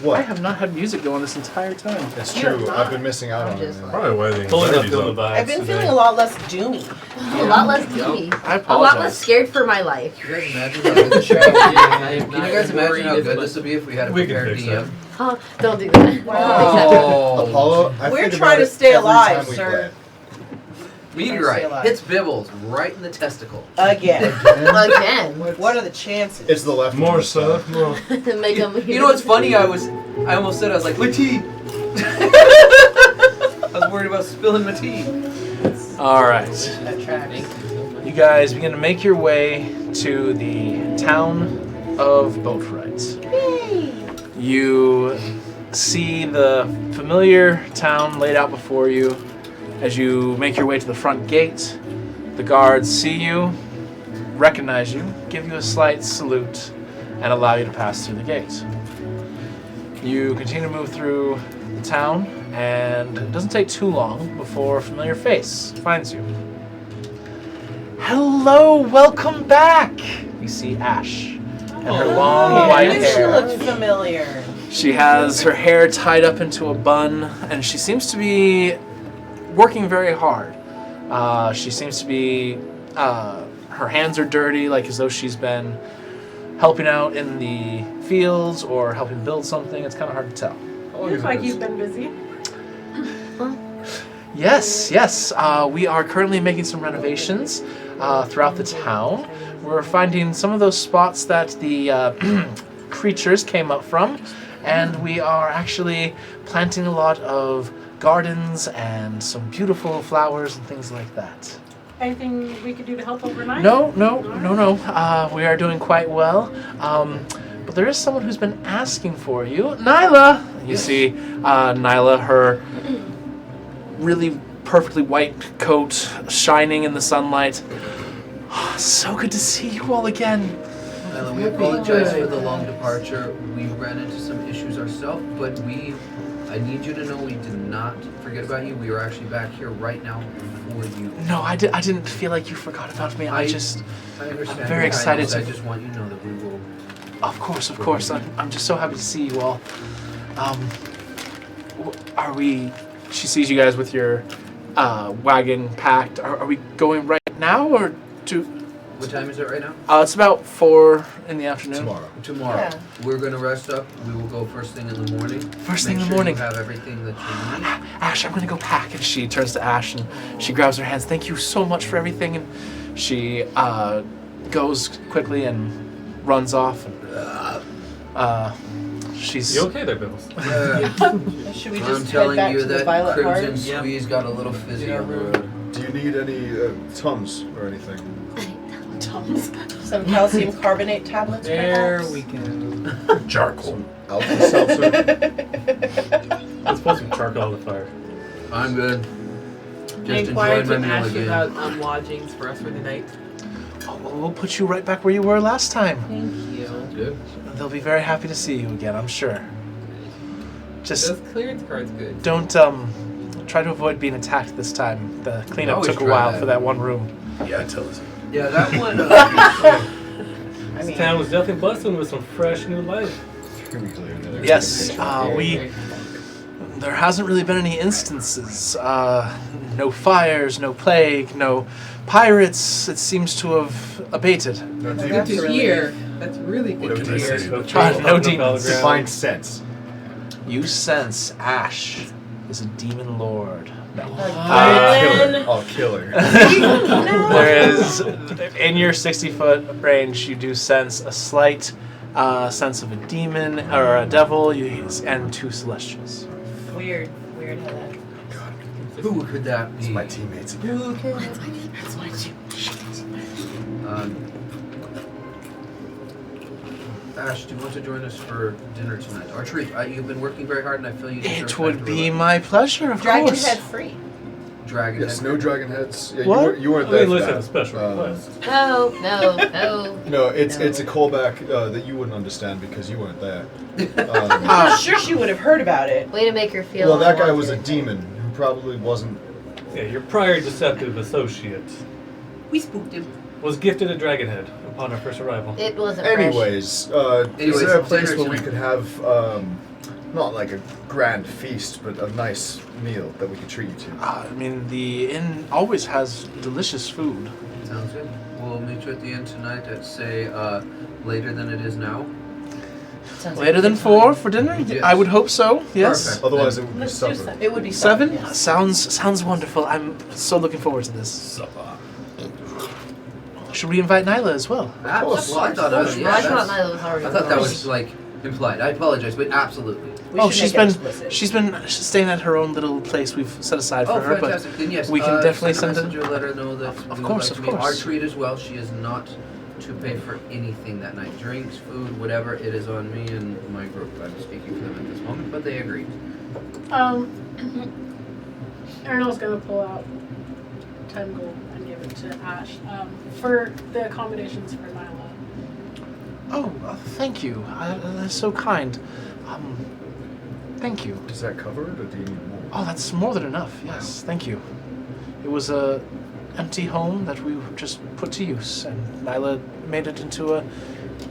What? I have not had music going this entire time. It's You have true. not. I've been missing out I'm on just it. like- Probably why the Totally not anxiety's feeling the up. vibes I've been today. feeling a lot less doomy. A lot less doomy. I A lot apologize. less scared for my life. Can you guys imagine how good this show Can you guys imagine how good this would be if we had a We can prepared fix DM? Huh? Don't do that. Oh. Apollo, I We're think trying about to it stay every alive, time we sir. play. Meteorite hits Bibbles right in the testicle. Again. Again. What are the chances? It's the left. More one. stuff. More. Make them. You know what's funny? I almost said, I was like, my tea! I was worried about spilling my tea. All right. That tracks. You guys begin to make your way to the town of Boatwright. You see the familiar town laid out before you. As you make your way to the front gate, the guards see you, recognize you, give you a slight salute, and allow you to pass through the gate. You continue to move through the town, and it doesn't take too long before a familiar face finds you. Hello, welcome back! You see Ash and her long white Why did she hair. look familiar? She has her hair tied up into a bun, and she seems to be working very hard. She seems to be, her hands are dirty, like as though she's been helping out in the fields or helping build something. It's kind of hard to tell. Looks like you've been busy. Yes. We are currently making some renovations throughout the town. We're finding some of those spots that the creatures came up from, and we are actually planting a lot of gardens and some beautiful flowers and things like that. Anything we could do to help overnight? No. We are doing quite well. But there is someone who's been asking for you. Nyla! You see Nyla, her really perfectly white coat shining in the sunlight. So good to see you all again. Nyla, we apologize for the long departure. We ran into some issues ourselves, but I need you to know we did not forget about you. We are actually back here right now for you. No, I didn't feel like you forgot about me. I just, understand. I'm very your excited kindness. to- I just want you to know that we will. of course. I'm just so happy to see you all. Are we? She sees you guys with your wagon packed. Are we going right now or to? What time is it right now? It's about 4 in the afternoon. Tomorrow. Yeah. We're gonna rest up. We will go first thing in the morning. First thing Make in the sure morning. You have everything that you need. Ash, I'm gonna go pack. And she turns to Ash and she grabs her hands. Thank you so much for everything. And she goes quickly and runs off. She's. You okay there, Bibbles? Should we I'm just head telling back you to the that Violet Crimson Heart? Yep. Squeeze got a little fizzy Yeah. on the road. Do you need any Tums or anything? Tums. Some calcium carbonate tablets, There perhaps? we go. Charcoal. Alpha seltzer. Let's pull some charcoal on the fire. I'm good. I Just inquired enjoying to my meal ask you again. about lodgings for us for the night. Oh, we'll put you right back where you were last time. Thank you. Good. They'll be very happy to see you again, I'm sure. Just Those clearance cards good. don't try to avoid being attacked this time. The cleanup Always took a try while that. for that one room. Yeah, tell us. Yeah, that one. I This mean, town was definitely busting with some fresh new life. 3 weeks later. Yes, there hasn't really been any instances. No fires, no plague, no pirates. It seems to have abated. No Good demons. to hear. That's really What good can to I hear. say? No no trees popping up demons. out of the ground. Divine sense. You sense Ash is a demon lord. No. I'll kill her. There is, in your 60-foot range, you do sense a slight sense of a demon or a devil and 2 celestials. Weird head. Who could that be? It's my teammates again. Ash, do you want to join us for dinner tonight? Or treat? You've been working very hard, and I feel you deserve It time would to be relax. my pleasure, of Dragon course. head free. Dragon Yes, head. no dragon heads. Yeah, What? you weren't I there. mean, for listen, that. a special request. No. No, it's No. it's a callback that you wouldn't understand because you weren't there. I'm sure she would have heard about it. Way to make her feel. Well, that guy was a unwanted. demon who probably wasn't. Yeah, your prior deceptive associate We spooked him. was gifted a dragon head upon our first arrival. It wasn't fresh. Anyways, Anyways, is there a place dinner where we tonight. could have not like a grand feast, but a nice meal that we could treat you to? I mean, the inn always has delicious food. Sounds good. We'll meet you at the end tonight at, say, later than it is now. Sounds like Later a than good 4 time. for dinner? Yes. I would hope so, yes. Perfect. Otherwise, it would be Let's do supper. 7. It would be 7? yes. Sounds wonderful. I'm so looking forward to this. Supper. Should we invite Nyla as well? Well, I thought Well, I thought Nyla was already. I thought that involved. was like implied. I apologize, but absolutely. We Oh, should she's make it been explicit. she's been staying at her own little place we've set aside for Oh, her, fantastic! Then yes, we can definitely send a send messenger, let her know that Of we would course, like of to meet. course. Our treat as well. She is not to pay for anything that night. Drinks, food, whatever. It is on me and my group. I'm speaking for them at this moment, but they agreed. Arnold's gonna pull out 10 gold and give it to Ash for the accommodations for Nyla. Oh, thank you. That's so kind. Thank you. Does that cover it, or do you need more? Oh, that's more than enough. Yes, thank you. It was a empty home that we just put to use, and Nyla made it into a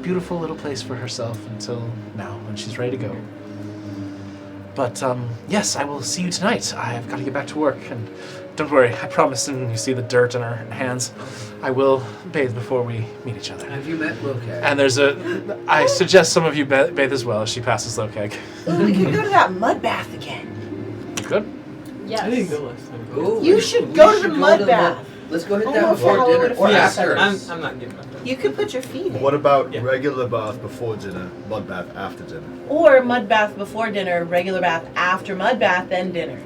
beautiful little place for herself until now, when she's ready to go. But yes, I will see you tonight. I've got to get back to work, and don't worry, I promise. And you see the dirt on her hands. I will bathe before we meet each other. Have you met Lokag? And there's I suggest some of you bathe as well as she passes Lokeg. Ooh, we can go to that mud bath again. Good. Yes. I didn't go last time. Ooh, You we should go to the should mud bath. Let's go hit I that don't know before how it dinner would or affect after. I'm not getting my phone. You could put your feet in. What about Yeah. regular bath before dinner, mud bath after dinner? Or mud bath before dinner, regular bath after mud bath, then dinner.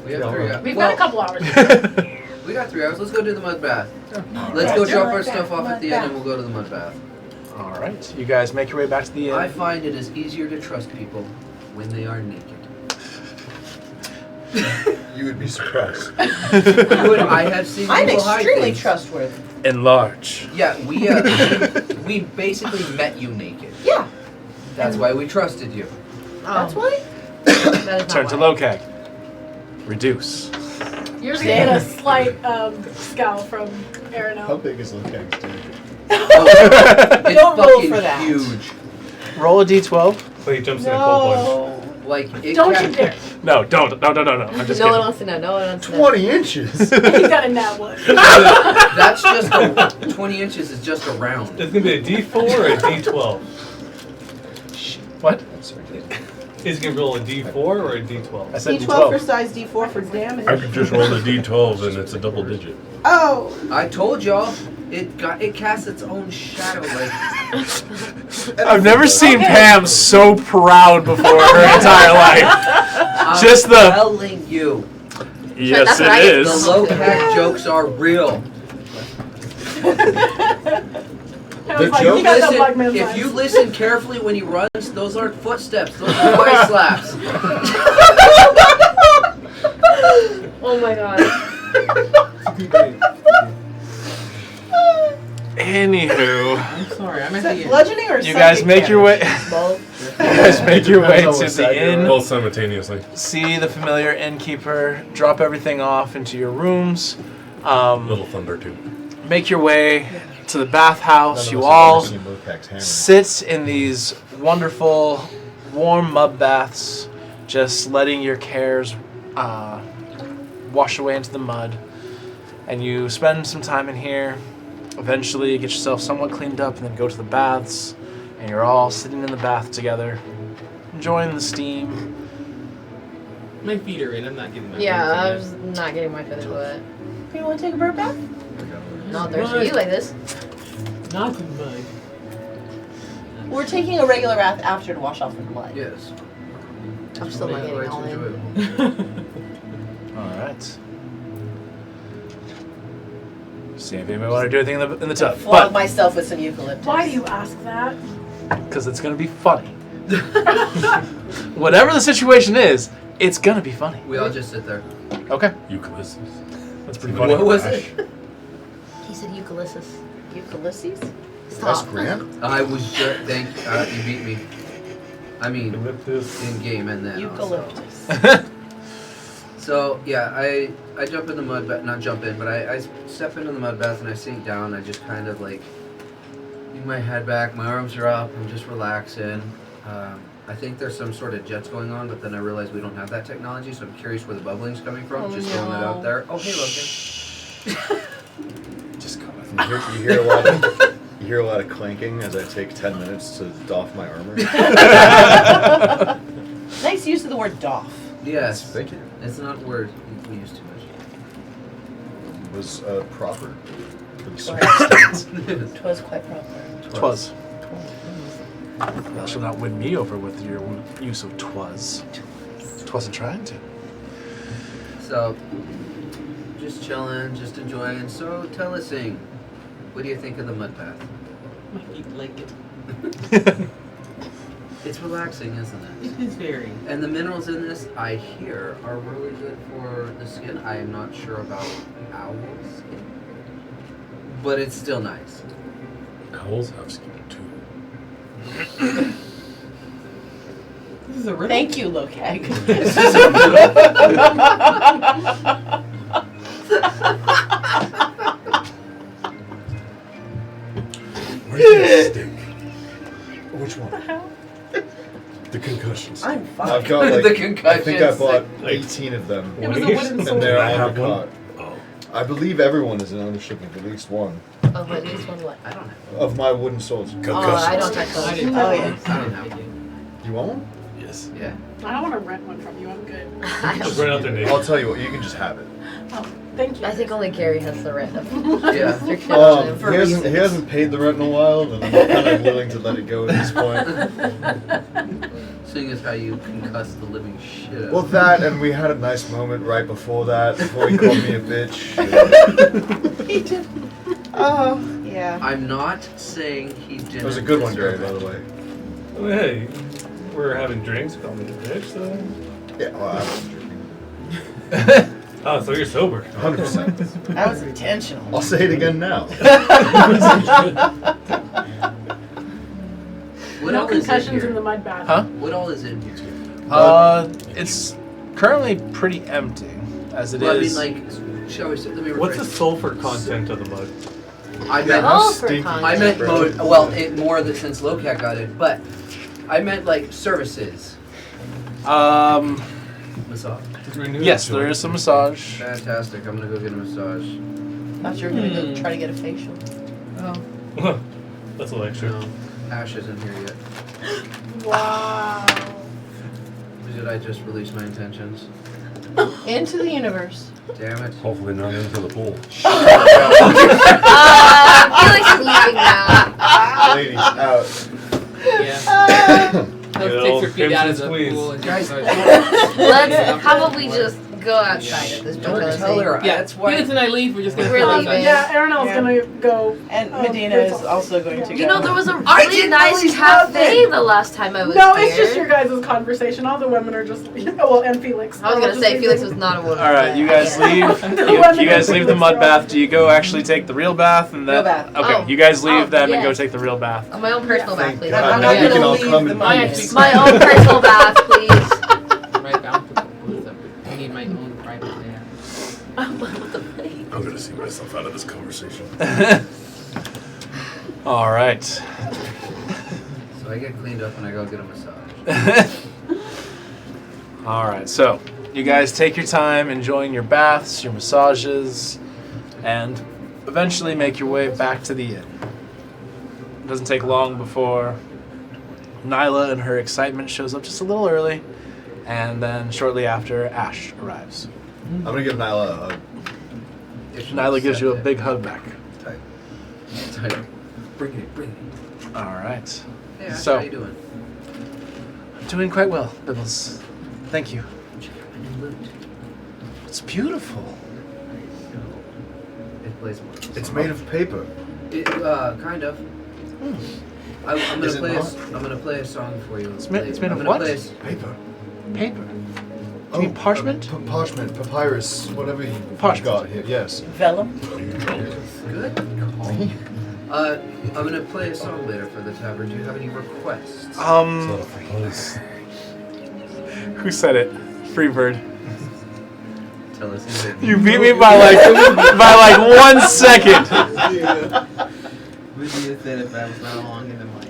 We have 3 hours. We've Well, got a couple hours. we got 3 hours. Let's go do the mud bath. Let's Right, go do drop mud our bath, stuff off mud at the end bath. and we'll go to the mud bath. All right, you guys make your way back to the inn. I find it is easier to trust people when they are naked. You would be surprised. I have seen I'm people hide extremely things. trustworthy. Enlarge. Yeah, we basically met you naked. Yeah, That's why we trusted you. that's why. That is not Turn to why. Lokeg. Reduce. You're gonna get a slight scowl from How Aranel. big is Lokag's dick? It's Don't roll fucking for that. huge. Roll a d12. So he jumps in a cold plunge. No. Like it Don't can- you dare. No, don't. No. I'm just No one kidding. wants to know. No one wants to know. 20 inches! He's got a nat one. That's just a 20 inches is just a round. It's gonna be a D4 or a D12. What? Is he gonna roll a D4 or a D12? I said D12 for d12. size, D4 for damage. I could just roll a d12 and it's a double digit. Oh, I told y'all it casts its own shadow like I've never seen Okay. Pam so proud before her entire life. I'm Just the- telling you. Yes, that's it right. The is. low cat jokes are real. I was like, joke- you got the bug Listen, man's if eyes. you listen carefully when he runs, those aren't footsteps, those are thigh slaps. Oh my god. Anywho, I'm sorry, I'm is at that the end. bludgeoning or you guys psychic make your way. damage? Both. You guys make your way Depends on to what side the you're inn. on. Both simultaneously. See the familiar innkeeper. Drop everything off into your rooms. Little thunder too. Make your way to the None bathhouse. of You us have all ever seen Lokag's hammer. sit in these wonderful warm mud baths, just letting your cares wash away into the mud. And you spend some time in here. Eventually, get yourself somewhat cleaned up, and then go to the baths. And you're all sitting in the bath together, enjoying the steam. My feet are in. I'm not getting my Yeah, I feet was not getting my feathers wet. You want to take a bird bath? Not thirsty for you like this. in. Not in mine. We're taking a regular bath after to wash off the blood. Yes. I'm still not getting all in. enjoyable. All right. See if anybody want to do anything in the tub, Flog but myself with some eucalyptus. Why do you ask that? because it's gonna be funny. Whatever the situation is, it's gonna be funny. We all just sit there. Okay. Eucalyptus. That's pretty funny. What was it? He said eucalyptus. Eucalyptus? Stop. That's Grant. I was just, thank you. You beat me. I mean, Eucalyptus. in game and then also. Eucalyptus. So yeah, I jump in the mud bath, not jump in, but I step into the mud bath and I sink down. I just kind of like lean my head back, my arms are up, I'm just relaxing. I think there's some sort of jets going on, but then I realize we don't have that technology, so I'm curious where the bubbling's coming from. Oh, Just throwing that out no. there. Oh hey Logan. Just go with You hear a lot of clanking as I take 10 minutes to doff my armor. Nice use of the word doff. Yes, Thank you. it's not a word we use too It was proper. For the circumstance. Twas quite proper. much. Twas. Thou shalt not win me over with your use of twas. Twasn't trying to. So, just chilling, just enjoying. So, tell us, Sing, what do you think of the mud bath? My feet like it. It's relaxing, isn't it? It is very. And the minerals in this, I hear, are really good for the skin. I am not sure about owl skin, but it's still nice. Owls have skin too. This is a riddle. Thank you, Lokag. This is a Where's that stick? Which one? The concussions. I'm I've fine. got like, The I concussions. think I bought 18 of them. It was a wooden And sword. they're I on have the one. cot. Oh. I believe everyone is in ownership of at least one Oh, but this one what? I don't have. of my wooden swords. Oh, I Concussions. don't touch I those. didn't. Oh, yeah. I don't have. You want one? Yes. Yeah. I don't want to rent one from you. I'm good. I Just don't. run out there, Nate. I'll tell you what, you can just have it. Oh, thank you. I think only Gary has the rent of Yeah. Mr. Kitchen. For he reasons. hasn't paid the rent in a while, and I'm kind of willing to let it go at this point. Seeing as how you concuss the living shit out Well, of that, and we had a nice moment right before that, before he called me a bitch. He did. Oh, yeah. I'm not saying he didn't. It was a good one, Gary, deserve by it. the way. Oh, hey, we're having drinks. Call me the bitch, so. Yeah, well, I wasn't drinking. Oh, so you're sober. 100%. That was intentional. I'll say it again now. What No all is in concussions here? in the mud bath. Huh? What all is in here? It's currently pretty empty, as it Well, is. I mean, like, shall we say? Let me rephrase. What's the sulfur content of the mud? I meant. Oh, for stinky. content. I meant well, it more that since Locat got it, but I meant like services. Massage. Yes, there is some massage. Fantastic. I'm gonna go get a massage. Thought you were gonna go try to get a facial. Oh. That's a lecture. No. Ash isn't here yet. Wow. Did I just release my intentions? Into the universe. Damn it. Hopefully not into the pool. Felix is leaving now. Ladies, out. Yeah. Yeah, Those old sticks her feet out of Crimson the squeeze. pool and Guys, Let's. How about we just go outside at this Don't point? tell her. Yeah, That's why. Felix and I leave. We're just gonna We're go leaving. outside. Yeah, Aaronel's Yeah. gonna go. And Medina is also going to go. You know, there was a I really didn't nice really cafe love the last time I was No, there. it's just your guys' conversation. All the women are just. Well, and Felix. I was They're all gonna say just Felix leaving. was not a woman. All right, you guys leave. You guys leave the mud bath. Do you go actually take the real bath and then? Real bath. Okay, Oh. you guys leave Oh, them and yeah. go take the real bath. On my own personal bath, Thank please. God. I'm Now not we gonna can all leave come the and money. peace. My own personal bath, please. Right down to the pool. I need my own private there. I'm gonna see myself out of this conversation. All right. So I get cleaned up and I go get a massage. All right. So you guys take your time enjoying your baths, your massages, and eventually make your way back to the inn. It doesn't take long before Nyla and her excitement shows up just a little early, and then shortly after, Ash arrives. I'm gonna give Nyla a hug. If she Nyla gives you a accepted. big hug back. Tight. Bring it, bring it. All right. Hey, Ash, So- how you doing? I'm doing quite well, Bibbles. Thank you. It's beautiful. It plays one. It's made of paper. Kind of. I'm Is gonna it play. not? I'm gonna play a song for you. It's made later. of I'm what? gonna play Paper. Paper. Do you mean parchment? Parchment, papyrus, whatever you Parchment. got here. Yes. Vellum. Good call. I'm gonna play a song later for the tavern. Do you have any requests? Who said it? Freebird. Tell us. You beat me by like 1 second. Would you have said if I was not along in the mic?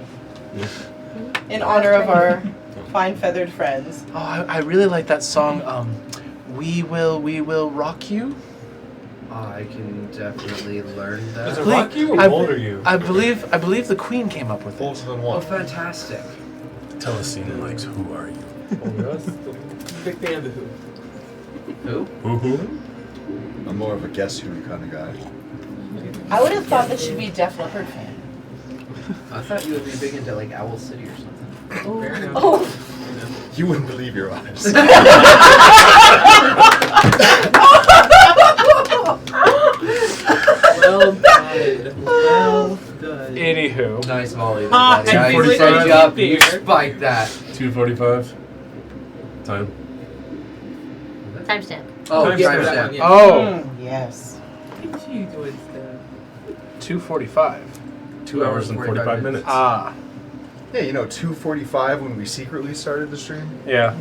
In honor of our fine feathered friends. Oh, I really like that song. We will rock you. I can definitely learn Does that. it rock you or I- boulder you? I believe the Queen came up with it. Both than Oh, one. fantastic. Telesina likes Who Are You? Big fan of the Who. Who? Who? I'm more of a guess who kind of guy. I would have thought that she'd be a Def Leppard fan. I thought you would be big into like Owl City or something. Fair enough. Oh. You wouldn't believe your eyes. Well done. Well done. Anywho, Nice volley. Ah, Buddy. and You pretty spiked up. You fair. spiked that. 2:45. Time. Timestamp. Oh, Time yeah, for that yeah. one, yeah. oh, Yes. Look at you doing stuff. 2:45. 2 hours and 45 minutes. Ah, Yeah, you know, 2:45 when we secretly started the stream. yeah.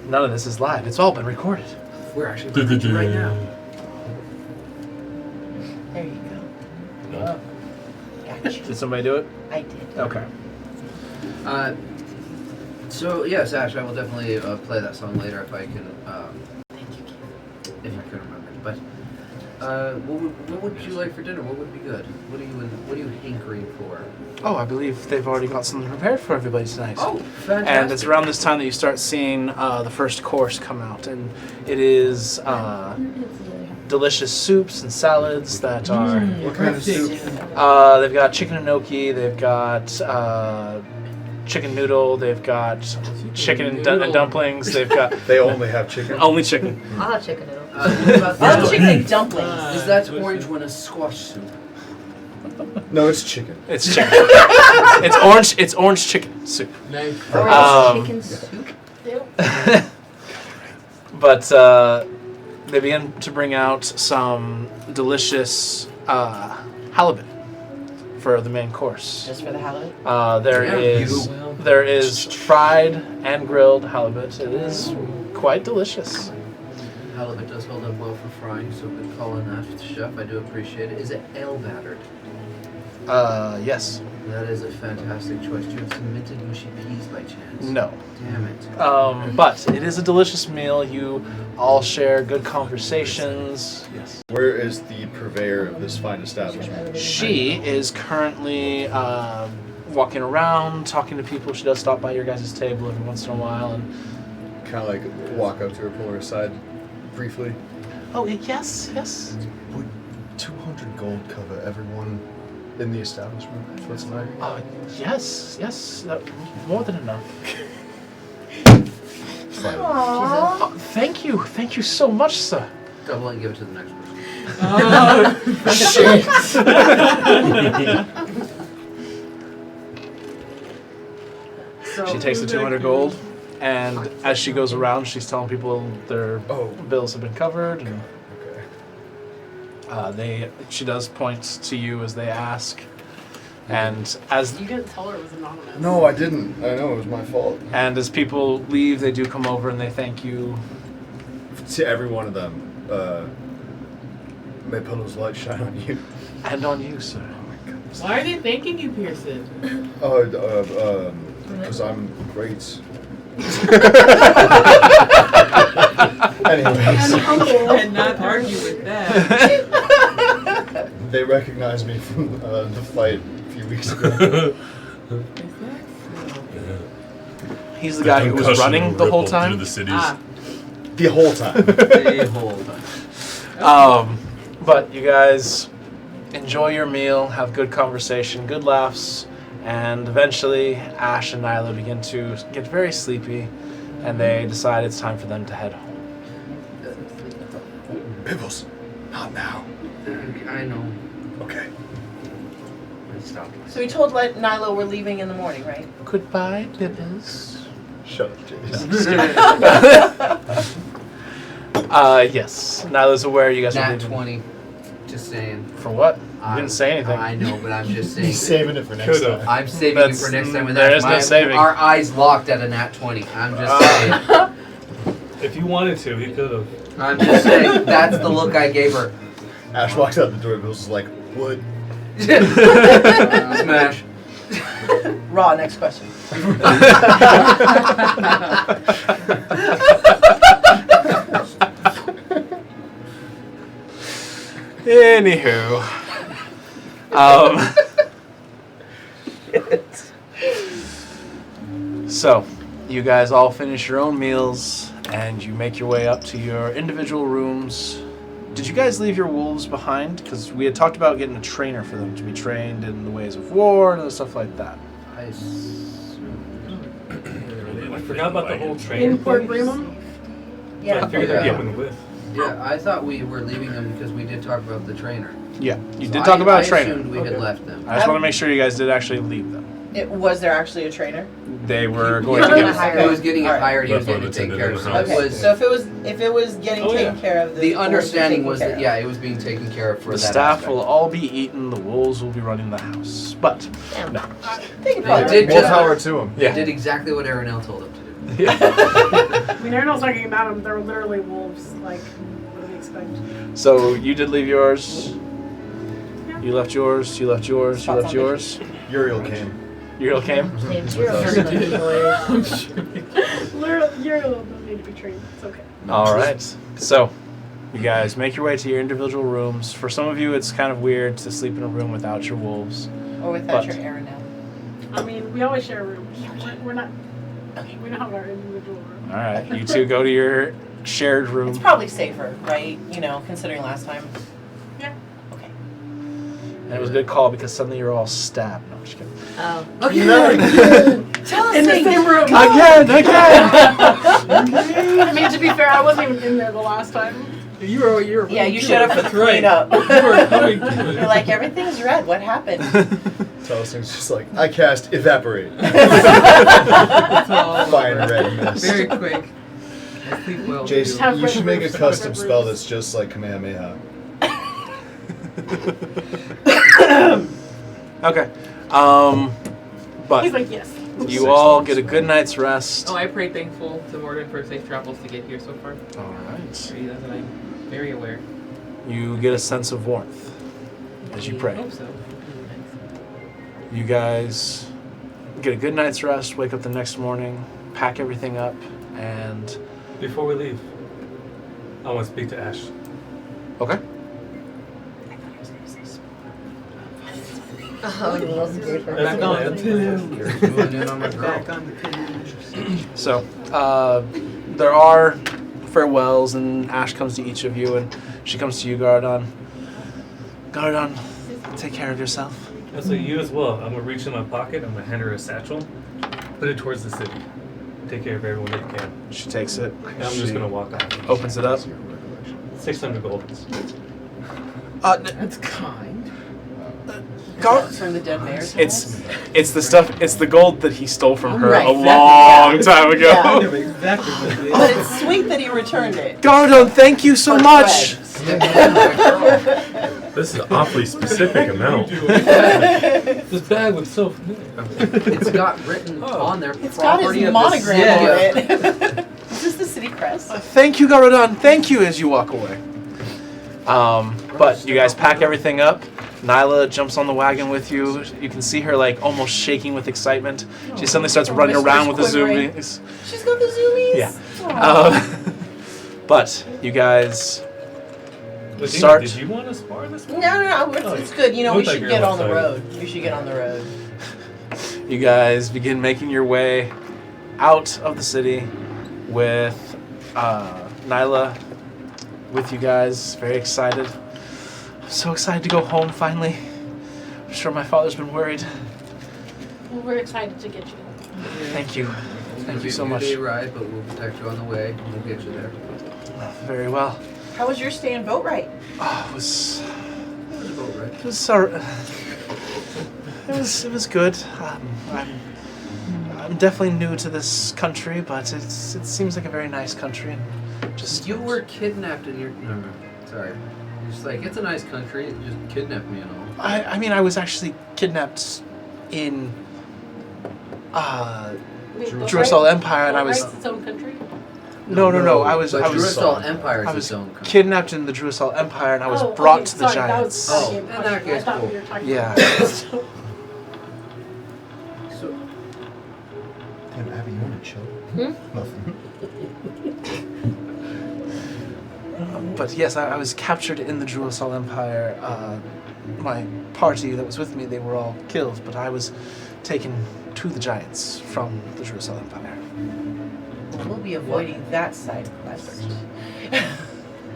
None of this is live. It's all been recorded. We're actually playing right now. There you go. No. Gotcha. Did somebody do it? I did. Okay. So yes, Ash, I will definitely play that song later if I can. Thank you, Keith. If I can remember. But what would you like for dinner? What would be good? What are you hankering for? Oh, I believe they've already got something prepared for everybody tonight. Oh, fantastic! And it's around this time that you start seeing the first course come out, and it is delicious soups and salads that are. What kind of soup? They've got chicken enoki, they've got chicken noodle, they've got chicken and dumplings, they've got They only have chicken. only chicken. I'll have chicken noodle. What about Oh, this? chicken dumplings. Is that orange one a squash soup? No, it's chicken. It's chicken. It's orange chicken soup. Nice. Orange chicken soup. But they begin to bring out some delicious halibut for the main course. Just for the halibut? There is fried and grilled halibut. It is quite delicious. Halibut does hold up well for frying, so good call on that, chef. I do appreciate it. Is it ale battered? Yes. That is a fantastic choice. Do you have some minted mushy peas by chance? No. Damn it. But it is a delicious meal. You all share good conversations. Yes. Where is the purveyor of this fine establishment? She is currently walking around, talking to people. She does stop by your guys' table every once in a while. And Kind of like walk up to her, pull her aside briefly. oh, yes. Would 200 gold cover everyone in the establishment for tonight? Yes. More than enough. Fine. Oh, thank you so much, sir. Double and give it to the next person. She takes the 200 gold, and as she goes around, she's telling people their bills have been covered. And Okay. she does point to you as they ask, and as You didn't tell her it was anonymous. No, I didn't. I know, it was my fault. people leave, they do come over and they thank you. To every one of them, may Pillow's light shine on you. And on you, sir. Why are they thanking you, Pearson? Because I'm great. Anyways, And not argue with that. they recognized me from the fight a few weeks ago. Is that He's the guy who was running the whole time. Through the cities. The whole time. The whole time. But you guys enjoy your meal, have good conversation, good laughs, And eventually, Ash and Nyla begin to get very sleepy, and they decide it's time for them to head home. Bibbles, not now. I know. Okay. I stopped. So we told Nyla we're leaving in the morning, right? Goodbye, Bibbles. Shut up, James. Yes. Nyla's aware you guys are Nat leaving. 20. Just saying. For what? You didn't say anything. I know, but I'm just saying. He's saving it for next Could've. time. I'm saving it That's- for next time with there that. is no saving. Our eyes locked at a nat 20. I'm just saying. If you wanted to, he could have. I'm just saying. That's the look I gave her. Ash walks out the door. Bibbles is like, wood. Smash. Raw, next question. Anywho. So, you guys all finish your own meals, and you make your way up to your individual rooms. Did you guys leave your wolves behind? Because we had talked about getting a trainer for them to be trained in the ways of war and stuff like that. I forgot about the whole train. In Port thing. Bremen? I figured they'd Yeah. open with. Yeah, I thought we were leaving them because we did talk about the trainer. Yeah, you So did talk about I a trainer. assumed we had left them. I just want to make sure you guys did actually leave them. Was there actually a trainer? They were going Yeah, to he get was- He was getting it Alright. hired. He was Left getting it taken unattended care of. in the So Okay, it was. so if it was getting Oh, taken yeah. care of, The wolves were understanding taken was care that of. yeah, it was being taken care of for the that staff aspect. will all be eaten. The wolves will be running the house. But Damn. no. They could They probably did run More just- power to him. They did exactly what Aranel told them to do. I mean, they're not talking about them. They're literally wolves. Like, what do we expect? So you did leave yours. Yeah. You left yours. You left yours. You Spots left on yours. Uriel came. Uriel came. Literally, you don't need to be trained. It's okay. All right. So you guys make your way to your individual rooms. For some of you, it's kind of weird to sleep in a room without your wolves. Or without But- your Aranel. I mean, we always share rooms. We're not. We don't have our individual room. All right. You two go to your shared room. It's probably safer, right? You know, considering last time. Yeah. Okay. And it was a good call because suddenly you're all stabbed. No, I'm just kidding. Oh. Tell us In the same room. Again. I mean, to be fair, I wasn't even in there the last time. You were. Yeah, you showed up for the That's right. cleanup. You were coming to You're it. like, everything's red. What happened? Telesing's just like, I cast Evaporate. It's all Fine over. red mist. Very quick. I sleep well. too. Jason, you should make a Have custom red spell roofs. that's just like Kamehameha. Okay. He's But like, yes. you all get a good night's rest. Oh, I pray thankful to Morden for safe travels to get here so far. All right. He does, and I'm very aware. You get a sense of warmth as you pray. I hope so. You guys get a good night's rest, wake up the next morning, pack everything up, and Before we leave, I want to speak to Ash. okay. Oh, no, scared for Back on the pillow. You're doing it on my girl. Back on the pillow. So there are farewells, and Ash comes to each of you, and she comes to you, Garadon. Garadon, take care of yourself. And so you as well. I'm gonna reach in my pocket. I'm gonna hand her a satchel. Put it towards the city. Take care of everyone that you can. She takes it. And I'm She just gonna walk off. opens it up. 600 gold. That's kind. From the dead mayor's house? It's the stuff. It's the gold that he stole from her Right, a exactly, long yeah. time ago. Yeah. I know exactly what it is. But it's sweet that he returned it. Garadon, thank you so For much. This is an awfully specific amount. This bag was so familiar. It's got written on there. It's got property his of the monogram on city. it. Is this the city crest? Thank you, Garadon. Thank you as you walk away. But you guys pack everything up. Nyla jumps on the wagon with you. You can see her like almost shaking with excitement. She suddenly starts running Whisper's around with the quivering. zoomies. She's got the zoomies. Yeah. Aw. But you guys But Start- Did you want to spar this one? No, it's good. You know, we Looked like should you're get on the outside. road. We should get on the road. You guys begin making your way out of the city with Nyla with you guys, very excited. I'm so excited to go home finally. I'm sure my father's been worried. Well, we're excited to get you. Thank you. It's Thank gonna you be so a much. day ride, but we'll protect you on the way. We'll get you there. Very well. How was your stay in Boatwright? Oh, it was What about right? it was sorry. It was good. I'm definitely new to this country, but it seems like a very nice country. And just You were kidnapped in your. No, sorry. You're just like, it's a nice country. You just kidnapped me and all. I mean, I was actually kidnapped in Wait, Jerusalem Empire, and I was Boatwright's its own country? no. I was But I was Jerusalem Empire is I was its own country. kidnapped in the Jerusalem Empire, and I was Oh, brought okay, to the sorry, Giants. That was Oh, the in that question. case, I thought cool. we were talking Yeah. about So, Damn, Abby, you want to chill? Nothing. But yes, I was captured in the Jerusalem Empire. My party that was with me, they were all killed, but I was taken to the Giants from the Jerusalem Empire. We'll be avoiding that side quest.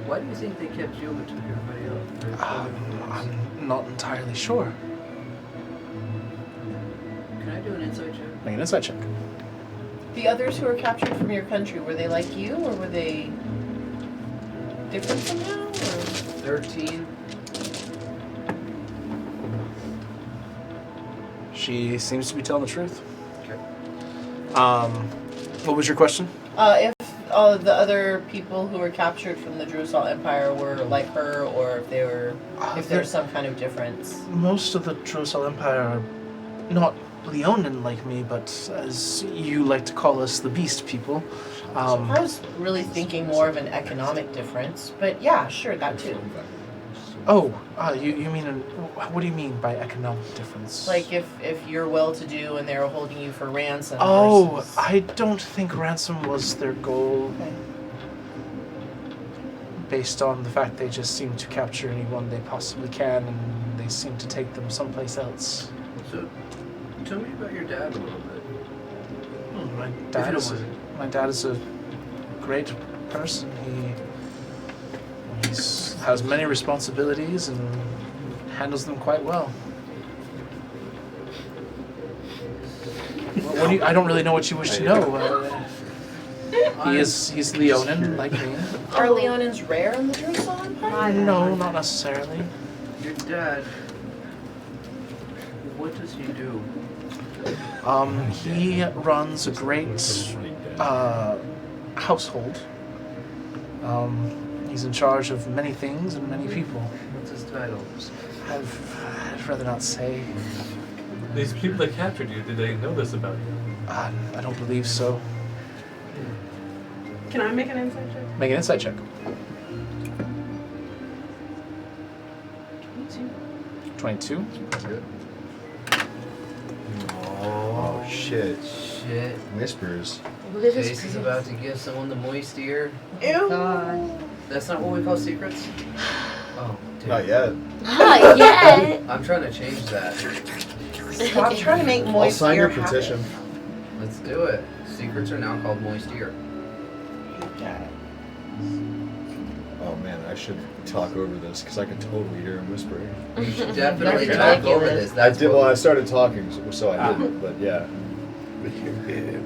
why do you think they kept you but took everybody else? I'm not entirely sure. Can I do an insight check? Make an insight check. The others who were captured from your country, were they like you, or were they different somehow? Or? 13. She seems to be telling the truth. Okay. What was your question? If all the other people who were captured from the Jerusalem Empire were like her, or if they were, if there's some kind of difference. Most of the Jerusalem Empire are not Leonin like me, but as you like to call us, the Beast people. I was really thinking more of an economic difference, but yeah, sure, that too. You mean, what do you mean by economic difference? Like if you're well-to-do and they're holding you for ransom. Oh, versus... I don't think ransom was their goal. Okay. Based on the fact they just seem to capture anyone they possibly can, and they seem to take them someplace else. So, tell me about your dad a little bit. My If you dad don't is mind. my dad is a great person. He has many responsibilities and handles them quite well. What do you, I don't really know what you wish to know. He's Leonin, like me. Are Leonins rare in the Jerusalem Empire? No, not necessarily. Your dad, what does he do? He runs a great household. He's in charge of many things and many people. What's his title? I'd rather not say. These people that captured you, did they know this about you? I don't believe so. Can I make an insight check? Make an insight check. 22. That's good. Oh, shit. Shit. Whispers. Look at this Jason's face. about to give someone the moist ear. Ew. God. That's not what we call secrets? Oh, dude. Not yet. Not yet. I'm trying to change that. Stop trying to make I'll moist sign ear your petition. Let's do it. Secrets are now called moist ear. happen. Oh man, I should talk over this because I can totally hear him whispering. You should definitely That's talk over ridiculous. this. I That's did. what Well, I started talking, so I didn't. But yeah.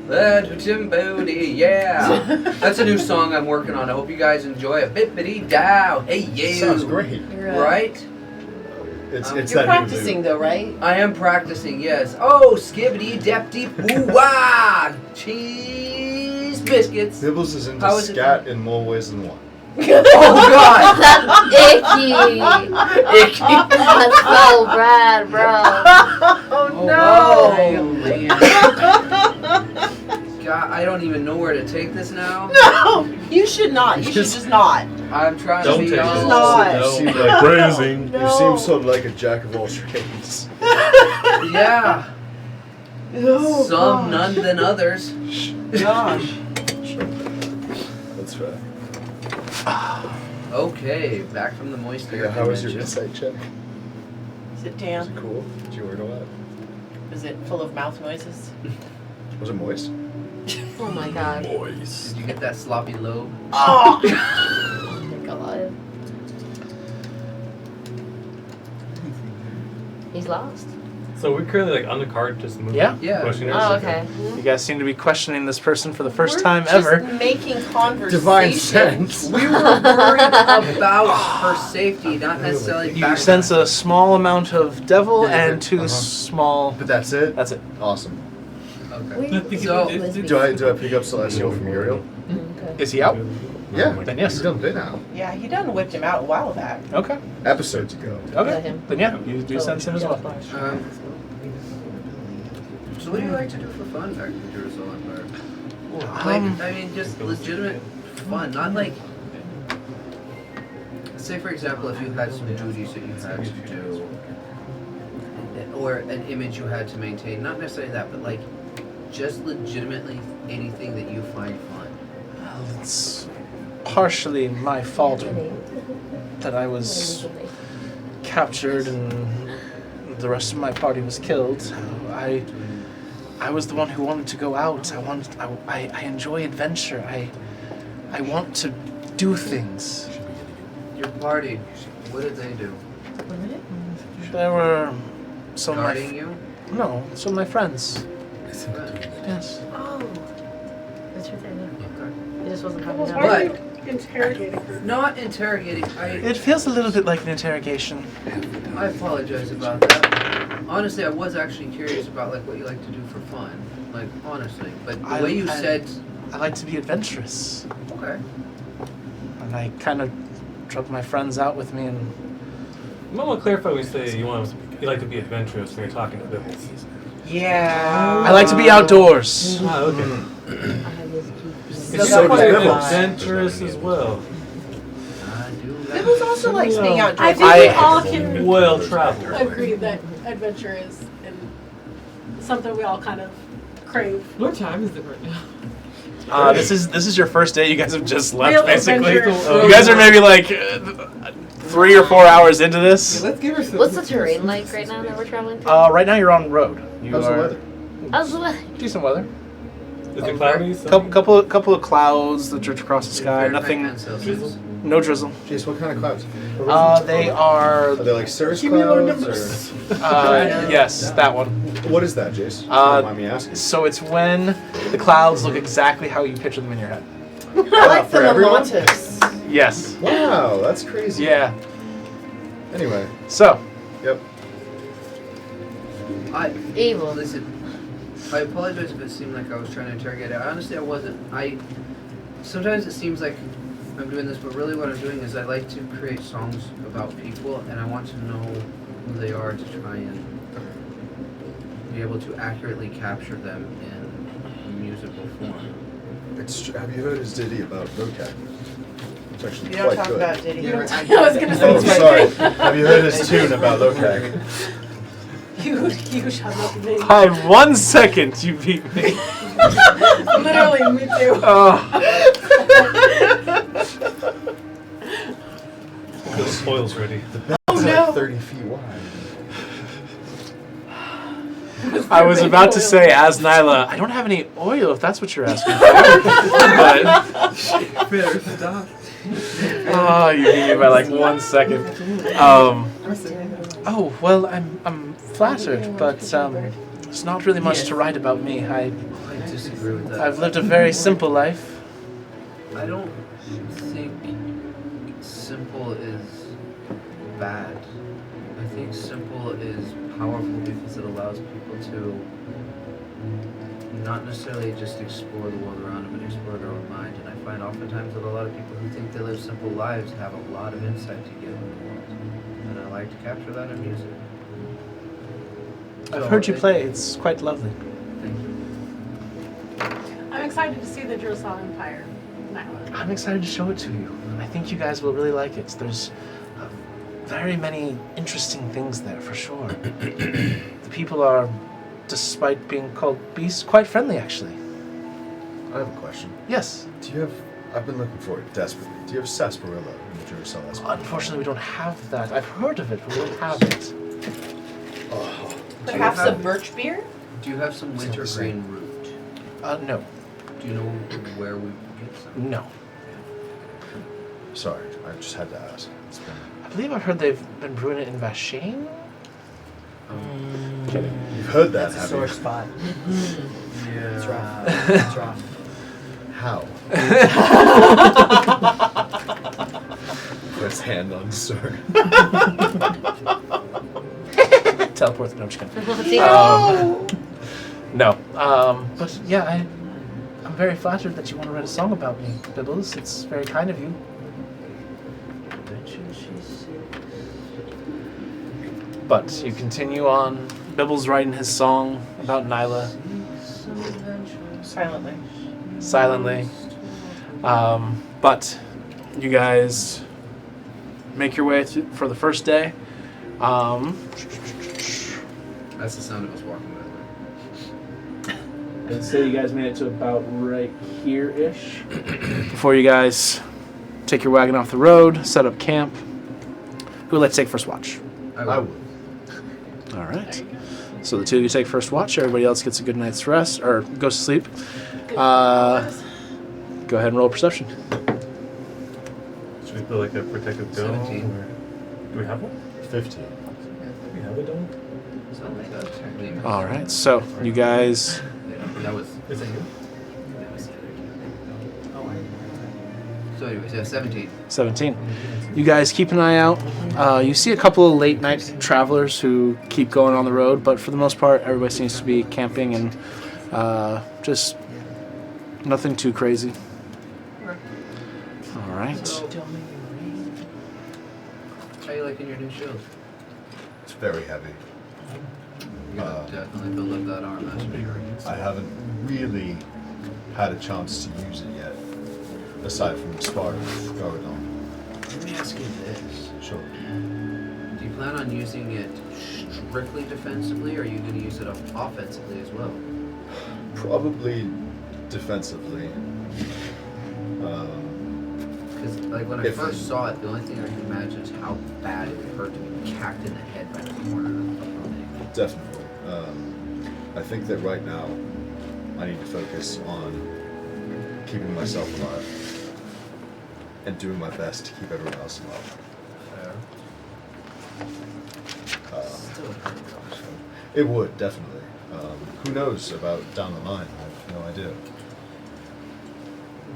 That Timbody, yeah. That's a new song I'm working on. I hope you guys enjoy it. Bippity dow. Hey you. Sounds great. Right? It's You're that You're new practicing move. though, right? I am practicing, yes. Oh, skibbity depty boo wah. Cheese biscuits. Nibbles is into How is it scat in more ways than one. Oh god. That's icky. Icky. That's so bad, bro. Oh Oh, man. God, I don't even know where to take this now. No! You should not. You should just not. I'm trying Don't to be take honest. this. not. You No. seem like Phrasing. You seem sort of like a jack of all trades. Yeah. Oh, Some gosh. none than others. Gosh. That's right. Okay, back from the moist air. Yeah, how was your dimension. insight check? Is it Was damp? it cool? Did you learn a lot? Is it full of mouth noises? Was it moist? Oh my god. Did you get that sloppy lobe? Oh! Oh my god. He's lost. So we're currently like on the card, just moving. Yeah. Yeah. Questionnaires. Oh, okay. You guys seem to be questioning this person for the 1st We're time just ever. making conversation. Divine sense. We were worried about her safety, not necessarily. You background. sense a small amount of devil Yeah, and 2 small. But that's it. That's it. Awesome. Okay. So, Do I pick up Celestial from Uriel? Is he out? Yeah. Then yes. He's done been out Yeah, he done whipped him out a while back. Okay. episodes ago. Okay. him. Then yeah, you do sense him as well. So what do you like to do for fun back in Jerusalem Empire? Um, Like, I mean, just legitimate fun, not like. Say, for example, if you had some duties that you had to do, or an image you had to maintain, not necessarily that, but like, just legitimately anything that you find fun. It's partially my fault that I was captured and the rest of my party was killed. I was the one who wanted to go out. I enjoy adventure. I want to do things. Your party, what did they do? There were some of my Guarding you? no, some of my friends. Yes. Oh. That's right there. Okay. It just wasn't Well, coming why out. are you interrogating her? Not interrogating. It feels a little bit like an interrogation. I apologize about that. Honestly, I was actually curious about like what you like to do for fun. Like honestly, but the way you said, I like to be adventurous, okay. and I kind of drug my friends out with me, and You might want to clarify when you say you like to be adventurous when you're talking to Bibbles. Yeah. I like to be outdoors. Ah, okay. So So that's does what Bibbles. Adventurous as well. I do that. Bibbles also likes being I outdoors. think we all can Well traveled. agree that adventure is something we all kind of crave. What time is it right now? This is your first day. You guys have just left, Real basically. adventure. You guys are maybe like 3 or 4 hours into this. Let's give her some. What's the terrain like right now that we're traveling through? Right now you're on road. You How's the are- weather? How's the weather? Decent weather. Is it cloudy? Couple of clouds that drift across the sky. Fahrenheit Nothing. and Celsius. No drizzle. Jace, what kind of clouds? They are. Are they like cirrus clouds? Yes, that one. Or what is that, Jace? Uh, Don't mind me asking. So it's when the clouds look exactly how you picture them in your head. I like For the everyone? Momontis. Yes. Wow, that's crazy. Yeah. Anyway, So. yep. Evil. Listen, I apologize if it seemed like I was trying to interrogate it. Honestly, I wasn't. Sometimes it seems like I'm doing this, but really what I'm doing is I like to create songs about people, and I want to know who they are to try and be able to accurately capture them in musical form. Have you heard his ditty about vocab? It's actually You don't quite talk good. about Diddy. I was gonna say Oh, it's my sorry. thing. Have you heard his tune about Lokag? You shut up, me. By 1 second, you beat me. Literally, me too. Oh. The spoil's ready. It's no. like 30 feet wide. I was about to say, as Nyla, I don't have any oil if that's what you're asking for. Better stop. Oh, you beat me by like 1 second. Oh, well, I'm flattered, but there's not really much to write about me. I disagree with that. I've lived a very simple life. I don't think simple is bad. I think simple is powerful because it allows people to not necessarily just explore the world around them, but explore their own mind. And I find oftentimes that a lot of people who think they live simple lives have a lot of insight to give in the world. And I like to capture that in music. I've So, heard you play. It's quite lovely. Thank you. I'm excited to see the Jerusalem Empire now. I'm excited to show it to you. I think you guys will really like it. There's very many interesting things there, for sure. The people are, despite being called beasts, quite friendly, actually. I have a question. Yes. Do you have... I've been looking for it desperately. Do you have sarsaparilla in the Jerusalem? Unfortunately, we don't have that. I've heard of it, but we don't have it. Oh. Perhaps a birch beer? Do you have some wintergreen root? No. Do you know where we can get some? No. Sorry, I just had to ask. It's been... I believe I've heard they've been brewing it in Vashane. Kidding. You've heard that, That's a have sore you? spot. Yeah. It's rough. It's rough. How? Puts hand on sword. Teleport. No, I'm just kidding. See? No. But yeah, I'm very flattered that you want to write a song about me, Bibbles. It's very kind of you. But you continue on. Bibbles writing his song about Nyla Silently. silently. But you guys make your way through for the first day. That's the sound of us walking that way. I'd say you guys made it to about right here-ish. Before you guys take your wagon off the road, set up camp. Who would like to take first watch? I would. All right. So the two of you take first watch. Everybody else gets a good night's rest or goes to sleep. Go ahead and roll perception. Should we put like a protective dome? 17. Or... Do we have one? 15. Do we have a dome? Something like that. All right. So you guys. That was. Is it you? So anyways, yeah, 17. 17. You guys keep an eye out. You see a couple of late night travelers who keep going on the road, but for the most part, everybody seems to be camping and just nothing too crazy. All right. So, how you liking your new shield? It's very heavy. You gotta definitely build up that arm. That's bigger. I haven't really had a chance to use it yet, aside from sparring with Garadon. Let me ask you this. Sure. Do you plan on using it strictly defensively, or are you going to use it offensively as well? Probably defensively. Because like when I If- first saw it, the only thing I could imagine is how bad it would hurt to be cacked in the head by the corner of the thing. Definitely. I think that right now I need to focus on keeping myself alive and doing my best to keep everyone else alive. Still would hurt though. It would, definitely. Who knows about down the line? I have no idea.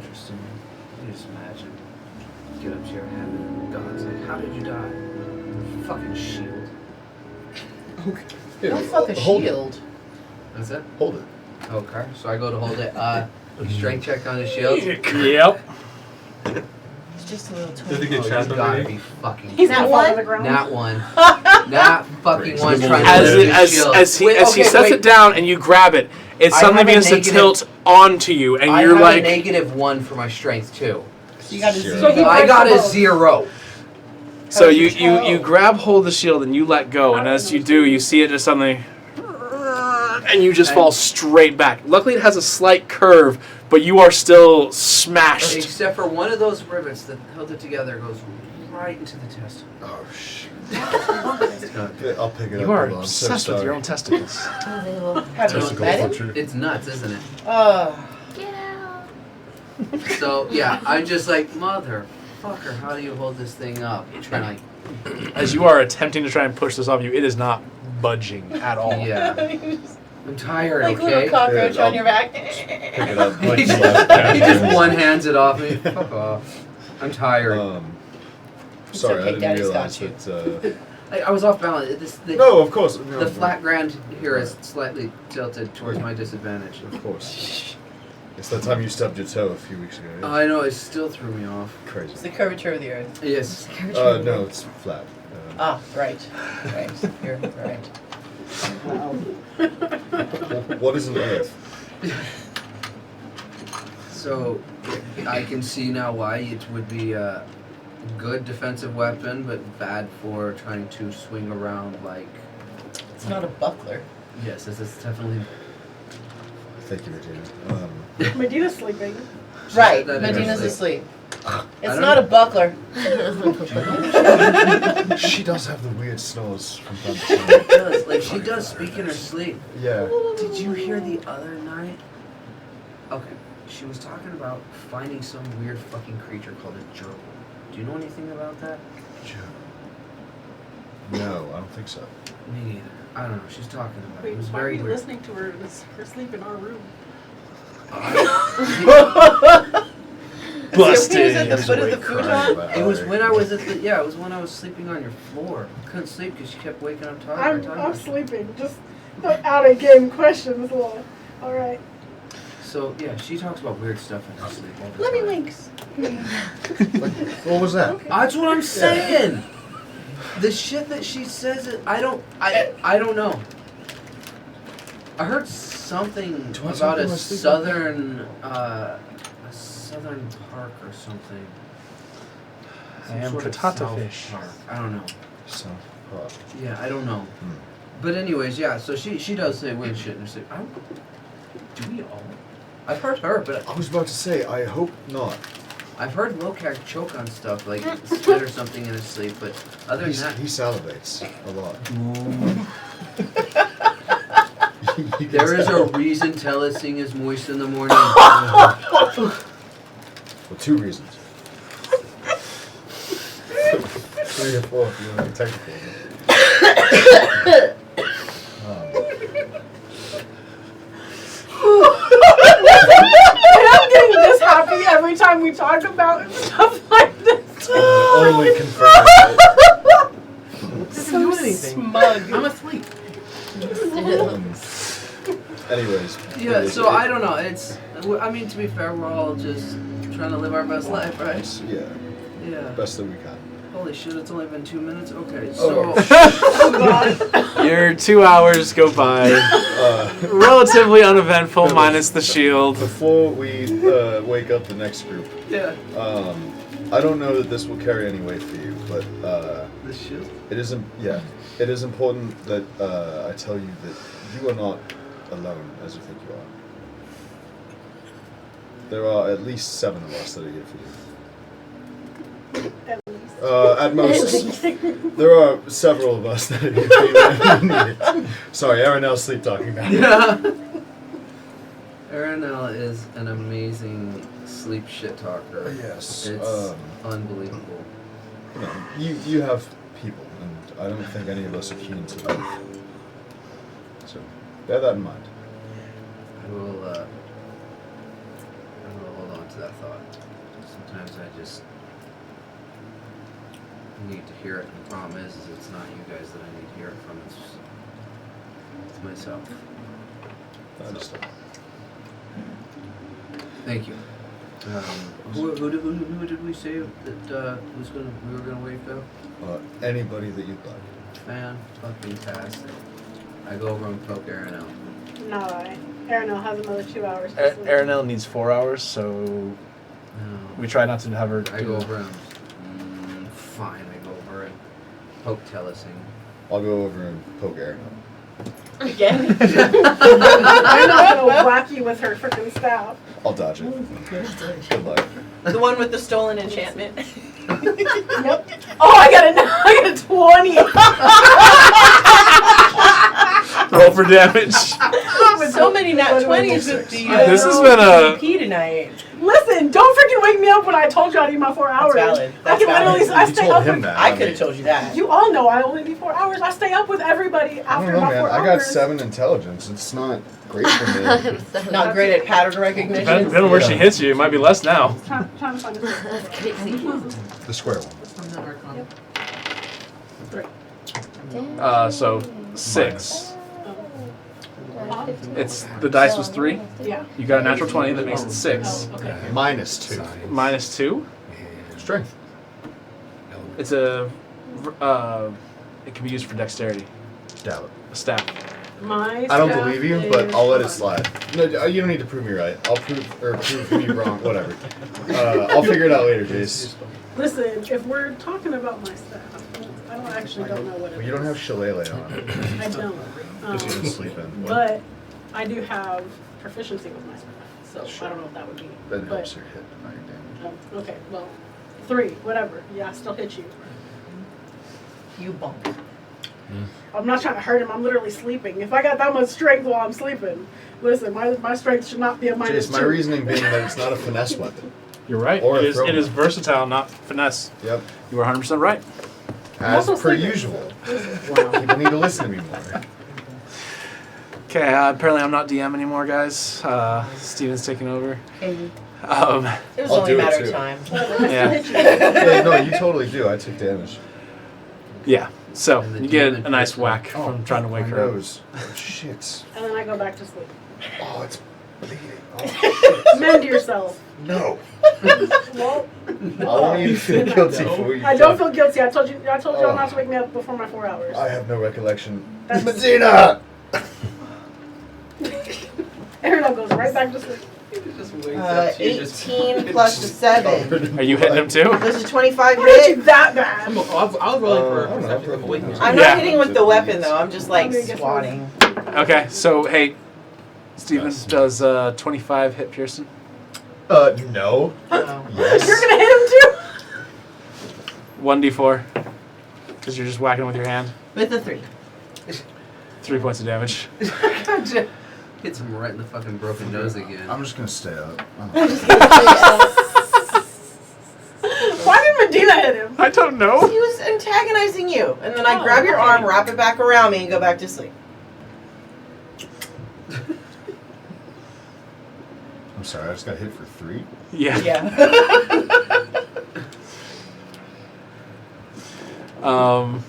Interesting. You just imagine. Get up to your head and God's like, how did you die? Fucking shield. Don't fuck a Hold it. shield. That's it? Hold it. Okay. So I go to hold it. Strength check on the shield. Yep. It's just a little Does it toy. get Oh, trapped you gotta underneath? be fucking. He's Not not one? fall to the ground. Not one. Not fucking one trying to As lift the as shield. as he Wait, as he okay, sets wait. it down and you grab it, it I suddenly have a begins to negative- tilt onto you, and I you're have like, a -1 for my strength too. So you got a Sure. zero. So he I got a breaks the 0. so How did you you tell? you grab hold of the shield and you let go, and as you do, you see it just suddenly, and you just fall straight back. Luckily, it has a slight curve, but you are still smashed. Except for one of those rivets that held it together goes right into the testicle. Oh, shit. It's not good. I'll pick it You up. are Bill. I'm so obsessed with sorry. your own testicles. Have you Testicle met him? butcher. It's nuts, isn't it? Get out. So yeah, I'm just like, motherfucker, how do you hold this thing up? Trying As you are attempting to try and push this off you, it is not budging at all. like, yeah. I'm tired, Like okay? little cockroach Yeah, on your back. Pick it up. he Like just, left he just one hands it off me. Fuck off. I'm tired. It's Sorry, okay, I didn't Daddy's realize got you. that. I was off balance. No, of course. No, The flat ground here is slightly tilted towards my disadvantage. Of course. It's that time you stubbed your toe a few weeks ago. Yes. I know, it still threw me off. Crazy. It's the curvature of the earth. Yes. No, it's flat. Ah, right. Right. You're right. What is an earth? So, I can see now why it would be a good defensive weapon, but bad for trying to swing around like... It's not a buckler. Yes, this is definitely... Thank you, Regina. Medina's sleeping. She Right. said that in her Medina's sleep. asleep. It's don't not know. a buckler. She does have the weird snores from time to She time. does. Like, she does speak in her sleep. Yeah. Did you hear the other night? Okay, she was talking about finding some weird fucking creature called a gerbil. Do you know anything about that? No, I don't think so. Me neither. I don't know. She's talking about it. Wait, It was why are very you weird. listening to her? Her sleep in our room. Busted. He was at the He's foot of awake the crying futon. about It was how when I was at the it was when I was sleeping on your floor. I couldn't sleep because she kept waking up talking. I'm talking. sleeping. Just out of game questions, Law. All right. So yeah, she talks about weird stuff in her sleep all the Let me time. winks. Like, what was that? That's what I'm saying. The shit that she says, I don't know. I heard something Do I about talk a in my sleep? southern park or something. Some I am sort of potato south fish. park. I don't know. So, Yeah, I don't know. But anyways, yeah. So she does say weird shit in her sleep. Do we all? I've heard her, but I was about to say, I hope not. I've heard Lokak choke on stuff like spit or something in his sleep. But other than that, He salivates a lot. You can there is a tell. reason Telesing is moist in the morning. Well, 2 reasons. 3 or 4 if you want to be technical. I'm getting this happy every time we talk about stuff like this. Only confirmed that. Doesn't do anything. Smug. I'm asleep. Anyways. Yeah, it is- so I don't know. I mean, to be fair, we're all just trying to live our best life, right? Yeah, Yeah. best that we can. Holy shit, it's only been 2 minutes? Okay, Oh. so. Your 2 hours go by relatively uneventful, minus the shield. Before we wake up the next group, Yeah. I don't know that this will carry any weight for you, but The shit? it is important that I tell you that you are not alone as you think you are. There are at least 7 of us that are here for you. At most, there are several of us that are here for you. Sorry, Aranel's sleep talking now. Yeah. Aranel is an amazing sleep shit talker. Yes. It's unbelievable. You have people, and I don't think any of us are keen to leave. So, bear that in mind. I will hold on to that thought. Sometimes I just need to hear it, and the problem is it's not you guys that I need to hear it from, it's myself. I understand. Thank you. Who did we say that we were gonna wake up? Anybody that you'd like. Fan-fucking-tastic. I go over and poke Aaron out. No, Aranel has another 2 hours to sleep. Aranel needs 4 hours, so No. we try not to have her. I go over and fine. I go over and poke Telesing. I'll go over and poke Aranel. Again. I'm not gonna whack you with her freaking staff. I'll dodge it. Good luck. The one with the stolen enchantment. Yep. Oh, I got a 20. Roll for damage. So many nat 20s with the This has been a- P tonight. Listen, don't freaking wake me up when I told you I need my 4 hours. valid. I That's can literally, valid. I You stay told up him with. that. I could have told you that. You all know I only need 4 hours. I stay up with everybody I after don't know, my man. 4 hours. I got 7 intelligence. It's not great for me. Not great at pattern recognition. Depending on where she hits you, it might be less now. Trying to find this. That's crazy. The square one. I'm not Arcana. So 6. It's the dice was 3. Yeah. You got a natural 20, that makes it 6. Okay. Minus 2. Minus 2. Strength. It's it can be used for dexterity. Doubt it. A staff. My I don't staff believe you, but is I'll let it 1. slide. No, you don't need to prove me right. I'll prove me wrong. Whatever. I'll figure it out later, Jace. Listen, if we're talking about my staff, I don't know what it Well, you don't have shillelagh on it. I don't. Because you didn't sleep in. But I do have proficiency with my staff, so I don't know what that would be. That But, helps your hit. Not your damage. okay, well, 3, whatever. Yeah, I still hit you. You bump. I'm not trying to hurt him. I'm literally sleeping. If I got that much strength while I'm sleeping, listen, my strength should not be a minus Jace, my 2. reason being that it's not a finesse weapon. You're right. Or a It is, throw. it is versatile, not finesse. Yep. You are 100% right. As also per sleeping. usual. People need to listen to me more. Okay, apparently I'm not DM anymore, guys. Steven's taking over. It was I'll only do a it matter too. of time. Yeah. Yeah, no, you totally do. I take damage. Yeah. So And the you get demon a nice person. whack from trying to wake My her up. nose. Oh, shit. And then I go back to sleep. Oh, it's bleeding. Oh, shit. Mend yourself. No. Well, I won't even feel guilty for you. I don't feel guilty. I told you Oh. not to wake me up before my 4 hours. I have no recollection. That's- Medina! Aaron goes right back to sleep. 18 plus the 7. Are you hitting him too? Does a 25 What is hit? you that bad? I was rolling for I don't know, perception of awakening. I'm Yeah. not hitting with the weapon though. I'm just like I'm gonna get swatting. Okay, so hey, Steven, Yes. does 25 hit Pearson? No. Oh. Yes. You're gonna hit him too? 1d4. Because you're just whacking him with your hand. With a 3. 3 points of damage. Hits him right in the fucking broken nose again. I'm just gonna stay up. Why did Medina hit him? I don't know. He was antagonizing you. And then I grab your arm, wrap it back around me, and go back to sleep. I'm sorry, I just got hit for 3. Yeah. Yeah. All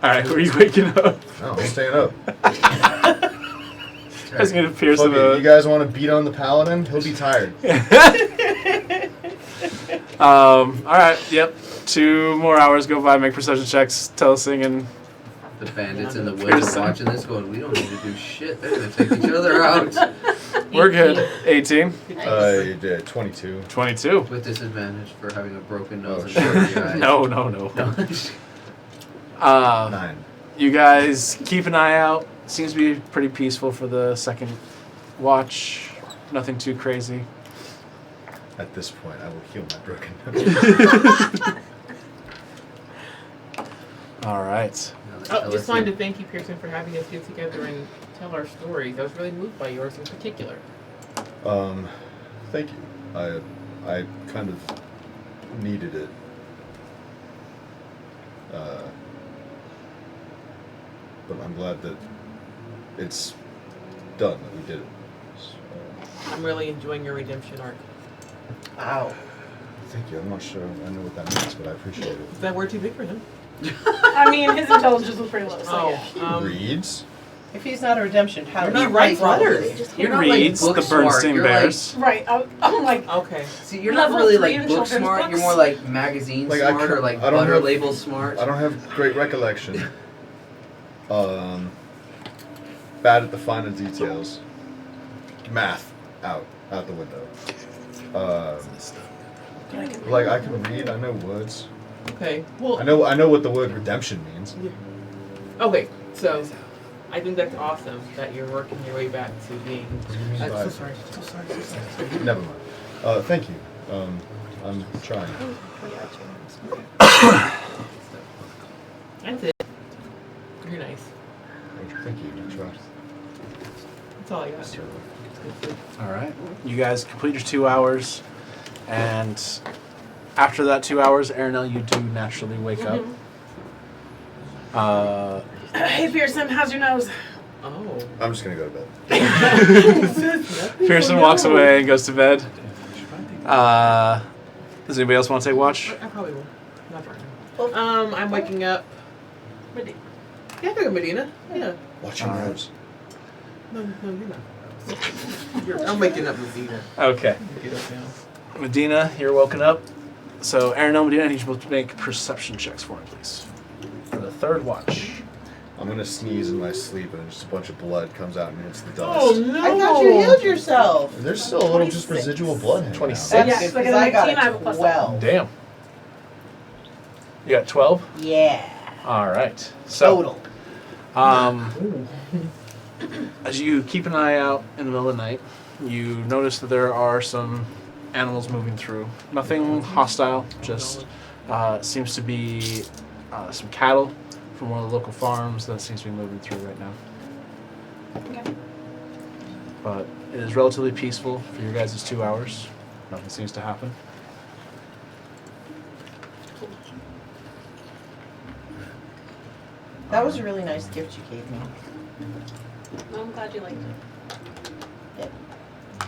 right, who are you waking up? No, I'm staying up. I was gonna Pearson. Fuck it, you guys want to beat on the paladin? He'll be tired. All right. Yep. 2 more hours go by. Make perception checks. Telesing and The bandits in the woods Pearson. are watching this going, we don't need to do shit. They're gonna take each other out. we're good. 18, I did 22. 22. With disadvantage for having a broken nose Oh, and shit. blurry eyes. No. Uh, 9. you guys keep an eye out. Seems to be pretty peaceful for the second watch. Nothing too crazy. At this point, I will heal my broken nose. All right. Oh, just wanted to thank you, Pearson, for having us get together and tell our stories. I was really moved by yours in particular. Thank you. I kind of needed it. But I'm glad that it's done, that we did it. So, I'm really enjoying your redemption arc. Wow. thank you. I'm not sure I know what that means, but I appreciate it. Is that word too big for him? I mean, his intelligence was pretty low, so Oh, yeah. Reads? If he's not a redemption, how You're do you not right write letters. letters? You're He not reads like the book smart. Bernstein You're Bears. Right, I'm like, Okay. See, you're not Level really 3 like in book children's smart. books? You're more like magazine Like, I smart can't- or like I don't butter have- label smart. I don't have great recollection. Bad at the finer details. Math out the window. Like I can read. I know words. Okay. Well, I know what the word redemption means. okay. So, I think that's awesome that you're working your way back to being. So sorry. Never mind. Thank you. I'm trying. That's it. You're nice. Thank you. I try. That's all I got. All right. You guys complete your 2 hours, and after that 2 hours, Aranel, you do naturally wake up. hey Pearson, how's your nose? Oh. I'm just gonna go to bed. Pearson walks away and goes to bed. Does anybody else want to take watch? I probably will. Not right now. I'm waking up. Medina. Yeah, I think of Medina. Yeah. Watch your nose. No, you're not. I'm waking up Medina. Okay. Get up now. Medina, you're woken up. So Aranel, Medina, I need you both to make perception checks for me, please. For the third watch. I'm gonna sneeze in my sleep and just a bunch of blood comes out and hits the dust. Oh no! I thought you healed yourself. And there's still a little just 26. residual blood hanging 26. out. Yeah, That's good, like 'cause a I got 19, I have a a plus 12. Damn. You got 12? Yeah. All right. So, Total. as you keep an eye out in the middle of the night, you notice that there are some animals moving through. Nothing hostile, just seems to be some cattle from one of the local farms that seems to be moving through right now. Okay. But it is relatively peaceful for your guys' 2 hours. Nothing seems to happen. That was a really nice gift you gave me. No, I'm glad you liked it.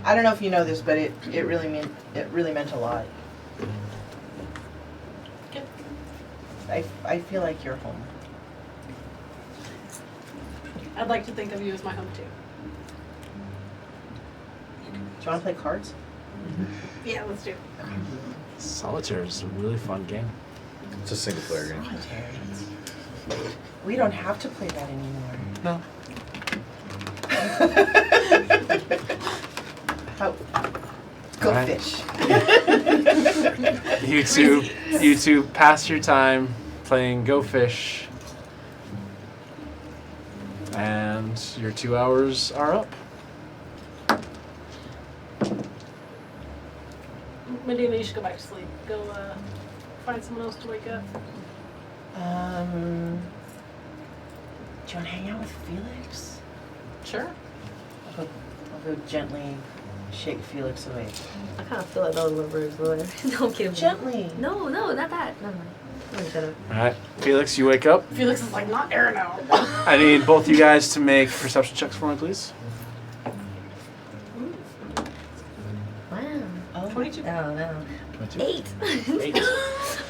I don't know if you know this, but it really meant a lot. Good. I feel like you're home. I'd like to think of you as my home too. Do you want to play cards? Yeah, let's do it. Solitaire is a really fun game. It's a single player game. Solitaire. We don't have to play that anymore. No. Go Alright. fish. You two pass your time playing Go Fish. And your 2 hours are up. Medina, you should go back to sleep. Go find someone else to wake up. Do you want to hang out with Felix? Sure. I'll go gently shake Felix away. I kind of feel like that was my brother's lawyer. Don't kidding. Gently. No, not that. Never mind. Let me shut up. Alright, Felix, you wake up. Felix is like, not there now. I need both you guys to make perception checks for me, please. Wow. Oh. 22. Oh, no. 22. 8.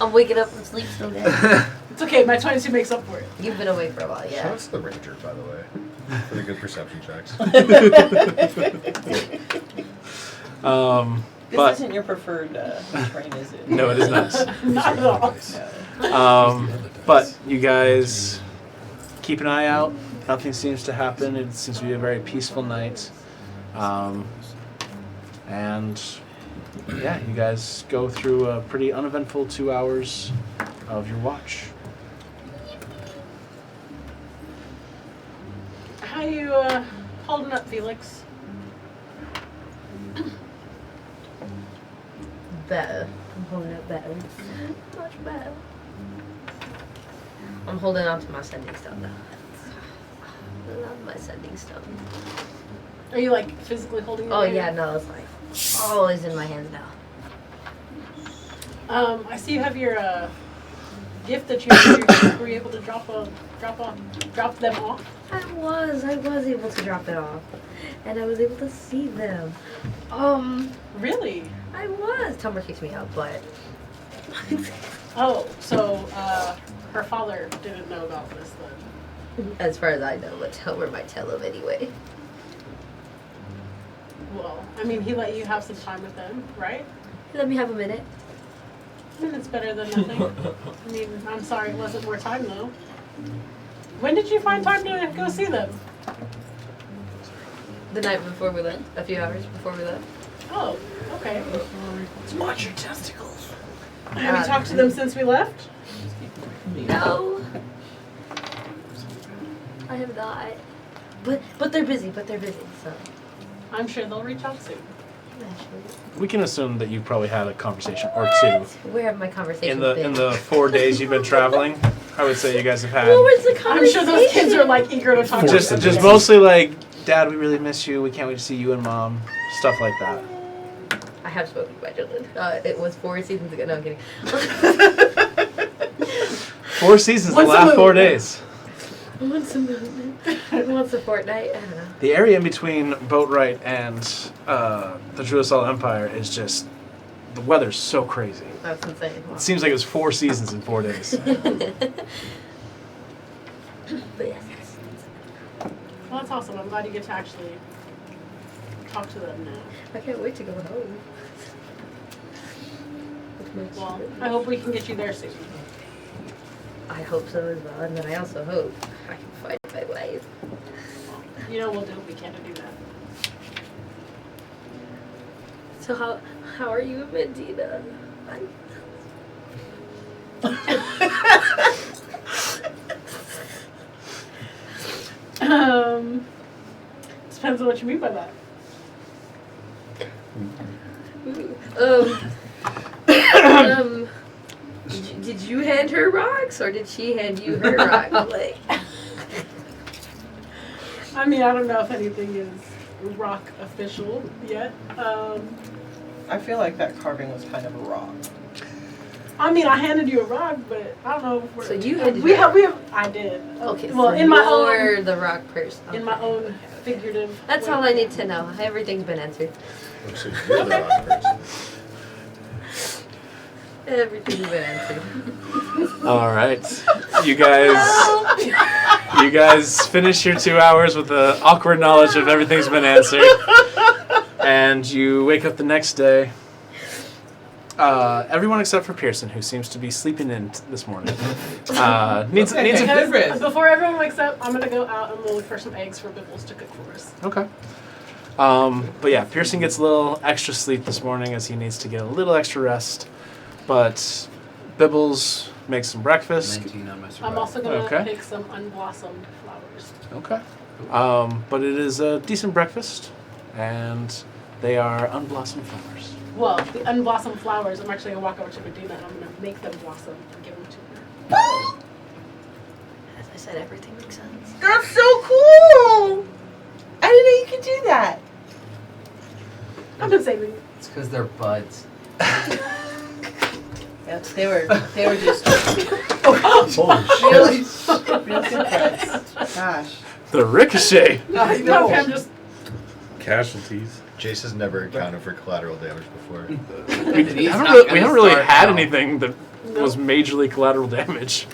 I'm waking up from sleep still, guys. It's okay, my 22 makes up for it. You've been awake for a while, Shout yeah. out to the ranger, by the way, for the good perception checks. This But isn't your preferred train, is it? no, it is not. Not at all. But you guys keep an eye out. Nothing seems to happen. It seems to be a very peaceful night. And yeah, you guys go through a pretty uneventful 2 hours of your watch. How you holding up, Felix? Better. I'm holding up better. Much better. I'm holding on to my sending stone though. I love my sending stone. Are you like physically holding it? Oh yeah, no, it's like always in my hands now. I see you have your gift that you were you able to drop them off. I was able to drop it off. And I was able to see them. Really? I was. Tumblr kicked me out, but Oh, so her father didn't know about this then. as far as I know, but Tumblr might tell him anyway. Well, I mean, he let you have some time with them, right? Let me have a minute. It's better than nothing. I mean, I'm sorry it wasn't more time though. When did you find time to go see them? The night before we left, a few hours before we left. Oh, okay. Watch your testicles. Have you talked to them since we left? No. I have not. But they're busy, so. I'm sure they'll reach out soon. Actually. We can assume that you've probably had a conversation or two. Where have my conversations In the 4 days you've been traveling, I would say you guys have had What was the I'm conversation? sure those kids are like eager to talk to just them. mostly like, Dad, we really miss you. We can't wait to see you and Mom. Stuff like that. I have spoken to my children. It was 4 seasons ago. No, I'm kidding. 4 seasons, Once the a last moon. 4 days. Once a movement. Once a fortnight. I don't know. The area in between Boatwright and the Druidal Empire is just, the weather's so crazy. That's insane. It seems like it was 4 seasons in 4 days. But yes. Well, that's awesome. I'm glad you get to actually talk to them now. I can't wait to go home. With my Well, children. I hope we can get you there soon. I hope so as well, and then I also hope I can find my wife. You know, we'll do what we can to do that. So how are you, Medina? Depends on what you mean by that. Did you hand her rocks, or did she hand you her rocks? Like, I mean, I don't know if anything is rock official yet. I feel like that carving was kind of a rock. I mean, I handed you a rock, but I don't know if we're. So you handed we her have. I did. Okay, Well, so in my you're own. the rock person. In my own figurative. That's way. all I need to know. Everything's been answered. So you're the rock person. Everything's been answered. All right, you guys finish your 2 hours with the awkward knowledge of everything's been answered, and you wake up the next day. Everyone except for Pearson, who seems to be sleeping in this morning, needs a Because Different. before everyone wakes up, I'm gonna go out and we'll look for some eggs for Bibbles to cook for us. Okay. But yeah, Pearson gets a little extra sleep this morning as he needs to get a little extra rest. But Bibbles makes some breakfast. 19 on my survival. I'm also gonna Okay. pick some unblossomed flowers. Okay. But it is a decent breakfast, and they are unblossomed flowers. Well, the unblossomed flowers, I'm actually gonna walk over to Medina and I'm gonna make them blossom and give them to her. As I said, everything makes sense. That's so cool! I didn't know you could do that. I've been saving it. It's because they're buds. Yep, they were just Holy shit. real surprised. Gosh. The ricochet. I No, I'm just. Casualties. Jace has never accounted for collateral damage before. We haven't really had anything that was majorly collateral damage.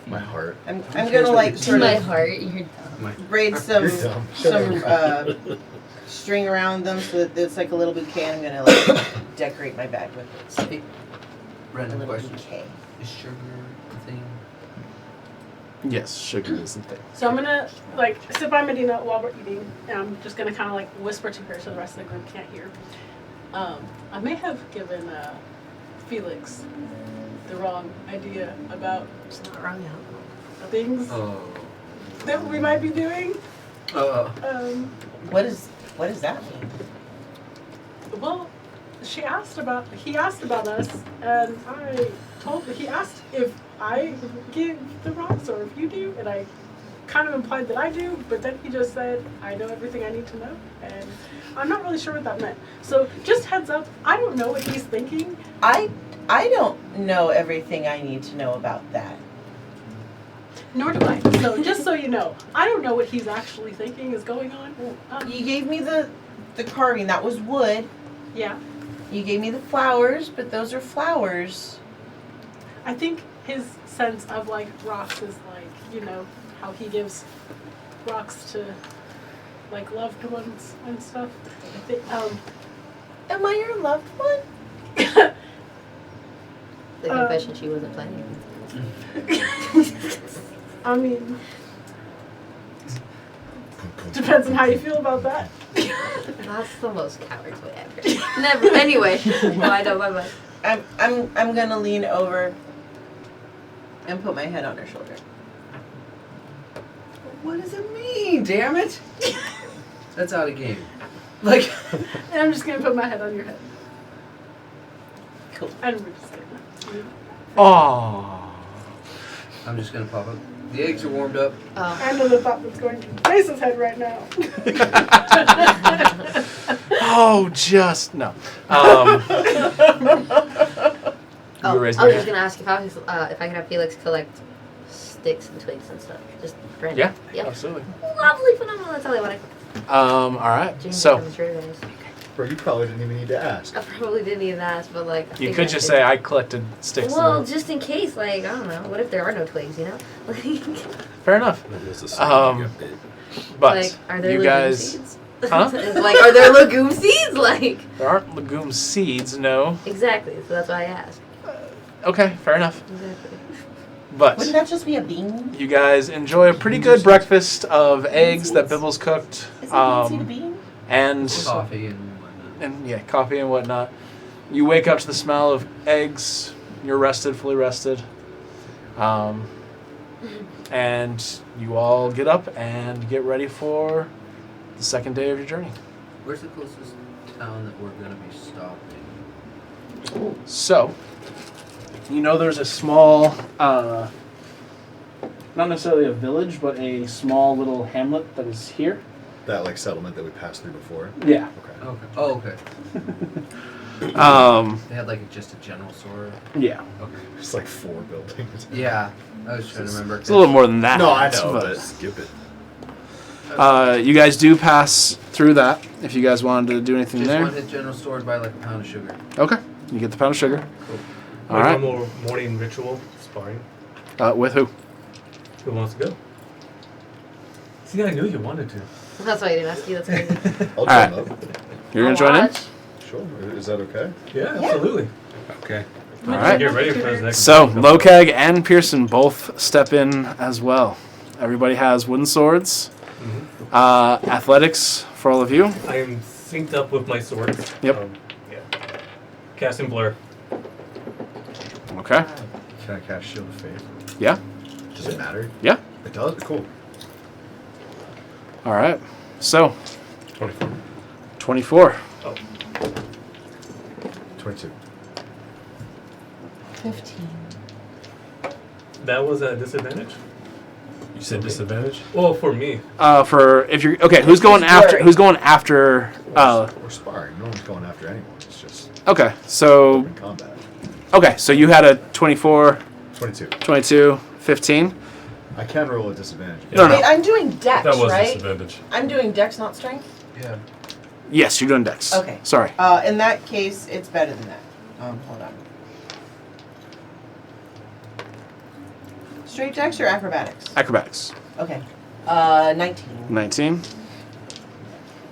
My heart. I'm gonna like To sort my of heart, you're braid some You're dumb. Shut up. string around them so that it's like a little bouquet. I'm gonna like decorate my bag with it. Hey, A random little question. bouquet. Is sugar a thing? Yes, sugar is the thing. So I'm gonna like sit by Medina while we're eating, and I'm just gonna kind of like whisper to her so the rest of the group can't hear. I may have given Felix the wrong idea about it's not wrong out. things Oh. that we might be doing. What does that mean? Well, he asked about us, and I he asked if I give the rocks or if you do, and I kind of implied that I do, but then he just said, I know everything I need to know, and I'm not really sure what that meant. So just heads up, I don't know what he's thinking. I don't know everything I need to know about that. Nor do I. So just so you know, I don't know what he's actually thinking is going on. You gave me the carving, that was wood. Yeah, You gave me the flowers, but those are flowers. I think his sense of like rocks is like, you know, how he gives rocks to like loved ones and stuff. I think, Am I your loved one? The confession she wasn't planning. I mean, depends on how you feel about that. That's the most coward's way ever. Never. Anyway, no, I don't. Bye. I'm gonna lean over and put my head on her shoulder. What does it mean? Damn it! That's out of game. Like, And I'm just gonna put my head on your head. Cool. And we're just gonna. Aww. I'm just gonna pop up. The eggs are warmed up. Oh. I know the thought that's going to Jason's head right now. Oh, just no. Oh, You were I was raising your just hand. gonna ask if I could have Felix collect sticks and twigs and stuff. Just random. Yeah, Yep. absolutely. Lovely, phenomenal. That's all I wanted. All right. James So I'm sure it is. Bro, you probably didn't even need to ask. I probably didn't even ask, but like. I you think could I just should. say I collected sticks. Well, and- just in case, like I don't know. What if there are no twigs? You know. Fair enough. That was a But like, are there you legume guys, seeds? Huh? Like, are there legume seeds? Like. there aren't legume seeds. No. Exactly. So that's why I asked. Okay, fair enough. Exactly. But Wouldn't that just be a bean? you guys enjoy a pretty good breakfast of eggs that Bibbles cooked, Isn't bean seed a bean? and Coffee and whatnot. and yeah, coffee and whatnot. You wake up to the smell of eggs. You're rested, fully rested. And you all get up and get ready for the second day of your journey. Where's the closest town that we're gonna be stopping? So, you know there's a small, not necessarily a village, but a small little hamlet that is here. That like settlement that we passed through before. Yeah. Okay. Okay. Oh, okay. They had like just a general store. Yeah. Okay. It's like 4 buildings. Yeah, I was trying to remember. It's a little more than that. No, I know, but- but skip it. You guys do pass through that if you guys wanted to do anything Just there. wanted general store to buy like a pound of sugar. Okay. You get the pound of sugar. Cool. All right. One more morning ritual sparring. With who? Who wants to go? See, I knew you wanted to. That's why I didn't ask you. That's crazy. I'll Alright. join up. You're gonna I'll join in? watch. Sure. Is that okay? Yeah, absolutely. Okay. All right. Get ready for his next. So Lokeg and Pearson both step in as well. Everybody has wooden swords. Athletics for all of you. I am synced up with my swords. Yep. Yeah. Casting blur. Okay. Can I cast Shield of Faith? Yeah. Does it matter? Yeah. It does? Cool. All right. So 24. 24. 22. 15. That was a disadvantage. You said disadvantage? Well, for me. For if you're okay, who's going after? Who's going after? We're sparring. No one's going after anyone. It's just Okay. So in combat. okay. So you had a 24, 22. 22, 15. I can roll a disadvantage. No, no. Wait, I'm doing dex, That was right? disadvantage. I'm doing dex, not strength. Yeah. Yes, you're doing dex. Okay. Sorry. In that case, it's better than that. Hold on. Straight dex or acrobatics? Acrobatics. Okay. 19. 19,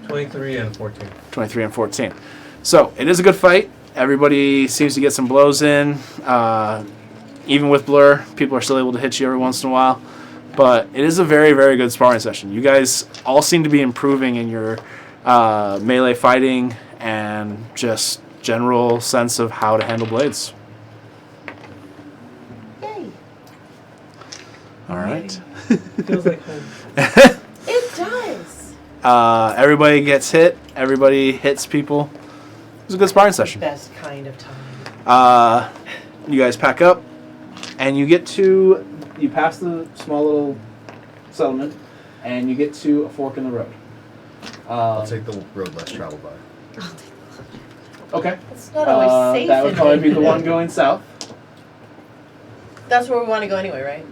23 and 14. 23, and 14. So it is a good fight. Everybody seems to get some blows in. Even with blur, people are still able to hit you every once in a while. But it is a very, very good sparring session. You guys all seem to be improving in your melee fighting and just general sense of how to handle blades. Yay. All right. Feels like home. It does. Everybody gets hit. Everybody hits people. It was a good sparring session. Best kind of time. You guys pack up, and you pass the small little settlement, and you get to a fork in the road. I'll take the road less traveled by. Okay. It's not always safe. That would in probably be it. the one going south. That's where we want to go anyway, right?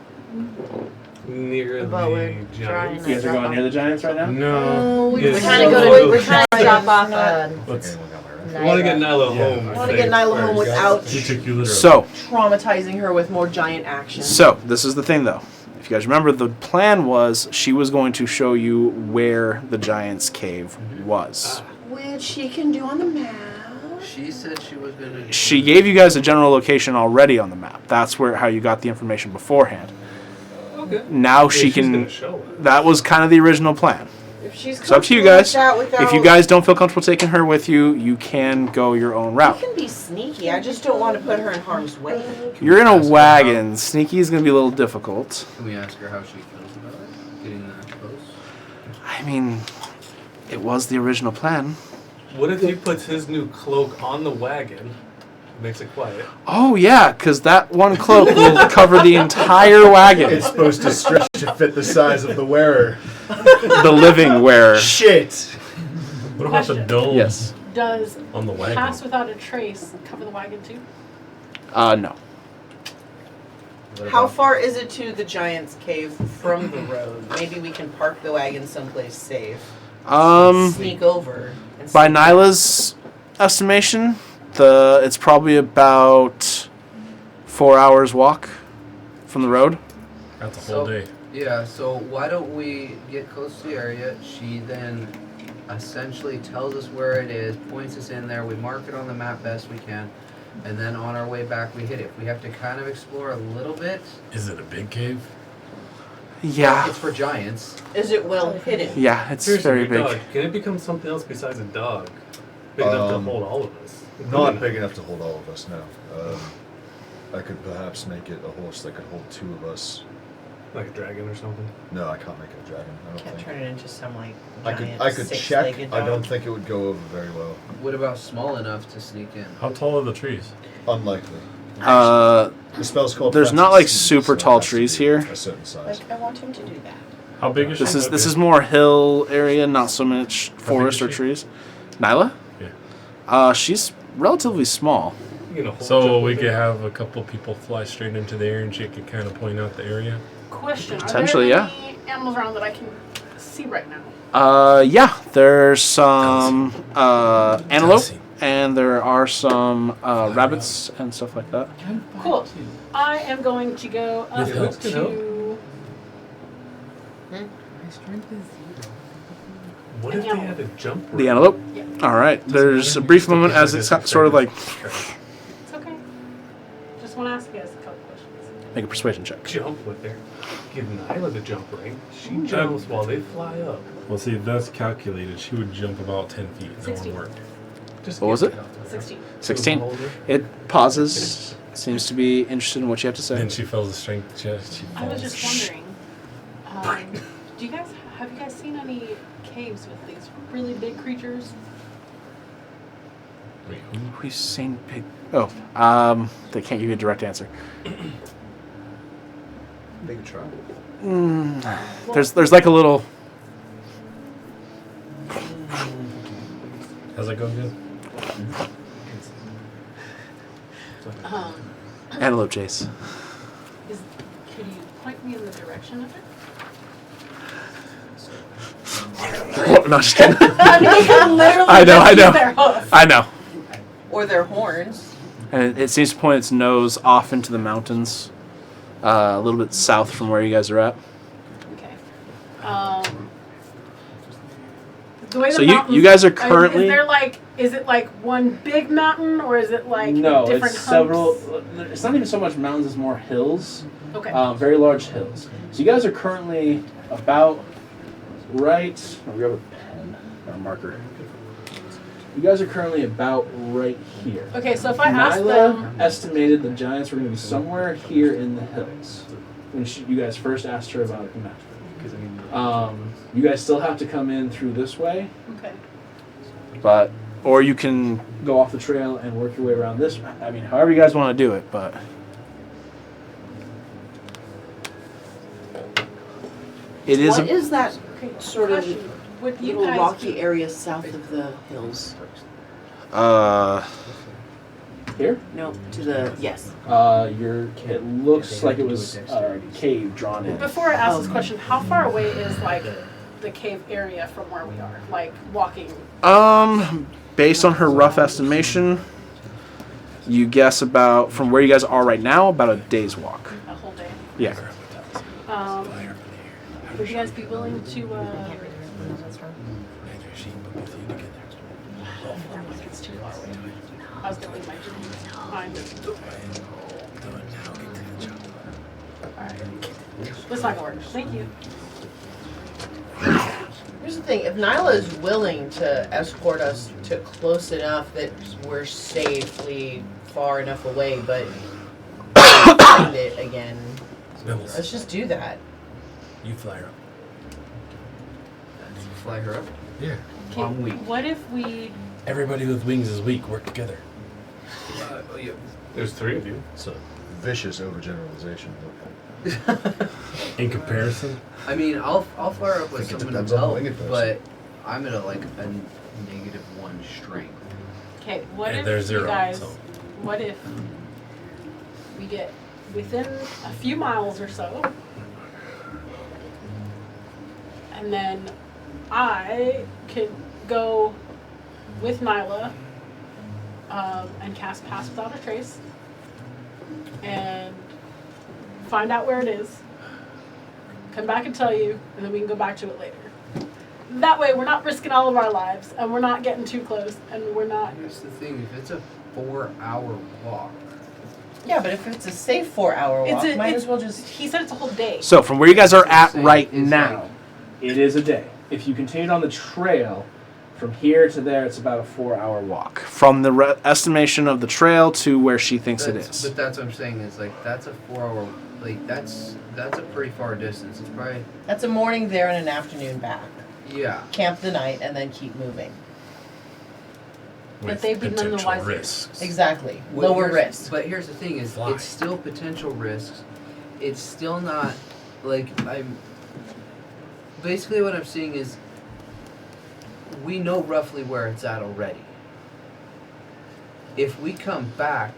Near About where the drawing giants. You guys are going near the Giants right now? No. we Yes. We're Yeah, trying to so go to. we're We're trying to drop off. Let's- Anyone got my right? I want to get Nyla Yeah. home. I want to get Nyla home without You took you literally. So, traumatizing her with more giant action. this is the thing, though. If you guys remember, the plan was she was going to show you where the Giants' cave was. Which she can do on the map. She said she was gonna. She gave you guys a general location already on the map. That's how you got the information beforehand. Okay. Now Yeah, she she's can. gonna show it. That was kind of the original plan. If she's It's up to you comfortable with guys. that without, If you guys don't feel comfortable taking her with you, you can go your own we route. can be sneaky. I just don't want to put her in harm's way. You're in a Ask her wagon. Sneaky is going to be a little difficult. Can we ask her how she feels about it? Getting that close? I mean, it was the original plan. What if he puts his new cloak on the wagon? Makes it quiet. Oh, yeah, because that one cloak will cover the entire wagon. It's supposed to stretch to fit the size of the wearer. The living wearer. Shit! What about the Question. dome Yes. Does on the wagon? pass without a trace cover the wagon too? No. What How about- far is it to the Giant's cave from the road? Maybe we can park the wagon someplace safe. Sneak over. And By sneak- Nyla's estimation, it's probably about 4 hours walk from the road. That's a whole So- day. Yeah, so why don't we get close to the area? She then essentially tells us where it is, points us in there, we mark it on the map best we can, and then on our way back we hit it. We have to kind of explore a little bit. Is it a big cave? Yeah. It's for giants. Is it well hidden? Yeah, it's Seriously, very your big. dog, can it become something else besides a dog? Big enough to Um, hold all of us. Not big enough to hold all of us, no. I could perhaps make it a horse that could hold 2 of us. Like a dragon or something. No, I can't make it a dragon. I don't Can't think. turn it into some like I giant could check. six-legged I dog. don't think it would go over very well. What about small enough to sneak in? How tall are the trees? Unlikely. Uh, The spell's called. There's Fence not of like Speed, super so it tall has to trees be here. A certain size. Like, I want him to do that. How big is This she? is more hill area, not so much forest or is she? trees. Nyla? Yeah. She's relatively small. You know, So we could have a couple people fly straight into the air and she could kind of point out the area. Question: Are Potentially, there yeah. any animals around that I can see right now? Yeah, there's some antelope, Tennessee. and there are some rabbits and stuff like that. Cool. I am going to go up With help. to. My strength is 0. What if they had a jump rope? The antelope. Yeah. All right. There's a brief moment as it's sort of like It's okay. Just want to ask you guys a couple questions. make a persuasion check. Jump with her. Give Nyla the jump ring. She jumps while they fly up. Well, see, if that's calculated. She would jump about 10 feet. That 16. won't work. Just What was get it? off the ground. 16. 16. Hold her. It pauses. Seems to be interested in what you have to say. Then she feels the strength. She falls. I was just wondering. Do you guys have you guys seen any caves with these really big creatures? Wait, who? We've seen big. Oh, they can't give you a direct answer. They could try. There's like a little. How's that going, good? Antelope chase. Could you point me in the direction of it? No, just kidding. Literally I know, I just know. use their hoof. I know. Or their horns. And it seems to point its nose off into the mountains, a little bit south from where you guys are at. Okay. The way So the you mountains- guys are currently. Is it like one big mountain or is it like No, different it's humps? several. It's not even so much mountains; it's more hills. Okay. Very large hills. So you guys are currently about right. I'll grab a pen or a marker. You guys are currently about right here. Okay, so if I ask Nyla them, estimated the giants were going to be somewhere here in the hills when you guys first asked her about the map. You guys still have to come in through this way, okay, but or you can go off the trail and work your way around this. I mean, however you guys want to do it, but. It is. What is that okay. sort of Question. Would you little guys rocky area south of the hills? Here? No, to the yes. It looks like it was a cave drawn in. Before I ask this question, how far away is like the cave area from where we are? Like walking. Based on her rough estimation, you guess about from where you guys are right now, about a day's walk. A whole day. Yeah. Would you guys be willing to? It's too far away. I was gonna leave my mind. Alright. That's not gonna work. Thank you. Here's the thing: if Nyla is willing to escort us to close enough that we're safely far enough away, but find it again, Bills, let's just do that. you fly her up. Fly her up. Yeah. Okay. I'm weak. What if we? Everybody with wings is weak. Work together. Yeah. There's 3 of you. So, Vicious overgeneralization. in comparison, I mean, I'll fly her up with Think it someone depends to on the help, winged person. but I'm at a -1 strength. Okay. What and if they're you 0. guys? So, What if we get within a few miles or so, and then I could go with Nyla and cast Pass Without a Trace and find out where it is, come back and tell you, and then we can go back to it later. That way we're not risking all of our lives, and we're not getting too close, and we're not... Here's the thing: if it's a 4-hour walk, Yeah, but if it's a safe 4-hour walk, might as well just. He said it's a whole day. So from where you guys are at Saying right is now, like- it is a day. If you continued on the trail, from here to there, it's about a 4-hour walk. From the estimation of the trail to where she thinks it is. But that's what I'm saying is like that's a 4-hour. Like that's a pretty far distance. It's probably That's a morning there and an afternoon back. yeah. Camp the night and then keep moving. But with they'd be potential nonetheless- risks. Exactly. Well, Lower here's- risk. But here's the thing: is Fly. it's still potential risks. It's still not like I'm. Basically, what I'm seeing is we know roughly where it's at already. if we come back,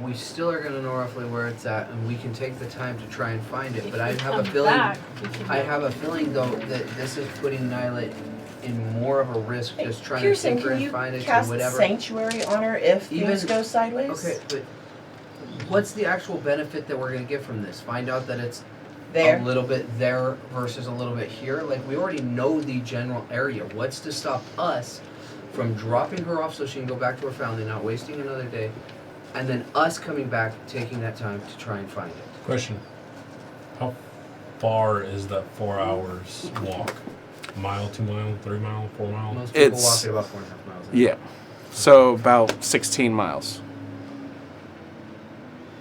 we still are gonna know roughly where it's at, and we can take the time to try and find it. If But I we have a come feeling. back, we can I get- have a feeling though that this is putting Nyla in more of a risk, Hey, just trying Pearson, to take her can and you find it or cast whatever. sanctuary on her if things Even- go sideways? Okay, but what's the actual benefit that we're gonna get from this? Find out that it's There. a little bit there versus a little bit here. Like we already know the general area. What's to stop us from dropping her off so she can go back to her family, not wasting another day, and then us coming back, taking that time to try and find it? Question: how far is that 4 hours walk? Mile, 2 mile, 3 mile, 4 mile? Most people It's- walk at about 4.5 miles. Yeah. So about 16 miles.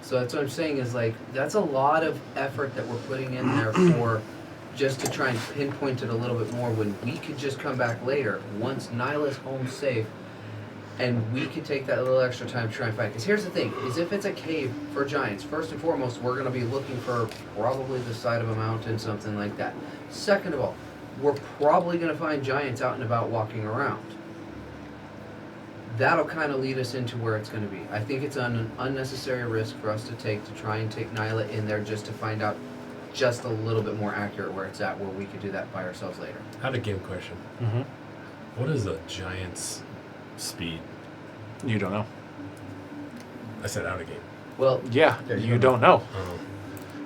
So that's what I'm saying is like that's a lot of effort that we're putting in there for just to try and pinpoint it a little bit more when we could just come back later once Nyla's home safe and we could take that little extra time to try and find. Because here's the thing: is if it's a cave for giants, first and foremost, we're going to be looking for probably the side of a mountain, something like that. Second of all, we're probably going to find giants out and about walking around. That'll kind of lead us into where it's going to be. I think it's an unnecessary risk for us to take to try and take Nyla in there just to find out just a little bit more accurate where it's at, where we could do that by ourselves later. Out of game question. Mm-hmm. What is a giant's speed? You don't know. I said out of game. Well, Yeah, Yeah, you you don't don't know. Oh.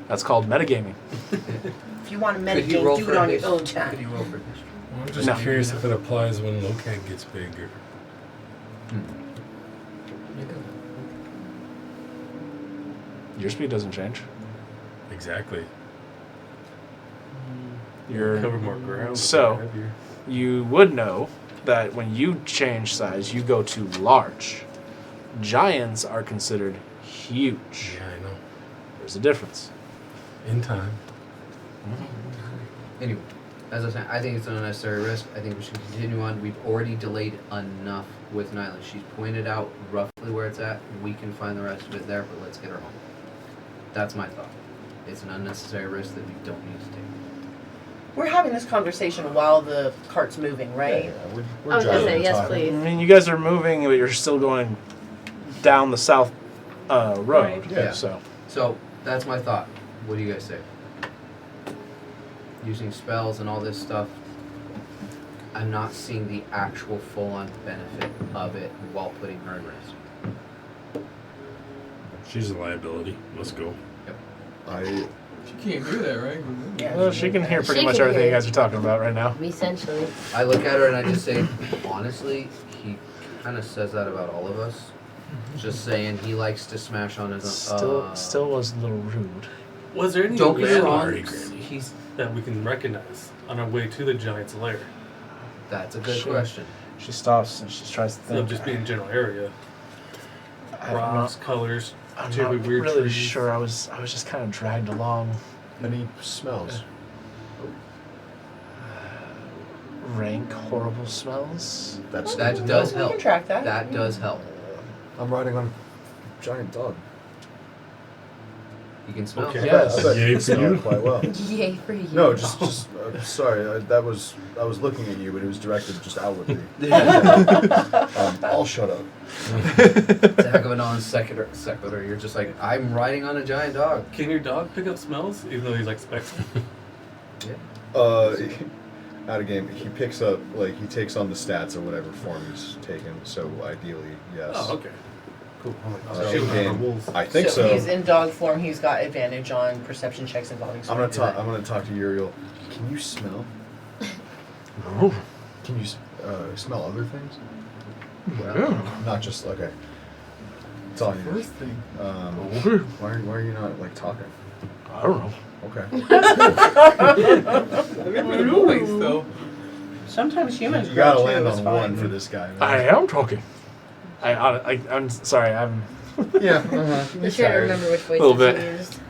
That's called metagaming. If you want to could you meditate, roll do for it on your history? own Could time. you roll for history? Well, I'm just No. curious if it applies when Locag gets bigger. Your speed doesn't change. Exactly. Your Cover more ground. So- heavier. you would know that when you change size, you go to large. Giants are considered huge. Yeah, I know. There's a difference. In time. Anyway, as I was saying, I think it's an unnecessary risk. I think we should continue on. We've already delayed enough with Nyla. She's pointed out roughly where it's at. We can find the rest of it there, but let's get her home. That's my thought. It's an unnecessary risk that we don't need to take. We're having this conversation while the cart's moving, right? We're I was gonna driving say and yes, talking. I please. mean, you guys are moving, but you're still going down the south road. Right. Yeah. So So that's my thought. What do you guys say? Using spells and all this stuff, I'm not seeing the actual full-on benefit of it while putting her in risk. She's a liability. Let's go. She can't do that, right? Yeah. well, she can hear pretty She much can everything hear you guys are talking about right now. Essentially. I look at her and I just say, honestly, he kind of says that about all of us. Just saying, he likes to smash on his own. Still was a little rude. Was there any Don't get me wrong. landmarks He's. that we can recognize on our way to the giant's lair? That's a good Sure. question. She stops and she tries to Instead of think. just being general area. I'm Rocks, not, colors, I'm particularly not weird really trees. sure. I was just kind of dragged along. Any smells? Rank, horrible smells. That's That does We help. can track that. That does help. I'm riding on a giant dog. You can smell. Okay. Yes. I bet Yay you for smell you. it quite well. Yay for you. No, just sorry. I was looking at you, but it was directed just outwardly. I'll shut up. It's a heck of a non sequitur. You're just like, I'm riding on a giant dog. Can your dog pick up smells, even though he's like specs? Out of game, he picks up like he takes on the stats or whatever form he's taken. So ideally, yes. Oh, okay. Cool. In game, I think so. so. He's in dog form. He's got advantage on perception checks involving. I'm gonna strength. talk. I'm gonna talk to Uriel. Can you smell? Can you smell other things? Not just okay. It's all you. thing. Why are you not like talking? I don't know. Okay. Noise, though. Sometimes humans. You gotta grow land too, it's on fine. one for this guy. Man. I am talking. I'm sorry. I'm Yeah. Be sure to remember which voice Little you bit. used.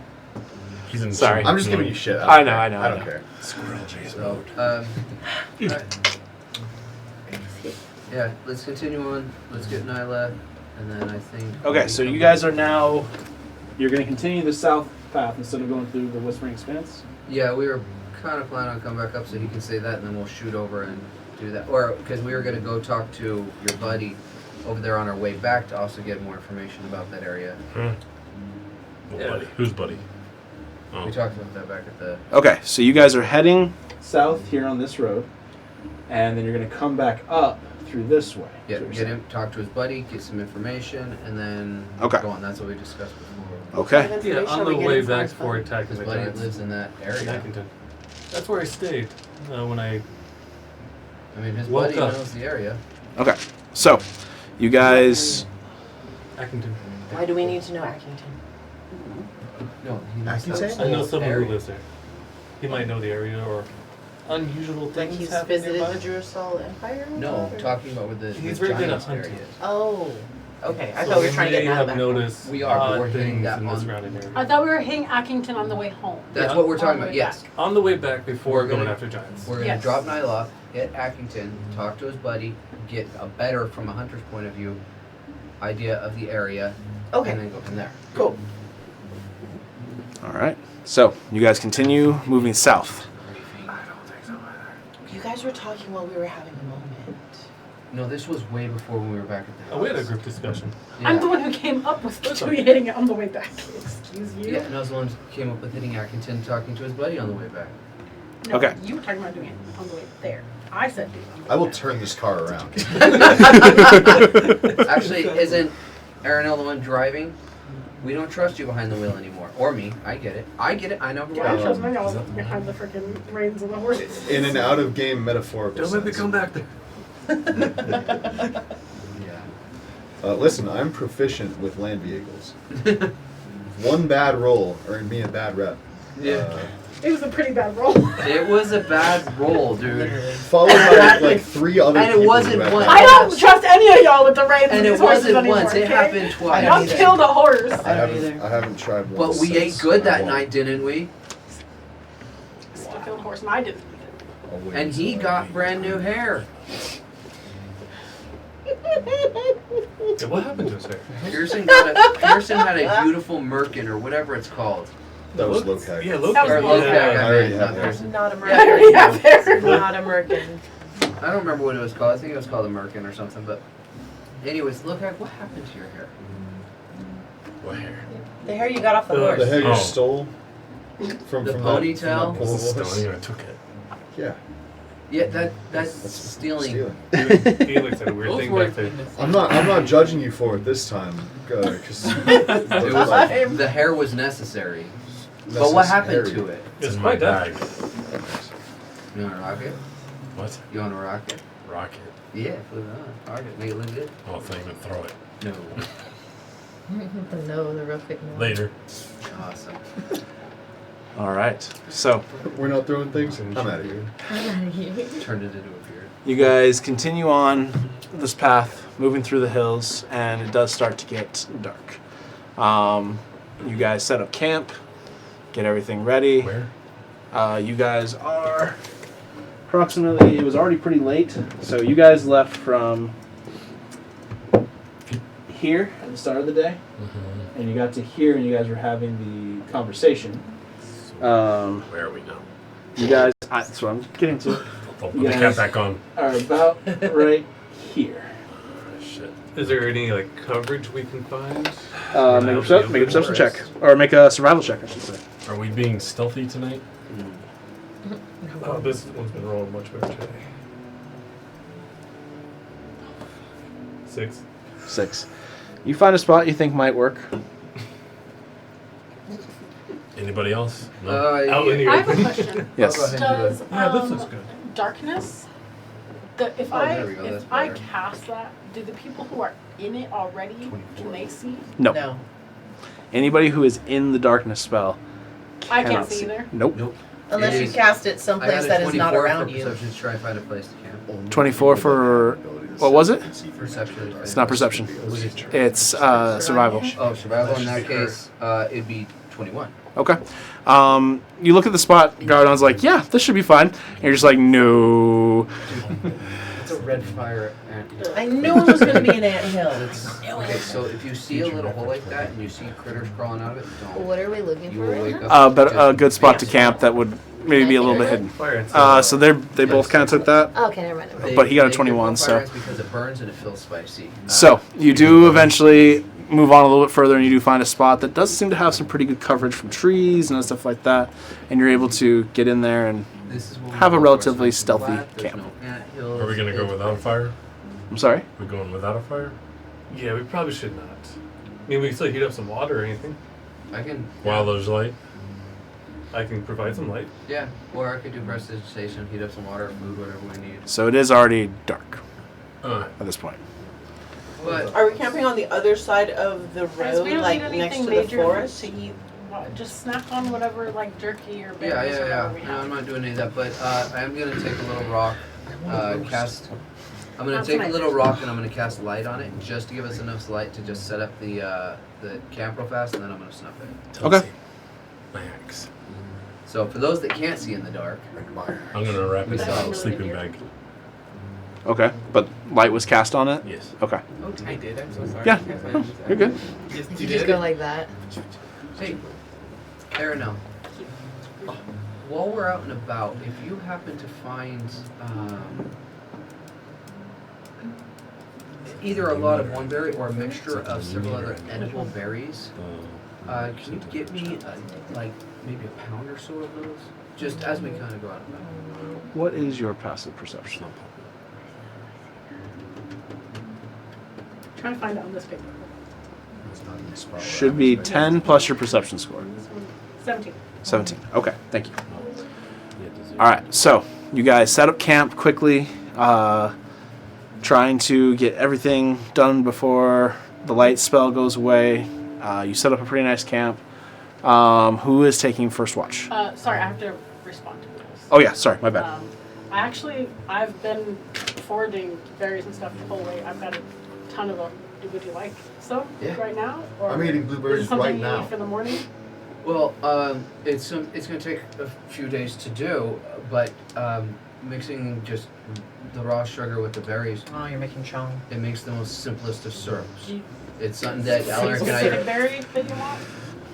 He's in Sorry. I'm just giving you shit. I know, care. I know, I I don't know. care. Squirrel Jason. So, alright. Yeah, let's continue on. Let's get Nyla, and then I think. Okay, so you guys are now. You're going to continue the south path instead of going through the Whispering Expanse. Yeah, we were kind of planning on coming back up so he can say that, and then we'll shoot over and do that. Or because we were gonna go talk to your buddy over there on our way back to also get more information about that area. Well, Yeah. buddy. Who's buddy? Oh. We talked about that back at the. Okay, so you guys are heading south here on this road, and then you're going to come back up through this way. Yeah, is what get you're him, talk to his buddy, get some information, and then Okay. go on. That's what we discussed before. saying? Okay. What Yeah, information on are we the getting way from back his before phone? attacking His the buddy giants. lives in that In area. Ackington. That's where I stayed when I I mean, his Woke buddy up. knows the area. Okay. So, you guys. Actington. Why do we need to know Ackington? No, he knows Accutane? I know someone area. who lives there. He might know the area or unusual Like things he's happen visited nearby. the Jerusalem Empire? or No, something? talking about where the He's the very good at Giants hunting. area is. Oh, okay. I So thought we we were trying to get may out of have that. noticed We are, but odd we're hitting things that in the on- surrounding area. I thought we were hitting Ackington on the way home. That's Yeah. what we're talking On the about. way Yes, back. On the way back before We're going gonna- after giants. we're gonna Yes. drop Nyla, hit Ackington, talk to his buddy, get a better, from a hunter's point of view, idea of the area, and Okay, then go from there. cool. All right. So, you guys continue moving south. You guys were talking while we were having a moment. No, this was way before when we were back at the house. Oh, we had a group discussion. I'm the Yeah. one who came up with the tree hitting it on the way back. Excuse you. Yeah, and I was the one who came up with hitting Ackington, talking to his buddy on the way back. No, Okay. You were talking about doing it on the way there. I said do it on the way I will back. turn this car around. Actually, isn't Aaronell the one driving? We don't trust you behind the wheel anymore. Or me. I get it. I get it. I know. Yeah, I chose my y'all behind the freaking reins of the horse. In an out of game metaphorical Don't let me sense. come back there. Yeah. Listen, I'm proficient with land vehicles. One bad roll earned me a bad rep. Yeah. It was a pretty bad roll. It was a bad roll, dude. Followed by like 3 other And it people wasn't who had one. bad I don't trust any of y'all with the reins And of it these horses wasn't anymore, once. It okay? happened twice. Y'all killed a horse. I I don't haven't, either. I haven't tried one. But we ate since. good I that won't. night, didn't we? Still killed a horse, and I didn't. I'll wait And he until I got eat. brand new hair. Yeah, what happened to his hair? Pearson had a beautiful merkin or whatever it's called. That was low tag. Yeah, low That was Or low low tag. tag, I I already meant, have not hair. Pearson. Not a Yeah, I already merkin. have hair. Not a merkin. I don't remember what it was called. I think it was called a merkin or something. But anyways, look at what happened to your hair. What hair? The hair you got off the The horse. The hair you Oh. stole from The from ponytail? That, from that This pole is horse? Stony, I took it. Yeah, Yeah, that's stealing. Felix had a weird Those thing were- back there. I'm not judging you for it this time, because It was, the hair was necessary. But what happened to it? It's It's in my quite dark. bag. You want to rock it? What? You want to rock it? Rocket. Yeah, put it on. Rock it. Make it look good. Oh, I thought you meant throw it. No. No, the real quick no. Later. Awesome. All right. So, we're not throwing things. I'm out of here. I'm out of here. Turned it into a beard. you guys continue on this path, moving through the hills, and it does start to get dark. You guys set up camp, get everything ready. Where? You guys are approximately, it was already pretty late, so you guys left from here at the start of the day, and you got to here and you guys were having the conversation. Where are we now? You guys, that's what I'm getting to, I'll put You the guys- cap back on. are about right here. Shit. Is there any like coverage we can find? Make a perception check, or make a survival check, I should say. Are we being stealthy tonight? Oh, this one's been rolling much better today. 6. 6. You find a spot you think might work. Anybody else? No. Out in the I have a open. question. Yes. I'll go ahead and do Does Yeah, this looks good. darkness? If Oh, I there we go, that's if I better. cast that, do the people who are in it already can they see? No. No. Anybody who is in the darkness spell I cannot can't see either. Nope. Nope. Unless It you is- cast it I someplace got a that is not 24 around for you. perception to try and find a place to camp. 24 for, what was it? Perception. It's not perception. It's survival. Oh, survival. In that case, it'd be 21. Okay. You look at the spot, Gardon's like, yeah, this should be fine. And you're just like, no. It's a red fire ant. I knew it was going to be an anthill. Okay, so if you see a little hole like that and you see critters crawling out of it, don't. What are we looking You for will right wake now? up. But a just good spot to panic. camp that would maybe be a little bit hidden. Fire ants. So they both kind of took that. Oh, okay, never mind. Never mind. But he got a they 21, get so- fire ants because it burns and it feels spicy. So you do eventually move on a little bit further, and you do find a spot that does seem to have some pretty good coverage from trees and stuff like that, and you're able to get in there and. This is what we Have a go for. relatively It's stealthy flat, there's camp. no anthills, Are we gonna go it's- without a fire? I'm sorry. We going without a fire? Yeah, we probably should not. I mean, we can still heat up some water or anything. I can. While there's light? I can provide some light. Yeah, or I could do prestidigitation, heat up some water, food, whatever we need. So it is already dark Uh, at this point. But Are we camping on the other side of the Guys, we road, don't like need next anything to the major forest? to eat. Just snack on whatever, like jerky or yeah, berries or yeah. whatever we No, have. I'm not doing any of that. But I am gonna take a little rock, cast. I'm gonna That's take a nice. little rock and I'm gonna cast light on it just to give us enough light to just set up the camp real fast, and then I'm gonna snuff it. Okay. my axe. So for those that can't see in the dark, I'm gonna wrap it That's in a really sleeping weird. bag. Okay. But light was cast on it? Yes. Okay. I did. I'm so sorry. Yeah. You're good. You just go like that. hey, Aranel, while we're out and about, if you happen to find either a lot of one berry or a mixture of several other edible berries, can you get me like maybe a pound or so of those? Just as we kind of go out and about. What is your passive perception? Trying to find it on this paper. Should be 10 plus your perception score. 17. 17. Okay, thank you. All right, so you guys set up camp quickly, trying to get everything done before the light spell goes away. You set up a pretty nice camp. Who is taking first watch? Sorry, I have to respond to this. Oh yeah, sorry, my bad. I've been foraging berries and stuff the whole way. I've got a ton of them. Would you like some Yeah. right now? Or I'm eating blueberries is it something right you now. eat for the morning? Well, it's going to take a few days to do, but mixing just the raw sugar with the berries, Oh, you're making chong. it makes the most simplest of syrups. Do you- It's something that Alaric and specific I. berry that you want?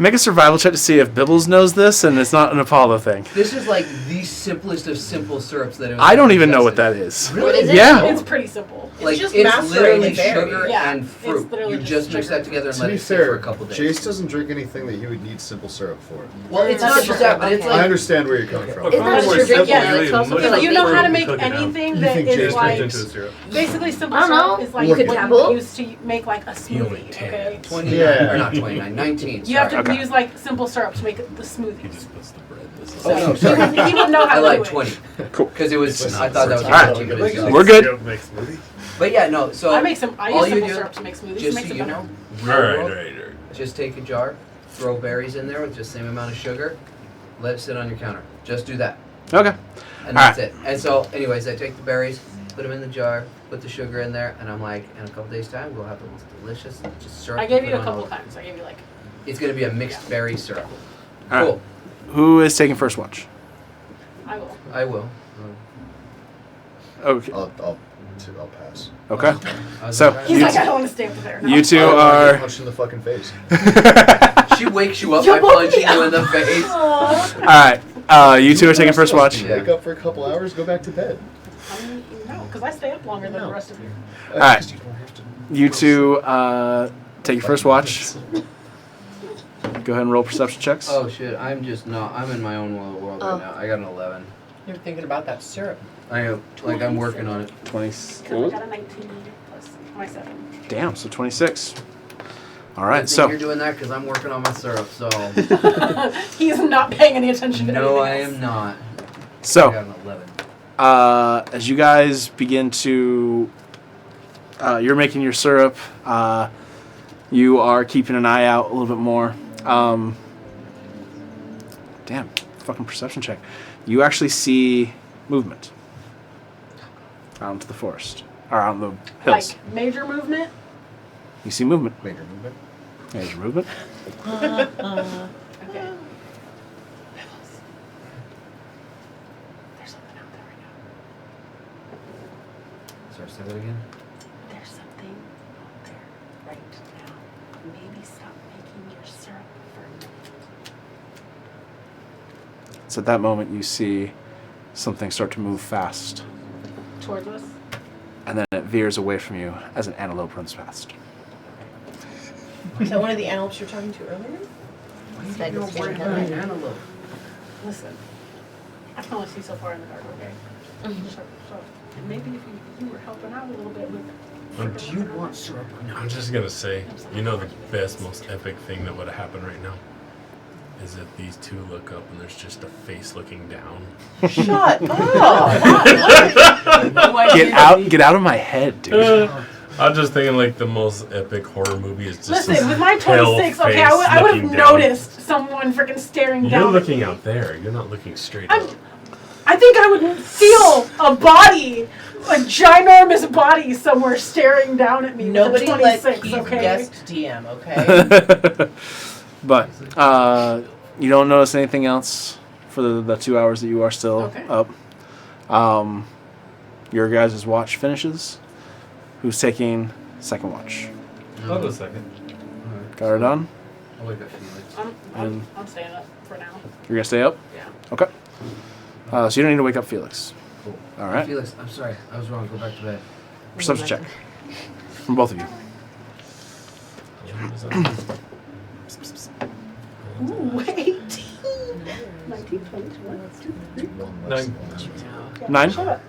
Make a survival check to see if Bibbles knows this and it's not an Apollo thing. This is like the simplest of simple syrups that it was I don't ever even know what tested. that is. What is it? Yeah. It's pretty simple. Like just it's macerating literally the berry. sugar Yeah, and it's fruit. literally You just just mix sugar. that together and To let be it sit for fair, a couple days. Jace doesn't drink anything that you would need simple syrup for. Well, it's That's not just that, but it's okay. I like understand where you're coming from. It's not More just simple, drinking. yeah, It's also much feel like You know how to baking. make Cook it down. anything You that think is Jace Just like into the syrup. basically simple I don't syrup know. is like You could what dabble. you use to make like a He only smoothie. 10. Okay. 29 Yeah. or not 29, 19. You have to Okay. use like simple syrup to make the He smoothies. just puts the bread. This is Oh, no, He sorry. would, he would know how I to like do it. 20. Cool. Because it was, I thought that was Alright. 15, but it's We're good. Syrup makes smoothie. But yeah, no, so I all use you simple do, syrup to make smoothies. It just so makes it you better. know, Alright. just take a jar, throw berries in there with just the same amount of sugar, let it sit on your counter. Just do that. Okay. And that's it. And so, anyways, I take the berries, put them in the jar, put the sugar in there, and I'm like, in a couple days' time, we'll have the most delicious just syrup. I gave to you put a on couple all- times. I gave you like It's going to be a mixed berry syrup. All right. Cool. Who is taking first watch? I will. I will. Okay. I'll pass. Okay. I was So, like, He's You like, t- I don't want to stay up there. You two I don't wanna get are. punched in the fucking face. she wakes you up You by woke punching me you in up. the face. Aw. All right. You two are taking first watch. Yeah. Wake up for a couple hours, go back to bed. No, because I stay up longer than No. the rest of you. All right. You two take your first watch. Go ahead and roll perception checks. Oh shit, I'm just not. I'm in my own world Oh. right now. I got an 11. You're thinking about that syrup. I am, like, I'm working on it. 20. Because I got a 19 plus my 7. Damn. So 26. All Good right. thing So. you're doing that because I'm working on my syrup, so. He's not paying any attention to No, I anything am not. I So. got an 11. As you guys begin to, you're making your syrup. You are keeping an eye out a little bit more. Damn, fucking perception check. You actually see movement out into the forest, or out in the hills. Like major movement. You see movement. Major movement. Major movement. Okay. There's something out there right now. Sorry, say that again? There's something out there right now. Maybe stop making your syrup for a minute. It's at that moment you see something start to move fast, Towards us. and then it veers away from you as an antelope runs past. Is that one of the antelopes you were talking to earlier? That is Where getting are done. the antelope? Listen, I can only see so far in the dark, okay? So maybe if you were helping out a little bit with. Do you want syrup or not? I'm just gonna say, you know, the best, most epic thing that would have happened right now is that these two look up and there's just a face looking down. Shut up! Get out of my head, dude. I'm just thinking like the most epic horror movie is just Listen, this with my pale 26, okay, face I would have looking down. noticed someone freaking staring You're down. at looking me. out there. You're not looking straight I'm- up. I think I would feel a body, a ginormous body somewhere staring down at me. Nobody with a let 26, Keith okay? guest DM, okay? But you don't notice anything else for the 2 hours that you are still Okay. up. Your guys' watch finishes. Who's taking second watch? I'll go second. Garadon? I'll wake up Felix. I'm staying up for now. You're gonna stay up? Yeah. Okay. So you don't need to wake up Felix. Cool. All right. Felix, I'm sorry. I was wrong. Go back to bed. Perception check from both of you. Ooh, 18. 19, 20, 9. 9? Shut up.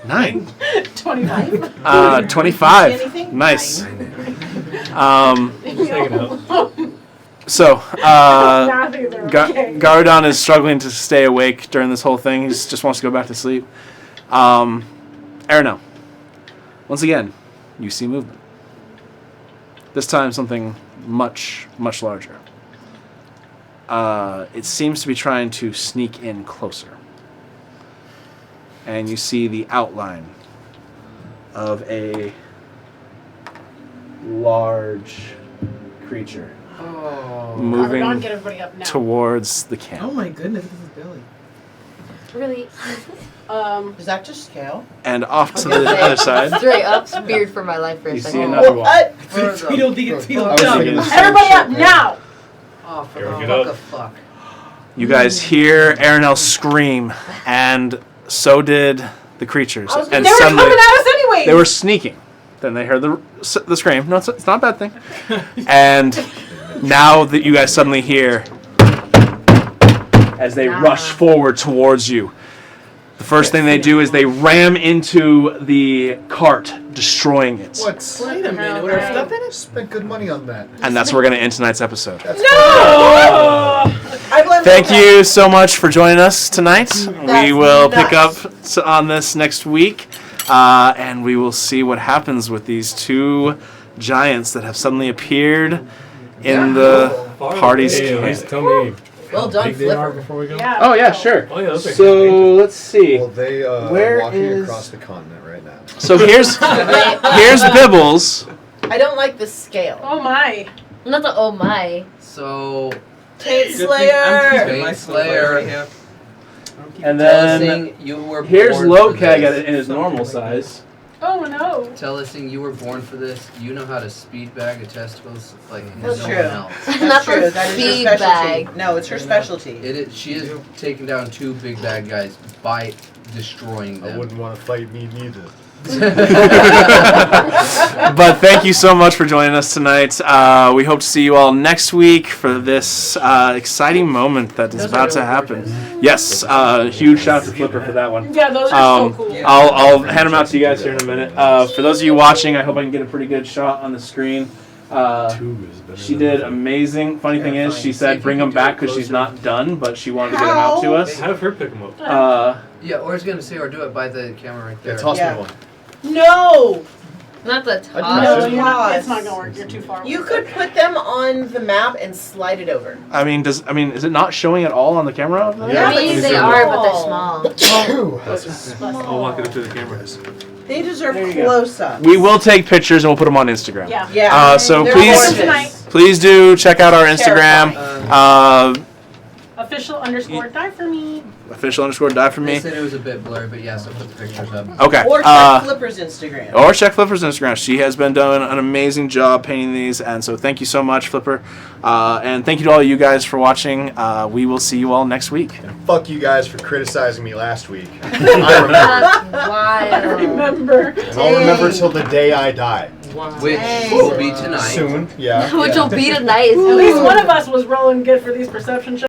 9. 25. 25. Anything? Nice. Hanging out. So, Not either, okay. Garadon is struggling to stay awake during this whole thing. He just wants to go back to sleep. Aranel, once again, you see movement. This time something much, much larger. It seems to be trying to sneak in closer. And you see the outline of a large creature Oh. moving Garadon, get everybody up now. towards the Oh camp. my goodness, this is Billy. Really? Is that just scale? And off to the other side, Straight up, speared for my life for a you see second. another wall. What? Tweedledee, I was Tweedledum. thinking the same Everybody shit, up man. now! Oh, for Here we the go. fuck of fuck. You guys hear Aranel scream, and so did the creatures. And They were suddenly, coming at us anyway! they were sneaking. Then they heard the scream. No, it's not a bad thing. And now that you guys suddenly hear as they rush forward towards you, the first thing they do is they ram into the cart, destroying it. What? Wait a minute, would our stuff in it? Spent good money on that. And that's where we're going to end tonight's episode. I blame Thank Roca. you so much for joining us tonight. We That's will pick up nuts. on this next week, and we will see what happens with these two giants that have suddenly appeared in the party's Hey, at camp. least tell me Well how done, big they are Flipper. before we go. Yeah. Oh yeah, sure. Oh, yeah, those are So let's see. Well, they Where are walking is- across the continent right now. So here's Bibbles. I don't like the scale. Oh my. Not the oh my. So, Tate I'm Slayer! keeping my Slayer. right here. And tell us then thing you were here's born Low for Keg this. in his normal size. Oh no. Tell us thing you were born for this. You know how to speed bag a testicles like That's no true. one else. That's Not true. the That is speed her specialty. bag. No, it's her specialty. It is, she has taken down 2 big bad guys by destroying I them. wouldn't want to fight me neither. But thank you so much for joining us tonight. We hope to see you all next week for this exciting moment that is Those are about to really happen. gorgeous. Yes, huge shout out to Flipper for that one. Yeah, those are so cool. I'll hand them out to you guys here in a minute. For those of you watching, I hope I can get a pretty good shot on the screen. Two is better She than did nothing. amazing. Funny thing is, she See said if bring you them can do back it because she's closer. not done, but she wanted to get them out to us. Have her pick them up. Yeah, or I was gonna say, or do it by the camera right there. Yeah, toss Yeah. me one. No! Not the No, top. No, you're not, Pause. it's not gonna work. You're too far. You could put them on the map and slide it over. I mean, is it not showing at all on the camera? over there? Yeah. I mean, These they are are, but they're small. I'll walk it up to the cameras. They deserve There you go. close-ups. We will take pictures and we'll put them on Instagram. Yeah. Yeah. So They're please, gorgeous. Tonight. please do check out our Instagram. Terrifying. official_die for me. Official_die for They me. said it was a bit blurry, but yes, I'll put the pictures up. Okay. Or check Flipper's Instagram. Or check Flipper's Instagram. She has been doing an amazing job painting these, and so thank you so much, Flipper. And thank you to all you guys for watching. We will see you all next week. And fuck you guys for criticizing me last week. I remember. That's wild. Remember. And I'll remember till the day I die. Which will be tonight. Soon, yeah. Which will be tonight. At least one of us was rolling good for these perception checks.